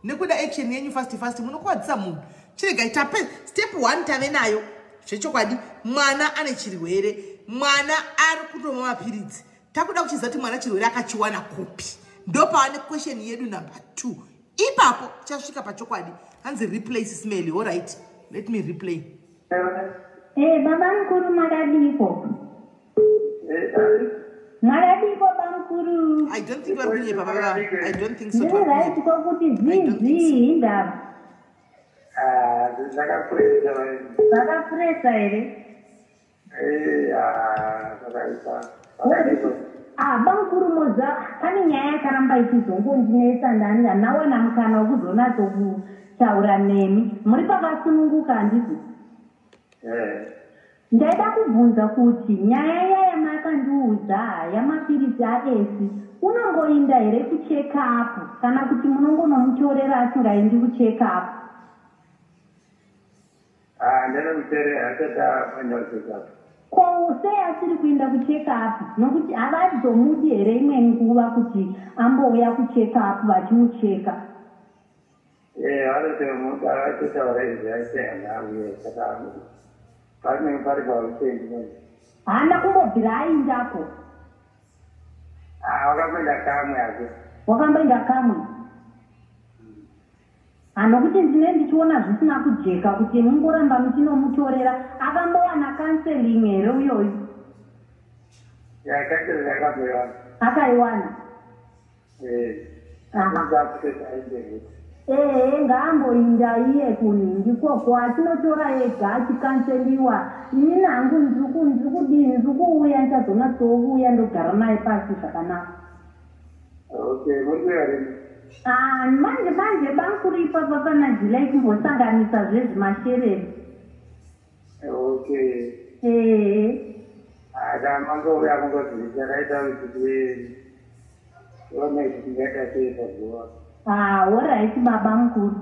nekuda action yenyu fast munokuwadzisa munhu chirega tape step 1 tave nayo zvechokwadi mwana ane chirwere mwana ari kutomwa mapiritsi takuda kuchiziva kuti mwana chirwere akachiwana kupi ndopaane question yedu number 2 ipapo chasvika pachokwadi hanzi replay smell all right let me replay baba mkuru makadiko baba mkuru I don't think vari kunyepa baba I don't think so right kokuti zizi indaba zvakapuresa here bamukuru moza pane nyaya yakaramba ichizongondinetsa ndani hanawana mukana wekuzonatokutaura nemi muri pakasununguka handizvo ndaida kubvunza kuti nyaya yamakandiudza yamapiritsi aesi unongoinda here kucheka apo kana kuti munongonomutorera asingaendi kucheka apo ko sei asiri kuenda kucheka apo nokuti havadzomudi here imwe nguva kuti ambouya kucheka apo vachimucheka hana kumbobvira aindapo wakamboenda kamwe hanokuti ndine ndichiona zvisina kujeka kuti mungoramba muchinomutorera akambowana counseling here uyoyu akaiwana ngaamboinda iye kuningi koko atinotora ega achikanseliwa ini nangu ndiri kudini ndiri kuuya ndichazonatouya ndogara naye pasi zvakanaka manje bankuru ipapa pana July kumbosanganisa zvezvimashereni alright baba mkuru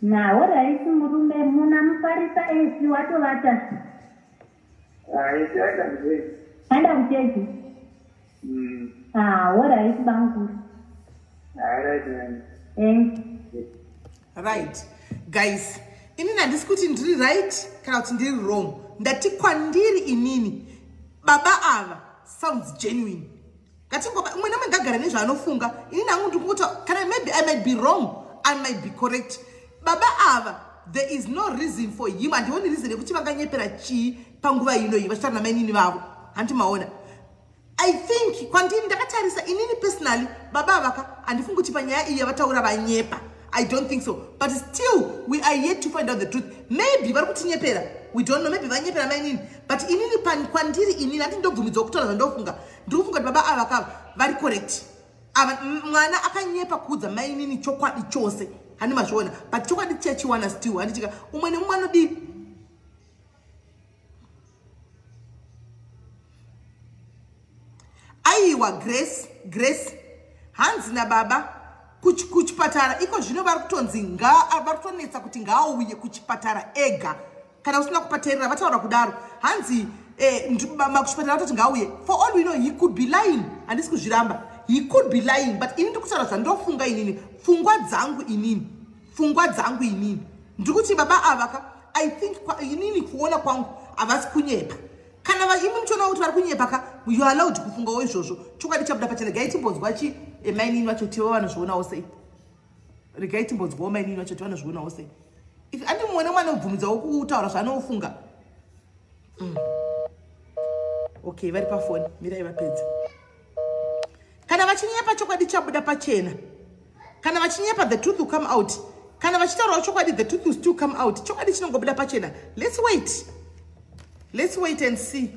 alright murume muna mufarisa esi watovata aenda kuchechi alright bankuru right guys inini handisi kuti ndiri right kana kuti ndiri wrong ndati kwandiri inini baba ava sounds genuine umwe namwe ngagara nezvaanofunga inini hangu ndikuti kana maybe I might be wrong I might be correct baba ava there is no reason for him handioni reason yekuti vanganyepera chii panguva inoyi vachitaura namainini vavo handi maona I think kwandini ndakatarisa inini personally baba avaka handifungi kuti panyaya iyi yavataura vanyepa I don't think so but still we are yet to find out the truth maybe vari kutinyepera we don't know maybe vanyepera mainini but inini kwandiri inini handi ndobvumidzwa kutaura zvandofunga ndiri kufunga kuti baba avaka vari correct mwana akanyepa kuudza mainini chokwadi chose handi mazviona but chokwadi chachiwana still handitika umwe nemumwe anodii aiwa grace hanzi nababa kuchipatara iko zvino vari kutonzi vari kutonetsa kuti ngaauye kuchipatara ega kana usina kupaterera vataura kudaro hanzi kuchipatara vatoti ngaauye for all we know he could be lying handisi kuzviramba he could be lying but ini ndikutaura zvandofunga inini pfungwa dzangu inini ndiri kuti baba avaka I think inini kuona kwangu havasi kunyepa kana imi muchiona kuti vari kunyepa you are allowed kufungawo izvozvo chokwadi chabuda pachena regai timbonzwa chi mainini vacho tiva vanozvionawo sei regai timbonzwawo mainini vacho tiva vanozvionawo sei if andi muone mwana ubvumidzawo kutaura zvaanofunga okay vari pafoni mirai vapedza vachinyepa chokwadi chabuda pachena. Kana vachinyepa the truth will come out. Kana vachitaura chokwadi the truth will still come out. Chokwadi chinongobuda pachena. Let's wait. Let's wait and see.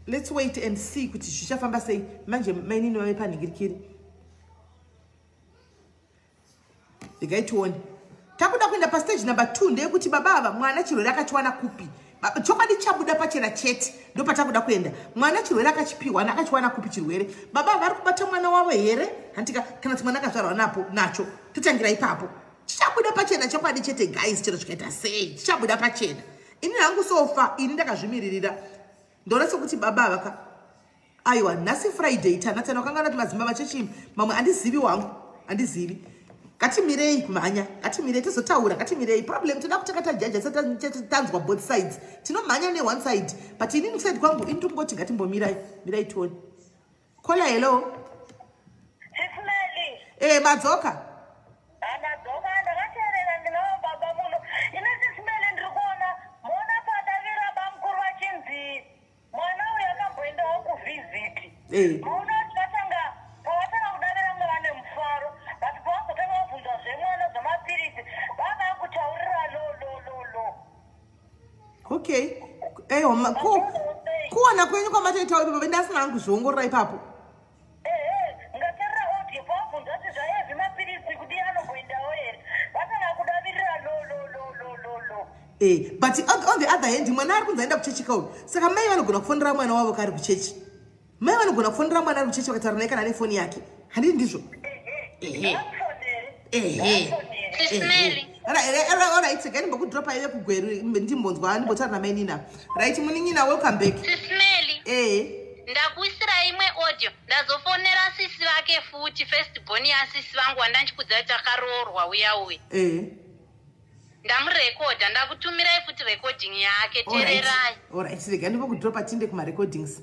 Let's wait and see kuti zvichafamba sei. Manje mainini vave panhingirikiri. Regai tuone. Takuda kuenda pa stage number 2 ndeyekuti baba mwana chirwere akachiwana kupi. Chokwadi chabuda pachena chete ndo patakuda kuenda. Mwana chirwere akachipiwa akachiwana kupi chirwere. Baba vari kubata mwana wavo here? Handika kana kuti mwana akazvarwa nacho. Titangira ipapo. Chichabuda pachena chokwadi chete guys, chero chikaita sei. Chichabuda pachena. Ini hangu sofa ini ndakazvimiririra. Ndona sokuti baba vaka aiwa nhasi Friday tanatana wakangana kuti madzimba machechi mamwe andizivi wangu andizivi. Katimirei kumhanya, katimirei tozotaura, katimirei problem toda kutaka jaja tanzwa both sides. Tinomhanya ne one side, but inini side kwangu into kungoti mirai tuone. Kola hello. Sismeli. Madzoka. Madzoka ndakacherera ndinawo baba muno. Ine Sismeli ndikuona mona padavira bamkuru vachinzi mwana uyu akamboendawo kuvisit. Mona tikatanga pawatanga kudavira mwana mufaro. But pawazotanga wabvunza zvemwana zvamapirisi baba akutaurira lo. Okay. Kuona kwenyu kwamatoitawo ipapo ndasina hangu zviongorora ipapo. Ngaterera audio pawabvunza kuti zvaye zvemapirisi kuti anomboendawo here. Vatanga kudavirira lo. But on the other hand, mwana ari kunzi aenda kuchechi kauyu. Saka mai vanogona kufonera mwana wavo kari kuchechi. Mai vanogona kufonera mwana ari kuchechi vakataura naye kana nefoni yake. Handii ndizvo? Alright, again, but drop a kugweru ndimbonzwa ndibotaura namai nina. Right, Muninina, welcome back. Sismeli. Ndakuisira imwe audio. Ndazofonera sisi vake futi firstborn yasisi vangu wandanchikudza kuti akaroorwa uya. Ndamurekodha ndakutumirai futi recording yake tererai. Alright, regai ndipokudropa tinde kuma recordings.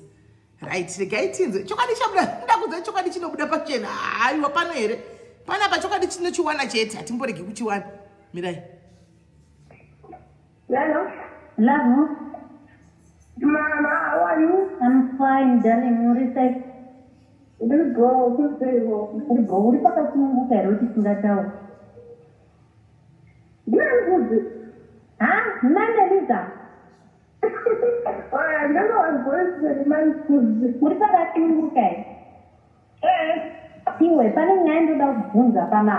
Right, regai tinze. Chokwadi chabuda ndakudza chokwadi chinobuda pachena. Aiwa pano here. Pana pa chokwadi chinochiwana chete atimboregi kuchiwana. Mirai. Hello. Love. Mama, how are you? I'm fine, darling. What is that? Good girl, good girl. Good girl. What is that? What is that? None is that. I don't know. I'm going to the man's food. What is that? See, we're planning 9,000 Pana.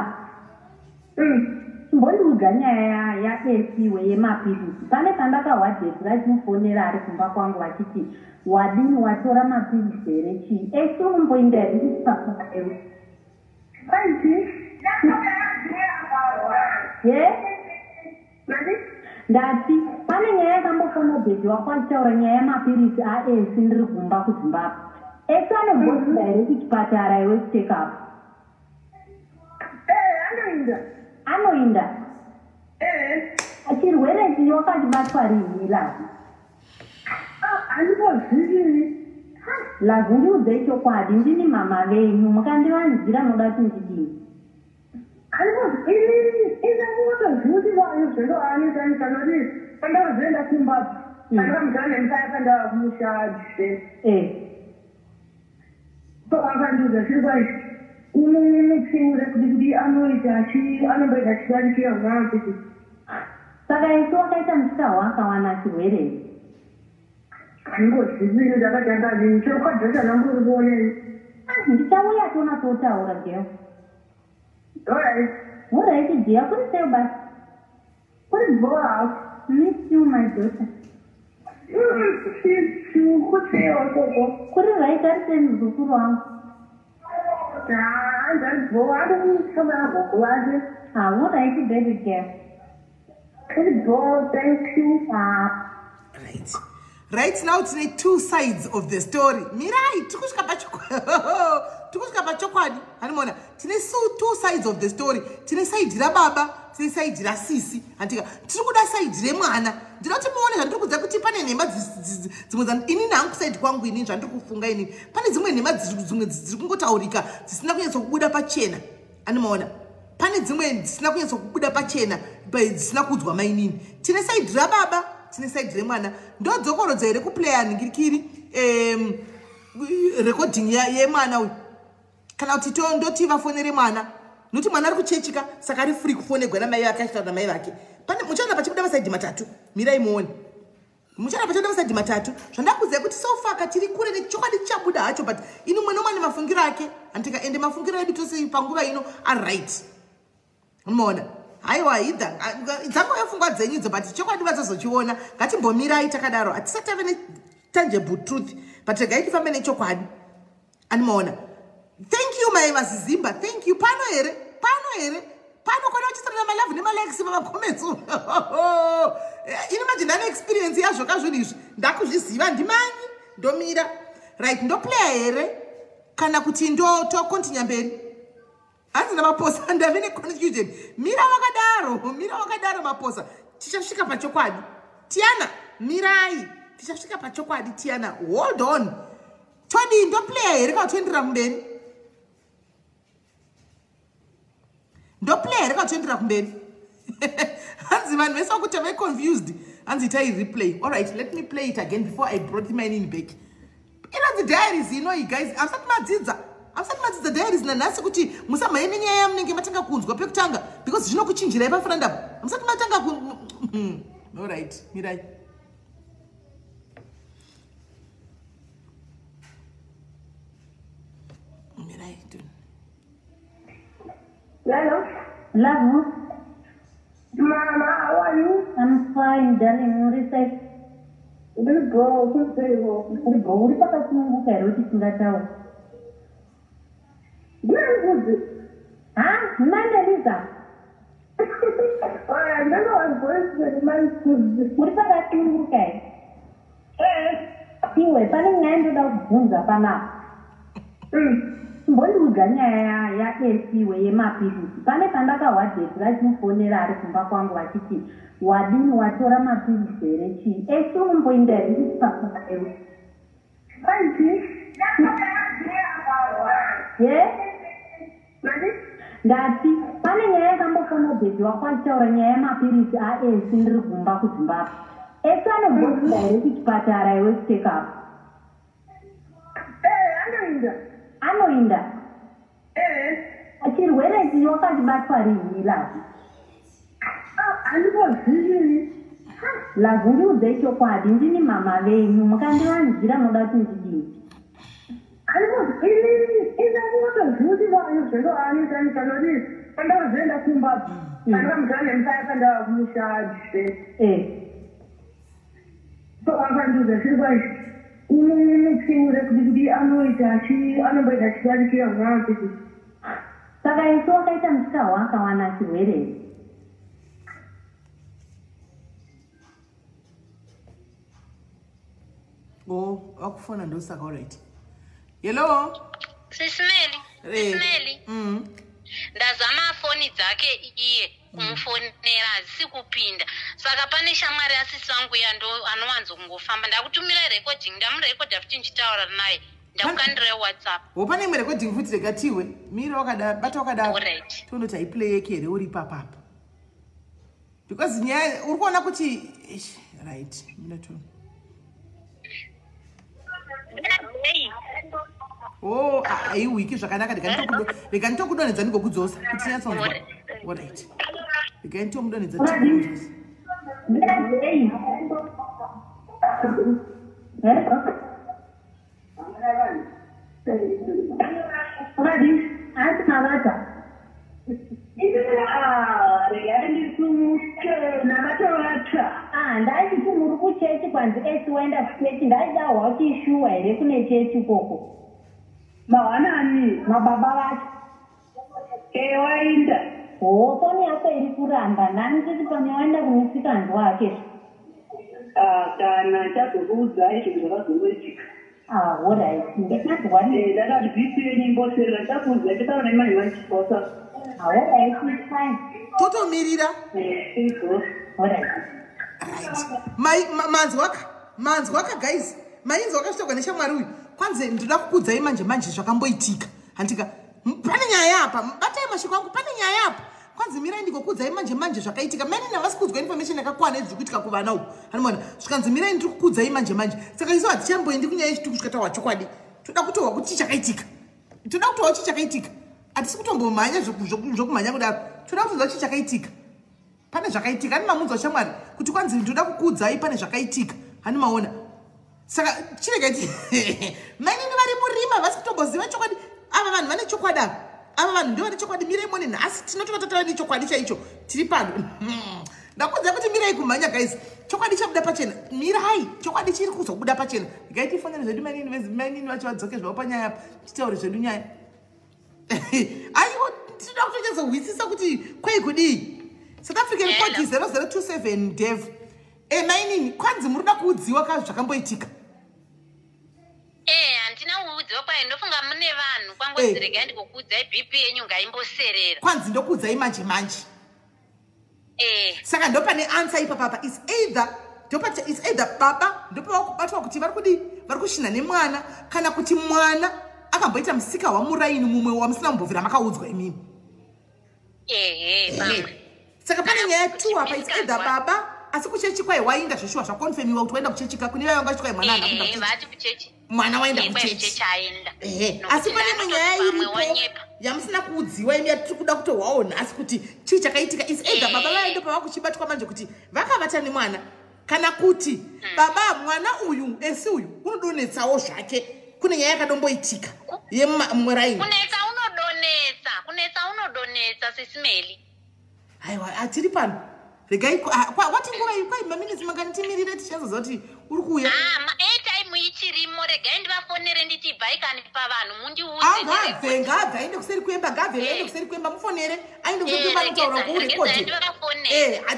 Mbona uganya yake siwe mapili. Pane tandaka wade zati fonera ari kumba kwangu vachiti wadini watora mapili serechi. Eso mboinda ndi papa ewe. Auntie, ndati pane nyaya kambofona bhedhi wakwanitaura nyaya mapirisi aesi ndiri kumba kuzimbabwe. Eso anobhoda here kuchipatara iwe kucheck up. Anoinda. Chirwere chiyo wakachibatwa rini lazi? Andinozivi. Lazi ndiudzei chokwadi ndini mama venyu mukandivanzira muda kuti ndidini. Ine kutoziviwayo zvino anoita kanoti pandazoenda kuzimbabwe pandakamugana mukaya pandamushaje. So akandiudza zviri kwai unomutsiura kuti anoita anomboita chidarikira mwana kuti saka isu wakaita musikaho akawana chirwere. Handingozivi ndakatanga zvinhu chokwadzasa namburi kuonei. Ndichauya tona totaura girl. Alright, dear. What is your bus? What is Boaz? Miss you, my daughter. What's your What is right at the Bukuang? That's Boaz. What are you, baby girl? Thank you. Right. Right now, today, two sides of the story. Mirai, tukushka pachokwadi. Hanimona, tine two sides of the story. Tine side la baba, tine side la sisi. Antika, tukuda side le mwana. Ndinoti muone handikuza kuti pane nemba dzimwe ini nangu side kwangu ini zvandukufunga ini. Pane dzimwe nemba dzimwe dzikungotaurika dzisina kunyatsa kubuda pachena. Hanimona. Pane dzimwe dzisina kunyatsa kubuda pachena, dzisina kudzwa mainini. Tine side la baba, tine side le mwana. Ndo dzokorodza here kuplaya ningirikiri recording ye mwana uyu. kana kuti ndoti vafonere mwana nokuti mwana ari kuchechika saka ari free kufonegwa namai vake achitaura namai vake. Pane muchaona pachibuda masaidhi matatu, mirai muone. Muchaona pachibuda masaidhi matatu. Zvandakuziva kuti sofaka tiri kure nechokwadi chabuda hacho, but ino mwe nomwe mafungiro ake antika ende mafungiro edu tose panguva ino are right. Umeona? Haiwa idha dzango yafungwa dzenyu but chokwadi vazochiona. Ngatimbomirai takadaro. Hatisati ave netangible truth, but regai tifambe nechokwadi. Umeona? Thank you my Mazimba. Thank you. Pano here. Pano kona uchisana na love nema likes ma comments. Imagine an experience yazvo kazvinizvi. Ndakuzviziva ndimanyi ndomira. Right, ndo play here kana kuti ndo to continue mberi. Hanzi na maposa ndave ne confusion. Mira wakadaro maposa. Tichasvika pachokwadi. Tiana, mirai. Tichasvika pachokwadi Tiana. Hold on. Todi ndo play here ka twendera mberi. Ndo play reka twendera kumberi. Hanzi man mesa kuti ave confused. Hanzi tai replay. All right, let me play it again before I brought mine in back. The diaries, you know, you guys, I'm not the diaries na nasi kuti musama yene nyaya mnenge matanga kunzwa pekutanga because zvino kuchinjira ipa friend up. Musati matanga all right, mirai. Mirai do. Hello. Love. Mama, how are you? I'm fine, darling. What is it? We'll go. We'll go. We'll go. We'll go. Huh? Nanda Lisa. I don't know. I'm going to my food. What about you? Okay. You were telling Nanda of Bunza Pana. Mbona uganya ya AC we mapili. Pane tandaka wade kufonera ari kumba kwangu vachiti wadini watora mapili here chi. Esi umboinda iri papa ewe. Anti. Ndati pane nyaya kambofona bhedhi wakwataura nyaya yemapirisi aesi ndiri kumba kuZimbabwe. Esi anomboinda here kuchipatara iwe kucheck up. Anoinda. Chirwere ichi wakachibatwa rini lavu? Andikozivi. Lavu ndiudzei chokwadi, ndini mama venyu, mukandivanzira muda kuti ndidini. Andikozivi. Indakutoziva zvino anitanitanozi pandazoenda kuZimbabwe. Andakamuzana mutaya kanda kumushaje. So akandiudza zviri kwaizvi. Unomutsiura kuti anoita anomboita chidarikira mwana kuti saka isu wakaita musika wakawana chirwere. Wakufona ndosaka alright. Hello? Sisimeli. Ndazama foni dzake iye kumufonera asisi kupinda. Saka pane shamwari asisi wangu yando anowanzo kungofamba. Ndakutumira recording, ndamurekodha futi nchitaura naye. Ndakukandira WhatsApp. Pane imwe recording futi rekatiwe. Mira bata wakadaro. Alright. Tondoti aiplay yake here uri papa. Because nyaya uri kuona kuti right. Minato. Aiwiki zvakanaka rekanitokudonedza ndingokudzosa kuti nyatsonzwa. Alright. Rekanitokudonedza ndingokudzosa. Ndaiti muri kuchechi kwanzi esi waenda kuchechi ndaida wachishuwa here kune chechi koko. Mawanani mababa vacho. Waenda. Foni yako iri kuramba nani kuti pane waenda kumusikana wake. Kana chakuudza izvo zvakazongoitika. Alright. Ndakati ndakati bhipi nimbosera chakuudza chitaura nemai vachiposa. Alright, it's fine. Totomirira. Alright. Manzwaka guys. Mainzwa wakashitogwa neshamwari uyu. Kwanze ndoda kukudzai manje zvakamboitika. Handika pane nyaya apa. Batai mashoko angu pane nyaya apa. Kwanze mirai ndikokudzai manje zvakaitika. Mene navasi kudzwa information yakakwana izvi kuitika kuvana uku. Hanimona zvikanzi mirai ndiri kukudzai manje. Saka isu hatichamboendi kunyaya yechituku kusvika tawa chokwadi. Toda kutorwa kuti chakaitika. toda kutoa chichakaitika hatisi kutombomhanya zvokumhanya kudaro toda kutonzwa chichakaitika pane zvakaitika hani mamunzwa shamwari kuti kwanzi ndoda kukuudzai pane zvakaitika hani maona saka chirekaiti mainini vari murima vasi kutomboziva chokwadi ava vanhu vane chokwadi ava ava vanhu ndio vane chokwadi mirei mone nhasi tinotovatotava nechokwadi chaicho tiri pano ndakuudzai kuti mirei kumhanya guys chokwadi chabuda pachena mirai chokwadi chiri kuzobuda pachena ngaitifonere zvedu mainini vacho vadzoke zvavo panyaya titaure zvedu nyaya aiwo tinoda kutonyatsonzwisisa kuti kwai kudii South African code is 0027 dev mainini kwanzi muri kuda kuudziwa kazvo zvakamboitika handina kuudziwa kwaye ndofunga mune vanhu kwangoziregai ndikokuudzai bp yenyu ngaimboserera kwanzi ndokuudzai manje manje saka ndopane answer ipapapa is either baba ndopavakubatwa kuti vari kudii vari kushina nemwana kana kuti mwana akamboita musika wamuraini mumwe wamusina kumbobvira makaudzwa imini saka pane nyaya 2 apa is either baba asi kuchechi kwai wainda zveshuwa zvakonfemiwa kuti waenda kuchechika kune vaya vanga chikwai mwana anda kuchechi mwana waenda kuchechi asi pane munyaya iripo yamusina kuudziwa imi yatiri kuda kutohwawo nhasi kuti chii chakaitika is either baba vaendo pavakuchibatwa manje kuti vakavata nemwana kana kuti baba mwana uyu esi uyu unodonetsawo zvake kune nyaya yakadomboitika yemuraini kunetsa unodonetsa sesimeli aiwa hatiri pano regai wati nguva iyi kwai maminitsi manganitimirire tichazoziva kuti uri kuuya airtime ichirimo regai ndivafonere ndichibva ikanipa vanhu mundiuze ngabve aende kuseri kwemba ngabve aende kuseri kwemba mufonere aende kuseri kwemba anotaura kuurekodhi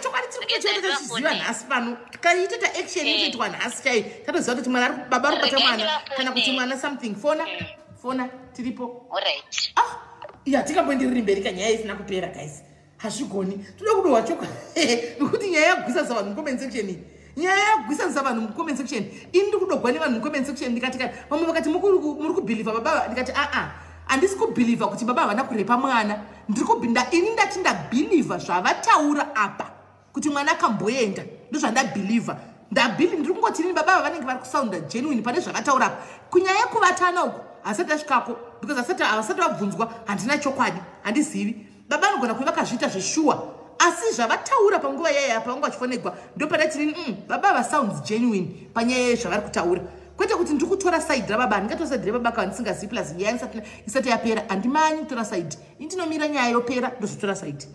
chokwadi tiri kucheta tichiziva nhasi pano kaitota action inotoitwa nhasi chai tatoziva kuti mwana baba ari kubata mwana kana kuti mwana something fona tiripo ya tikamboendiriri mberi kanyaya isina kupera guys hazvigoni toda kudohwa chokwa nekuti nyaya yagwisanisa vanhu mucomment section iyi nyaya yagwisanisa vanhu mucomment section ini ndiri kudogwa nevanhu mucomment section ndikati vamwe vakati muri kubhilivha baba ndikati handisi kubhilivha kuti baba havana kurepa mwana ini ndati ndabhilivha zvavataura apa kuti mwana akamboenda ndozvandabhilivha ndiri kungoti ini baba vanenge vari kusounda genuine pane zvavataura apa kunyaya yekuvatana uku hasati asvikako because hasati vabvunzwa handina chokwadi handizivi baba anogona kuva vakazviita zveshuwa asi zvavataura panguva yaya pavanga vachifonegwa ndopana tini baba vasounds genuine panyaya yezvavari kutaura kwete kuti ndiri kutora side rababa handingatora side rababa kava ndisingazivi plus nyaya isati yapera handimanyi kutora side ini ndinomira nyaya yopera ndozotora side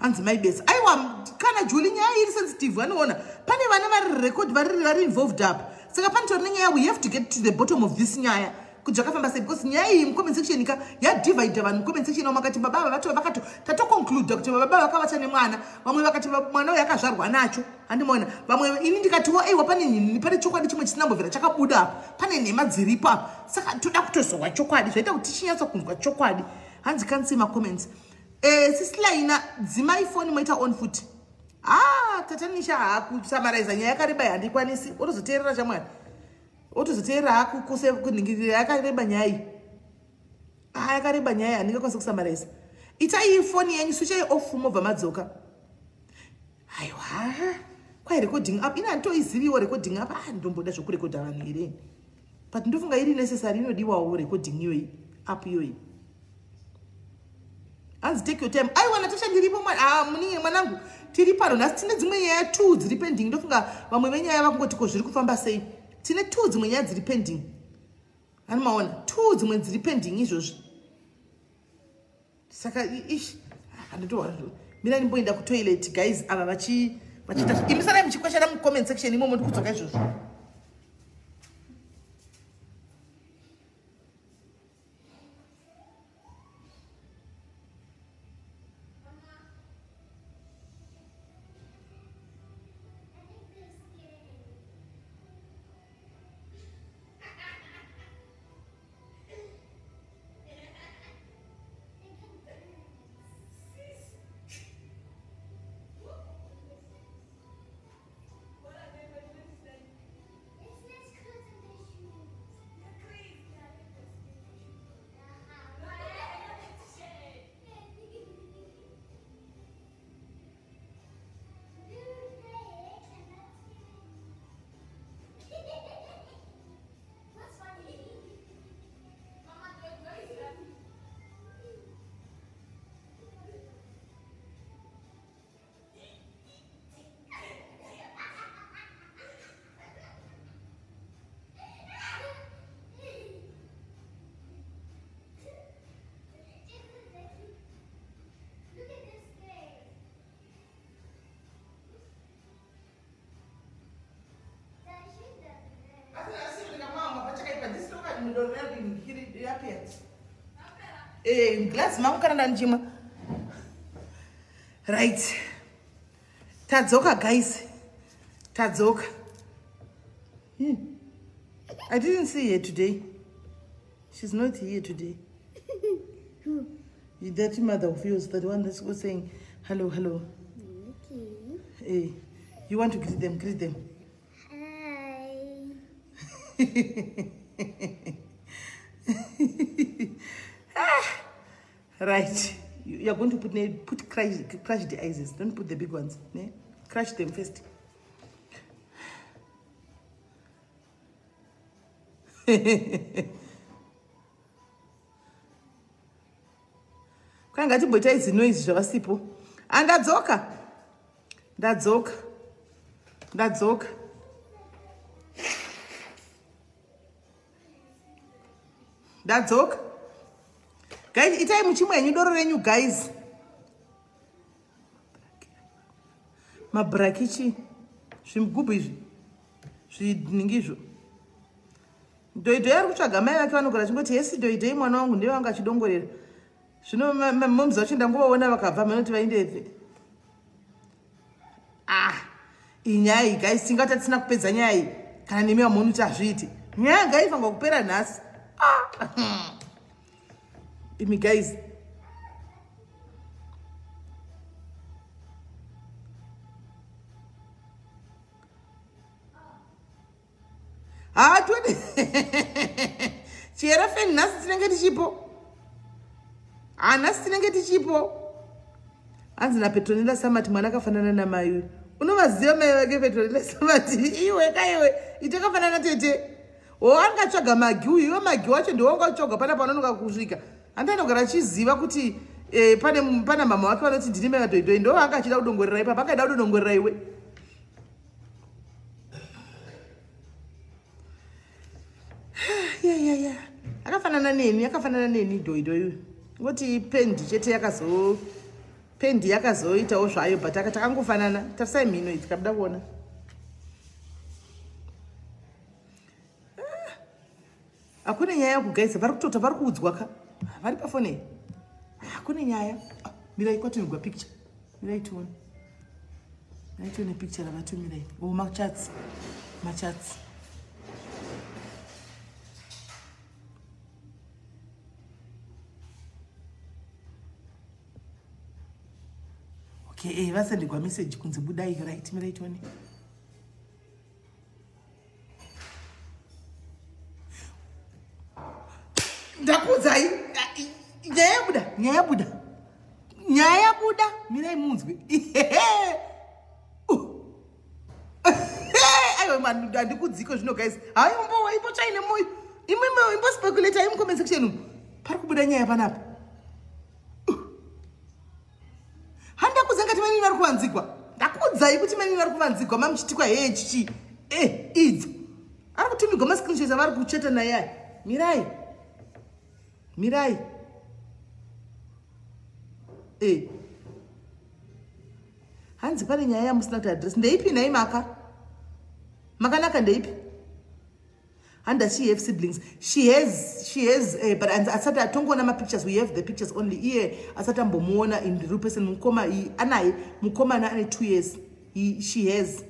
hanzi maibesa aiwa kana juli nyaya iri sensitive vanoona pane vana vari record vari involved apa saka panotori nenyaya we have to get to the bottom of this nyaya kuti zvakafamba sei because nyaya iyi mucomment section ka yadivhaidha vanhu mucomment section avo makati baba vakati tatoconcluda kuti baba vakavata nemwana vamwe vakati mwana uyu akazvarwa nacho handimoona vamwe ini ndikatiwo aiwa pane chokwadi chimwe chisinambovhera chakabuda apa pane nhema dziripo apa saka toda kutozohwa chokwadi zvaita kuti tichinyatsa kunzwa chokwadi hanzi kansi macomments sisilaina dzimai foni moita on foot tatanisha hakusamaraiza nyaya yakareba handikwanisi otozoteerera chamwari otozoteerera haku kuse kuningirira yakareba nyaya iyi yakareba nyaya handingakwanisi kusamaraiza itai foni yenyu switchai off mobva madzoka aiwa kwai recording up ina handitoiziviwo recording up ndomboda zvokurekodha vanhu here but ndofunga iri necessary inodiwawo recording iyoyi up iyoyi hanzi take your time aiwa natasha ndiripo muninge mwanangu tiri pano nhasi tine dzimwe nyaya 2 dziri pending ndofunga vamwe venyaya vakungotiko zviri kufamba sei tine 2 dzimwe nyaya dziri pending hani maona 2 dzimwe dziri pending izvozvi saka mira ndimboenda kutoilet guys ava vachiita imisarai muchikweshana mucomment section imomo ndikudzoka izvozvo glass mangu kana ndanichimwa. Right. Tadzoka guys. Tadzoka. I didn't see her today. She's not here today. Your dirty mother of yours, that one that was saying hello, hello. Hey, you want to greet them? Greet them. Hi. Right. You're going to crush the eyes. Don't put the big ones. Ne? Crush them first. Kwanga tiboita izi noise zvavasipo. Andadzoka. Ndadzoka. Ndadzoka. Ndadzoka. Guys, itai muchimwe yenyu doro renyu guys. Mabrakichi. Zvimgubu izvi. Zviningizvo. Dhoidhoi ari kutsvaga mai vake vanogara chingoti yesi dhoidhoi mwana wangu ndiye wanga achidongorera. Zvino momzi vacho ndangovaona vakabva manoti vaindepe. Inyaya iyi guys tingati hatisina kupedza nyaya iyi kana nemi vamoni kuti hazviiti. Nyaya ngaifanga kupera nhasi. Imi guys. Tuone. Chiera feni nhasi tinenge tichipo. Nhasi tinenge tichipo. Hanzi naPetronella Samati mwana akafanana namai. Unovaziva mai vake Petronella Samati. Iwe kaiwe itakafanana tete. Angatsvaga magi uyu, iwe magi wacho ndiwo wangatsvaga pana panonoka kusvika. Andanogara achiziva kuti pana mama wake vanoti ndini mai vaDhoidhoi ndo vanga achida kudongorera ipa pakaida kudongorera iwe. Yeah. Akafanana neni Dhoidhoi. Ngoti pendi yakazoitawo zvayo but takangofanana. Tarisai mhino idzi kabda kuona. Hakuna nyaya yekugayisa vari kutota vari kuudzwa ka. Vari pafoni. Hakuna nyaya. Mirai kwatonigwa picture. Mirai tuone. Mirai tuone picture ravatumirai. Machats. Okay, vasendigwa message kunzi budai right. Mirai tuone. Ndakudzai nyaya buda mirai munzwe. Ayo man ndikudziko zvino guys. Hayi umbo chaine moyo. Imwe speculate mu comment section. Pari kubuda nyaya panapa. Handa kuzanga kuti mani vari kuvanzigwa. Ndakudzai kuti mani vari kuvanzigwa mamuchitikwa chichi. Idzi. Ari kutumigwa ma screenshots avari kucheta naye. Mirai. Hanzi pane nyaya yamusina kuti address. Ndeipi nai makanaka ndeipi? And does she have siblings? She has but asati atongona ma pictures, we have the pictures only. Iye asati ambomuona in real person mukoma anaye mukomana ane 2 years. She has.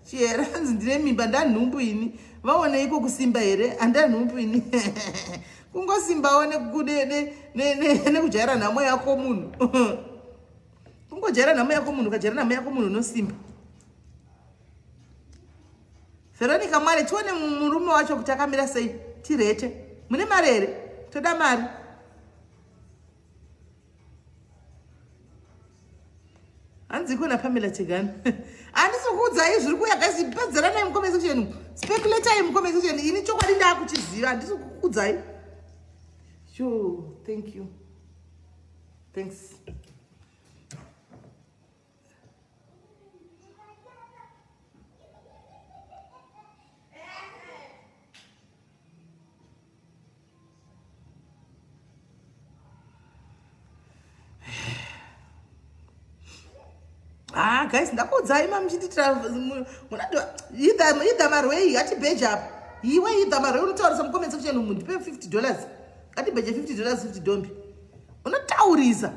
Chiera hanzi ndine mimba ndanhumbu ini. Vaone iko kusimba here andanhumbu ini. Kungosimbawo nekujaira nhamo yako munhu. Kungojaira nhamo yako munhu, kajaira nhamo yako munhu nosimba. Veronica Mwale, tuone murume wacho kuti akamira sei. Tirete. Mune mari here? Toda mari. Hanzi kuna Pamela Chigani. Andisikuudzai zviri kuuya guys, pedzerana mu comment section. Speculate mu comment section. Ini chokwadi ndakuchiziva, andisikuudzai. Sure, thank you. Thanks. Guys, ndakudzai mamuchititira munado idha marwei ati page up. iwe idhamare unotaurisa mucomment section umu ndipe $50 atibheje $50 50 dombi unotaurisa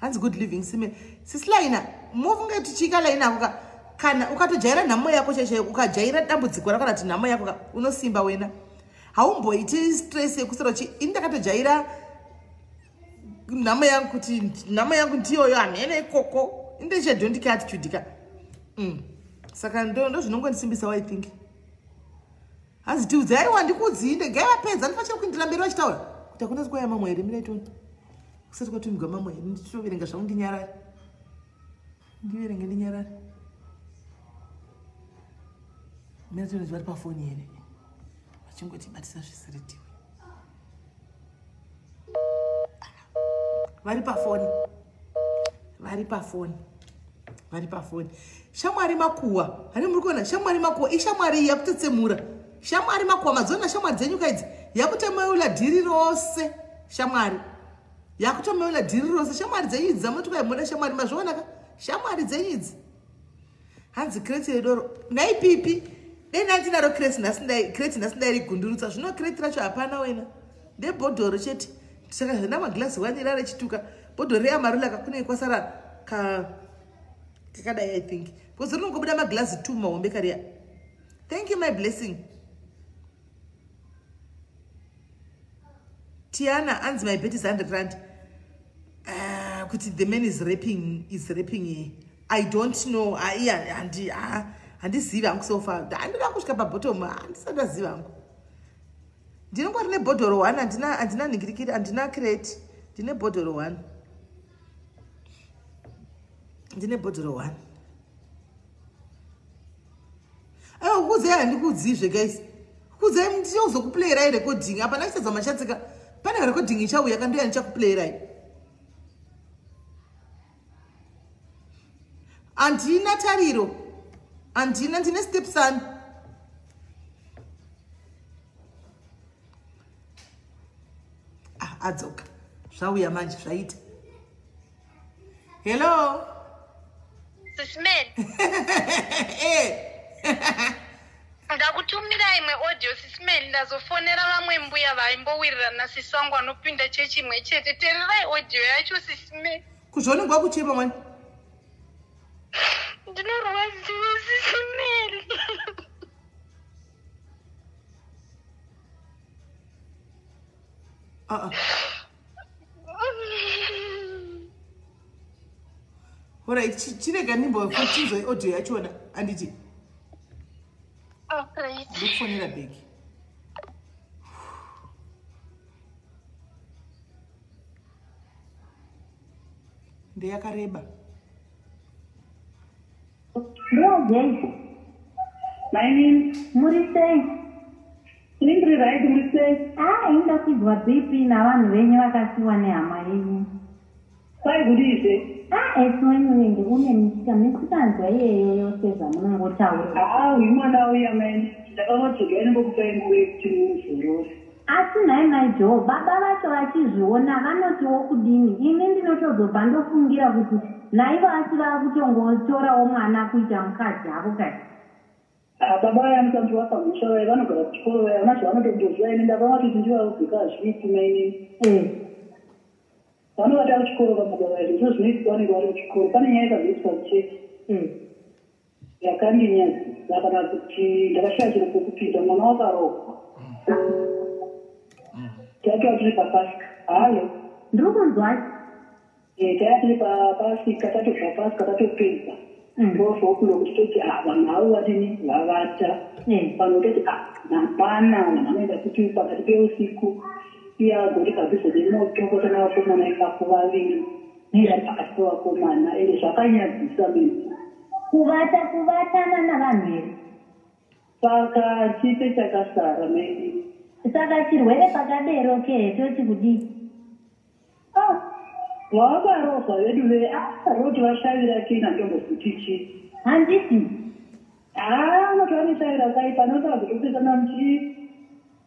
hanzi good living sime sisilaina mofunga tichika laina kuka kana ukatojaira nhamo yako chaichaiyo ukajaira dambudziko rako kana kuti nhamo yako unosimba wena haumboiti stress yekusara uchi ini ndakatojaira nhamo yangu kuti nhamo yangu ndiyoyo hamene ikoko indechedhondika attitude ka saka ndo zvinongondisimbisa I think hanzi tiudzi aiwa ndikudzinde gai vapedza ndifachira kuindira mberi vachitaura kuti hakuna zikwaya mamwe here miraitoni kusati kwatumirwa mamwe here nditoverenga zvangu ndinyarari ndiverenge ndinyarari miraitoni vari pafoni here vachingotibatisa zvisiritiwe vari pafoni shamwari makuwa hani muri kuona shamwari makuwa ishamwari yakutotsemura shamwari makuwa mazona shamwari dzenyuka idzi yakutomeula dhiri rose shamwari yakutomeula dhiri rose shamwari dzenyu idzi dzamotoka imona shamwari mazvionaka shamwari dzenyu idzi hanzi kreti redoro naipipi dei ndinaro kreti nhasi gundurutsa zvino kreti racho hapana wena ndebhodhoro chete saka ndamagilasi wanira rechituka bhodhoro reyamarulaka kune kwasara kakadai I think because rinongobuda maglazi 2 mahombe kariya. Thank you my blessing. Tiana anzi my bet is 100 rand. Kuti the man is rapping here. I don't know. Handiziva hangu so far. Handida kusvika pabottom. Handisandaziva hangu. Ndinongwa rine bhodhoro 1 handina ningirikiri handina crate. Ndine bhodhoro 1. Ndine bhodhoro 1. Ayo kuze handikudzizve guys. Kuze ndizokuplayera recording apa nachisadza machatsika. Pane recording ichauya kandoya ndichakuplayera. Andina tariro. Andina ndine stepson. Adzoka. Zvauya manje zvaita. Hello. Sismed. Ndakutumira imwe audio Sismed ndazofonera vamwe mbuya vaimbowirirana sisangu anopinda chechi imwe chete. Tererai audio yacho Sismed. Kuzvoningwa kuchema mani. Ndinorwadziwa Sismed. Alright, chirega nimbo kuchizo audio yachona anditi. Alright. Ndikufonera begi. Ndeyakareba. Hello, Jay. My name Murise. Ingrid, right? Murise. Inda kudzwa BP na vanhu venyu vakasiwa nehama yenyu. Kwai kudizve? Eswenyu nenge une misikanzwa iyeyo yose zvamunongotaura. Uyu mwana uya mani. Ndakavatsogera nembokupai nguva yekuti muzorora. Asi nai Jo, baba vacho vachizviona vanotiwo kudini. Ini ndinotozobva ndofungira kuti naivo asi vakutongotorawo mwana kuita mukadzi avo kai. Baba vaya mutambi vakamhusha vaya vanogara kuchikoro vaya vana zvavanotondozva ini ndakavati kuti ndivavhika zviti maini. Vanovata kuchikoro vamababa vacho ndizvo zvinoitika vanenge vari kuchikoro. Pane nyaya yakazoiswa kucheki yakandinyadzisa kana kuti ndakashaya chiro pokupinda mwana wakarogwa. Taiva tiri papasika. Halo. Ndiri kunzwa. Taiva tiri papasika tatobva pasika tatopedza. Ndozokulo kuti toti vanhu avo vadini vavata. Panototi hapana vanhu vanoenda kuti pakati peusiku iye agoti kabisa nemoto kotana vakomana ipapo vaviri. Iye pakati pevakomana ende zvakanyadzisa mezi. Kuvatana navanhu here. Saka chipe chakasara mezi. Saka chirwere pakadero ke toti kudii. Vavarosa vedu roti vashavira tina ndombofuti handiti unoti vanoshavira kai panotaa kutopesana muchi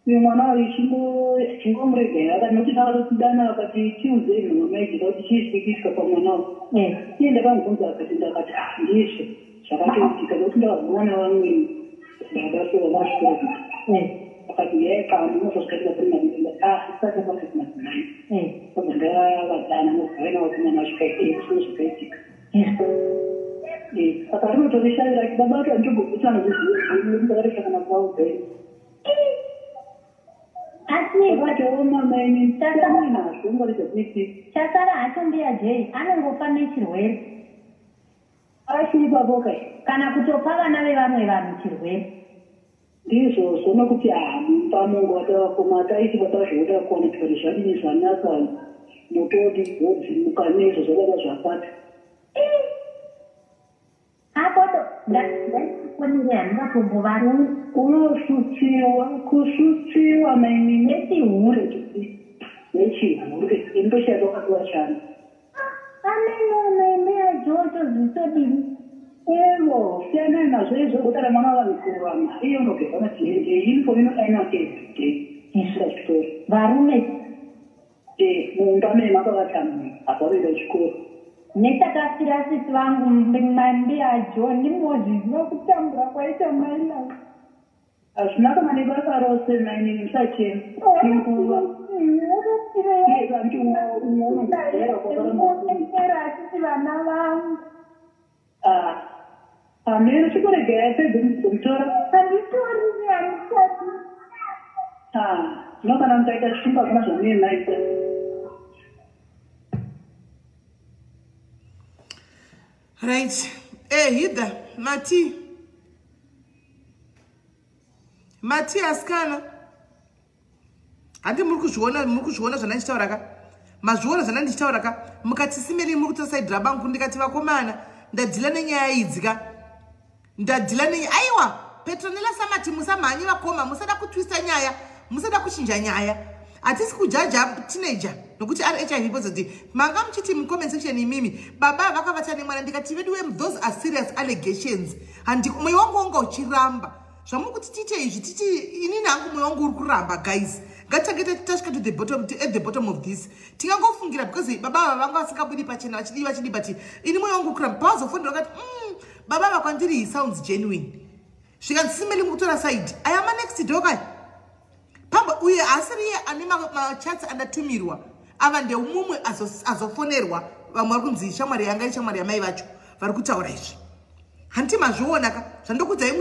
mwana wari chingomuregera akanoti takatotidana vakati tiuzei mamaijira kuti chiisvikiswa pamwana wavo iye ndakamubvunza akati ndakati ndizvo zvakatoitika nokuti ndavazoona vamweni ndakasova vasvika akati yeka ndinozosvika kuri madinda isati pasiti madzimai saka ndavadzana mugavena wakumana zvikaitezvizvikaitika saka rinotorishavira kuti baba vacho andigogutsana zvizivindakareka kana kuvaubheri vatiomaini tasainazvo ngorizokuiti chasara hacho mbiya jei anongofa nechirwere ashiipapo kai kana kutopa vana vevamwe vanhu chirwere ndizvozvo nokuti pamungu watavakoma taiti vatazvoda kuona kuti zvadini zvanaka mutodi wodzimuka nezvo zvakava zvapata apoto ndaikonere handingatombova kushutsiwa maini nechihure nechihure indoshaya wakatiwa chana amenomaimbe yajocho zvitodini evo siyana nazvo izvo kutara mwana vankurama iyo unogeza madziende uniform inoainakeide isira chikoro varume mumba memakavatamwe hapavida chikoro netakasirasisi vangu mambe yajo ndimozviziva kutambura kwaita mailao hazvina kana nebasa rose maini musachena inguva unogera achiti vana vangu hameno chikoregera yapedzemutora handitori hanisati zvino kana mukaita chifumba kuna zvamune maita right hidha mati asikana handi muri kuzviona zvana ndichitauraka mazviona zvana ndichitauraka mukati simeni muri kutosaidhira bangu ndikati vakomana ndadhila nenyaya idzika ndadhila aiwa Petronella Samati musamhanyi vakoma musada kutwista nyaya musada kuchinja nyaya hatisi kujaja teenager nokuti ari HIV positive manga muchiti mucomment section imimi baba vakavata nemwana ndikati vedu those are serious allegations handi mwoyo wangu wanga uchiramba zvamuri kuti tiite izvi titi inini hangu mwoyo wangu uri kuramba guys ngatisangete tasvika at the bottom of this tingangofungira because baba vanga vasingabudi pachena vachidi but ini mwoyo wangu kuramba pavazofundira vakati baba vakwandiri he sounds genuine zvikanzisimeli mukutora side ayama next door pamba uye asiri iye ane machatsi andatumirwa ava ndeumumwe azofonerwa vamwe vari kunzi shamwari yanga ishamwari yamai vacho vari kutaura izvi handiti mazvionaka zvandokudzai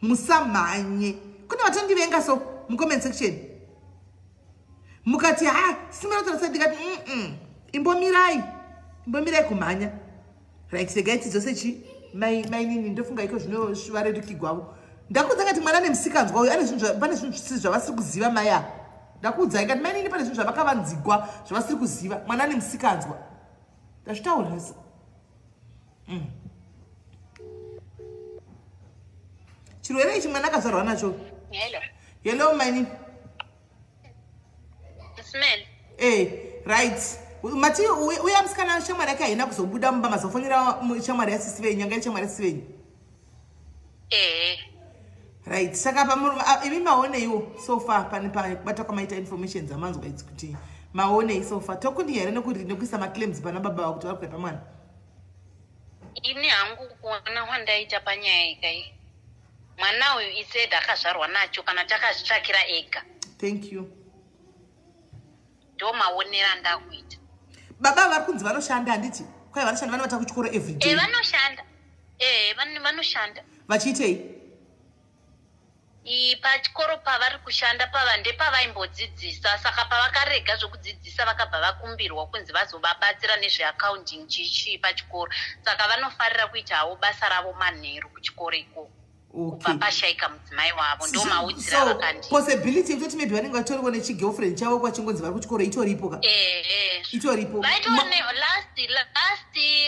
musamhanye kune vatandivenga so mucomment section mukati simerotora ndikati imbomirai kumhanya right segaiti dzose mainini ndofunga iko zvinovarerukigwavo ndakudza ngati mwana nemusikanzwa uyu pane zvinhu zvisi zvavasiri kuziva maya ndakudza ikati mainini pane zvinhu zvavakavanzigwa zvavasiri kuziva mwana nemusikanzwa ndazvitaura se chirwere ichi mwana akazvarwa nacho hello mainini right mati uya musikana shamwari yake haina kuzobuda mumba mazofonera shamwari yasisi venyu yanga shamwari yasisi venyu right saka imi maoneiwo so far pane bata kwamaita information dzamanzwa idzi kuti maonei so far tokundi here nekuisa maclaims pana baba vavo kuti vari kuipa mwana ini hangu kuona wandaita panyaya ikai mwana uyu isaid akazvarwa nacho kana takazvitsvakira ega thank you ndo maonera ndakuita baba vari kunzi vanoshanda handiti kwai vanoshanda vanovata kuchikoro everyday vanoshanda vanoshanda vachiitei pachikoro pavari kushanda pava ndepavaimbodzidzisa saka pavakarega zvokudzidzisa vakabva vakumbirwa kunzi vazovabatsira nezveaccounting chichi pachikoro saka vanofarira kuitawo basa ravo manheru kuchikoro ikoko kubva pashaika mudzimai wavo ndo maudzira vakandi possibility yekutoti maybe vanenge vatoriwo nechigirlfriend chavo kwachingonzi vari kuchikoro itoripo ka itoripo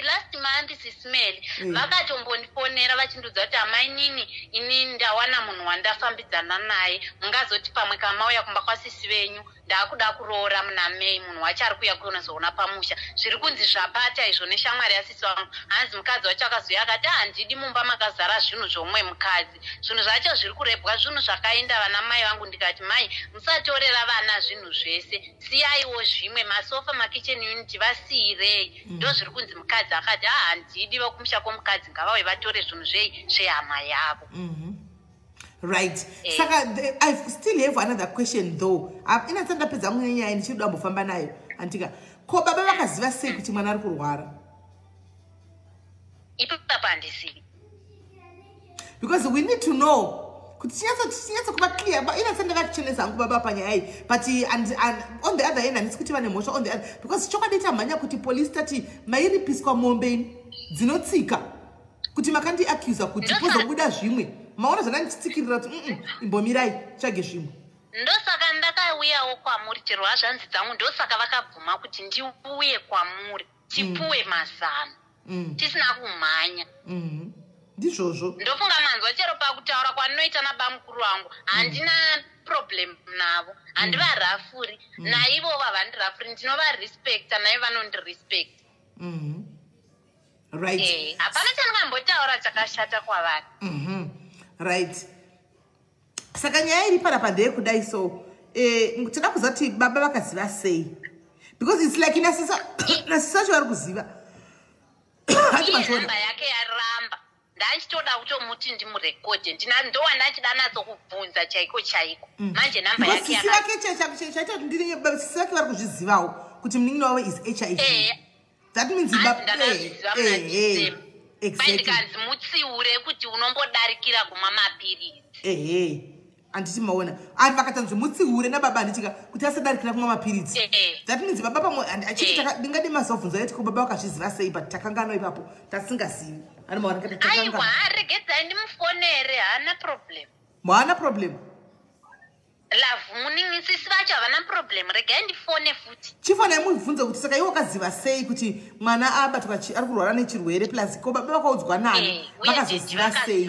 last month sismeli vakatombonifonera vachindudza kuti amainini inini ndawana munhu wandafambidzana naye mungazoti pamwe kamauya kumba kwasisi venyu ndakuda kuroora muna mei munhu wacho ari kuuya kunozoona pamusha zviri kunzi zvapata izvo neshamwari yasisi vangu hanzi mukadzi wacho akazoya akati handidi mumba makazara zvinhu zvomwe mukadzi zvinhu zvacho zviri kurebwa zvinhu zvakaenda vana mai vangu ndikati mai musatorera vana zvinhu zvese siyaiwo zvimwe masofa makichen unity vasiyirei ndo zviri kunzi mukadzi akati handidi vokumusha kwomukadzi ngavauye vatore zvinhu zvei zvehama yavo Right. Saka, I still have another question though. Inatanda peza mwenye ndichidu ambofamba nayo. Antika, ko baba vakaziva sei kuti mwana ari kurwara? Because we need to know. Kuti chinyatso kuba clear, but inatanda vakichenesa angu baba panyai. But and on the other end, andisikuti vane mosho on the other. Because chokadita manya kuti police tati mairi piswa mombe dzinotsika. Kuti makandi accuse kuti pozo buda zvimwe. Maona zvananditsikirira kuti imbomirai tsvage zvimwe. Ndosaka ndakauyawo kwamuri chero hazvanzi dzangu ndosaka vakabvuma kuti ndiuye kwamuri tipuwe mazano tisina kumhanya. Ndizvozvo ndofunga manzwa chero pakutaura kwandinoita nabamukuru wangu handina problem navo handivarafuri naivo vavandirafuri ndinovarespecta naivo vanondirespecta. Right. Hapana chandingambotaura chakashata kwavari. Right. Saka nyaya iri panapa ndeyekudai so tinoda kuziva kuti baba vakaziva sei, because it's like nasisacho vari kuziva namba yake yaramba ndachitoda kutomuti ndimurekodhe ndowana chida natsokubvunza chaiko chaiko manje namba yake chaita kuti sisi vake vari kuzvizivawo kuti munin'ina wavo is HIV. That means ndikanzi mutsiure kuti unombodarikira kumwa mapirisi. Anditi maona ari vakatanzi mutsiure nababa anditika kuti asadarikira kumwa mapirisi. That means baba pamwe achiti ndingade masovhunza yeti ko baba vakazviziva sei but takangano ipapo tasingazivi. Ari maona kuti takangano. Aiwa regedzai ndimufonere hana problem. Mwana problem. Love muningi sisi vacho havana problem regai ndifone futi. Chifone mubvunze kuti saka iwo wakaziva sei kuti mwana abatwa ari kurwara nechirwere plus ko baba vakaudzwa nani vakazoziva sei.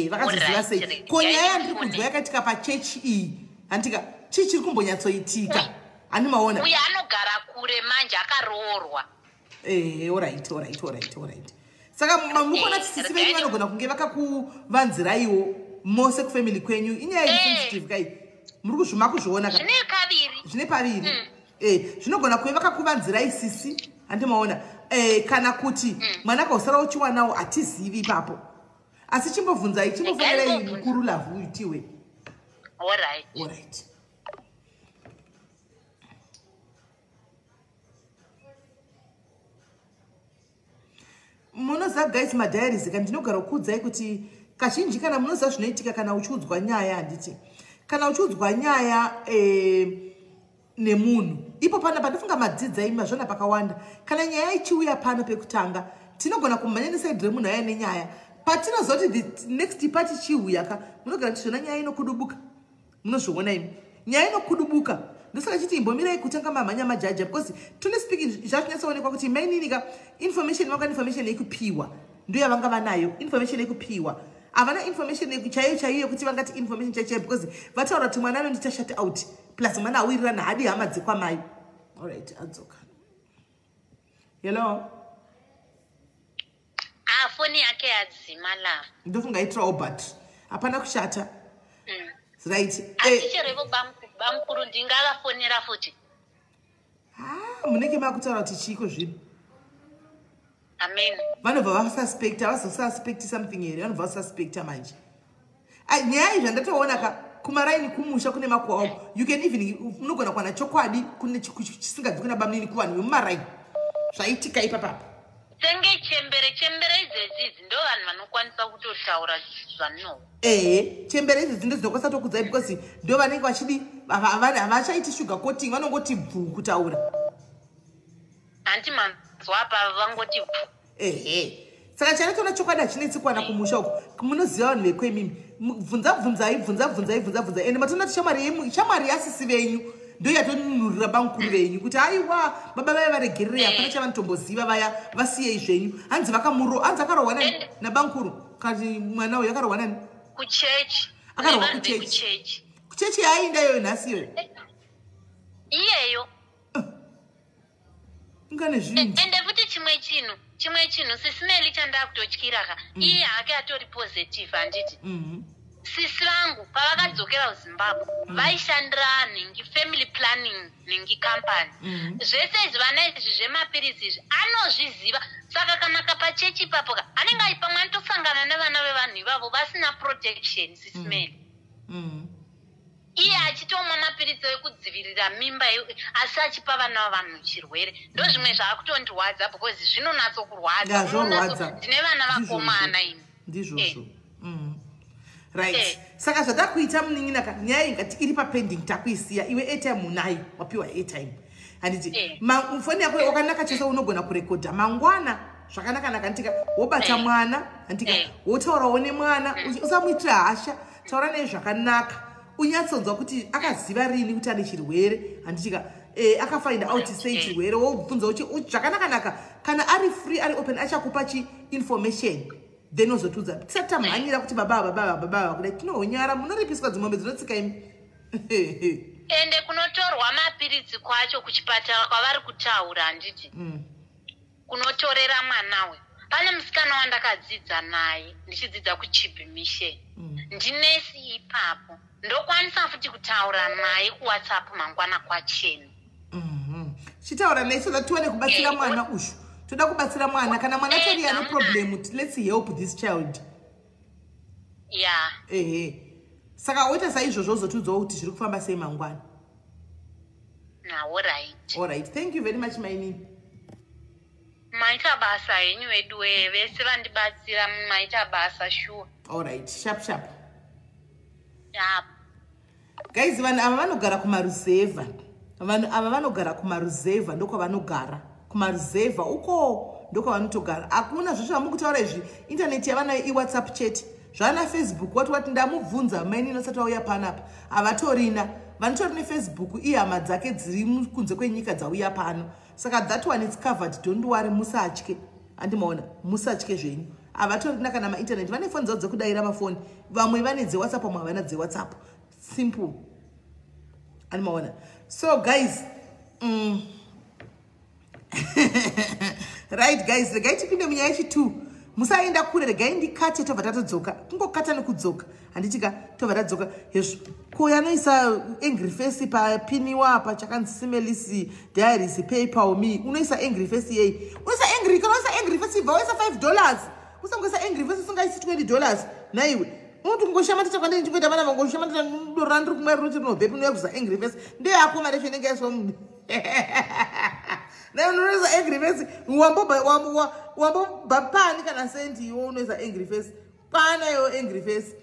Vakazoziva sei. Ko nyaya yandiri kunzwa yakaitika pachechi iyi handika chii chiri kumbonyatsoitika handi maona uye anogara kure manje akaroorwa. Alright. Saka mukuona kuti sisi venyu vanogona kunge vakakuvanziraiwo mose kufamily kwenyu inyaya sensitive kai muri kuzvuma kuzviona ka zvine paviri zvinogona kuve vakakuvanzirai sisi handi maona kana kuti mwana kausara uchiwanawo hatizivi ipapo asi chimbobvunzai chimbofonerai mukuru lavhu itiwe. Alright. Munoziva guys madiaries kana ndinogara kuudzai kuti kazhinji kana munoziva zvinoitika kana uchiudzwa nyaya handiti kana uchiudzwa nyaya nemunhu ipo pana pandifunga madzidza imi mazvona pakawanda kana nyaya ichiuya pano pekutanga tinogona kumhanya nesaidhi remunhu aya nenyaya patinozoti the next part ichiuya ka munogara tichizvona nyaya inokudubuka munozviona imi nyaya inokudubuka ndosaka chiti imbomirai kutanga mamhanya majaja because truly speaking zvazvinyatsoonekwa kuti maininika information vanga information yekupiwa ndo yavanga vanayo information yekupiwa havana information chaiyo kuti vangati information chaiyo because vataura kuti mwana anondita shut out plus mwana awirirana hadi hama dzekwamai. Alright, adzoka. Hello. Foni yake yadzima la. Ndofunga itrawo but hapana kushata. Right. Achicherevo bamukuru ndingavafonera futi. Munenge makutaura kuti chiko zvino. Amen. Vanobva vasuspecta vazosuspecti something here vanobva vasuspecta manje. Nyaya izvi ndatoona ka kumaraini kumusha kune makwawo you can even unogona kuwana chokwadi kune chisingabvi kuna bamunini kuvanhu vemumaraini zvaitika ipapapo. Senge chembere idzidzi ndo vanhu vanokwanisa kutotaura zvano. Chembere idzidzi ndo dzinokwanisa tokudzai because ndo vanenge vachidi havachaiti sugar coating vanongoti bvu kutaura. Anti manzwa apa vangoti bvu. Saka chanatoona chokwadi hachinetsi kuwana kumusha uku munoziva vanhu vekwemimi bvunzai ende matona kuti shamwari yasisi venyu ndo yatonunurira bamukuru venyu kuti aiwa baba vaya varegerere hapana chavanotomboziva vaya vasiyei zvenyu hanzi akarohwa nani nabamukuru kati mwana uyu akarohwa nani kuchechi akarohwa kuchechi yaainda iyoyo nhasi iyoyo iyeyo ingane zvinhu ende futi chimwe chinhu sisimeli chandakutotyiraka iye hake atori positive handiti sisi vangu pavakadzokera kuZimbabwe vaishandira nhingi family planning nhingi company zvese izvi vana izvi zvemapirisi izvi anozviziva. Saka kana kapachechi ipapo anenge aipamwe anotosangana nevana vevanhu ivavo vasina protection sisimeli iye achitomwa mapirisi ekudzivirira mimba asi achipa vana vavanhu chirwere. Ndo zvimwe zvaakutondirwadza because zvinonatsokurwadza. Ndine vana vakomana ini ndizvozvo. Right. Saka zvada kuita muninginaka nyaya ingati iri papending takuisiya iwe airtime munayo wapiwa airtime. Handiti foni yako wakanaka chose unogona kurekodha mangwana zvakanaka nakantika wobata mwana handika wotaurawo nemwana usamuitira hasha taura naye zvakanaka unyatsonzwa kuti akaziva rini kuti ane chirwere handitika akafind out sei chirwere wobvunza uchi zvakanaka naka kana ari free ari open achakupa chi information then ozotudza tisati mhanyira kuti baba kudai tinohonyara munoripiswa dzimombe dzinotsika imi ende kunotorwa mapirisi kwacho kuchipatara kwavari kutaura handiti kunotorera mwanawe. Pane musikana wandakadzidza naye ndichidzidza kuChibi Mission ndinesi ipapo ndokwanisa futi kutaura naye kuWhatsApp mangwana kwachena chitaura naye so that tiwane kubatsira mwana ushu toda kubatsira mwana kana mwana tori ane problem let's help this child saka woita saizvozvo uzotudzawo kuti zviri kufamba sei mangwana. All right, thank you very much maini. Maita basa henyu vedu vese vandibatsira maita basa sure. All right, sharp. Guys, vanhu ava vanogara kumaruzeva. Vanhu ava vanogara kumaruzeva ndoko vanogara. Kumaruzeva uko ndoko vanotogara. Hakuna zveshe vamukutaura izvi internet yavanayo iWhatsApp chat. Zvana Facebook wati ndamubvunza maini inosati vauya panapa avatorina vanotori neFacebook ihama dzake dziri kunze kwenyika dzauya pano. Saka that one is covered. Don't worry, musatye. Andimaona musatye zvenyu. Avatorina kana mainternet vane foni dzavo dzekudaira mafoni. Vamwe vane dzeWhatsApp vamwe havana dzeWhatsApp. Simple. Andimaona. So guys, right guys, regai tipinde munyaya yechi2. Musaenda kure regai ndikate tobva tatodzoka. Kungokata nekudzoka. Handitika tobva tadzoka. Hezvo. Ko yanoisa angry face papiniwa pachakanzi Simelisi Diaries PayPal me. Unoisa angry face yei. Unoisa angry kana unoisa angry face vaisa $5. Usangoisa angry face usangaisi $20. Naiwe. Unotu ngoshama tata kwande nchikuita vana vangoshama tata ndorandru kumwe ruti runobvepi unoisa angry face. Ndiye yako mari zvinenge yaiswa munhu. Na unoisa angry face wambo bapani kana sendi iwo unoisa angry face. Pana yo angry face.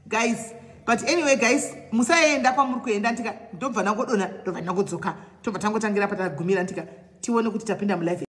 Guys, but anyway guys, musaenda kwamuri kuenda ntika ndobva nangodona ndobva nangodzoka tobva tangotangira patagumira ntika tione kuti tapinda mu live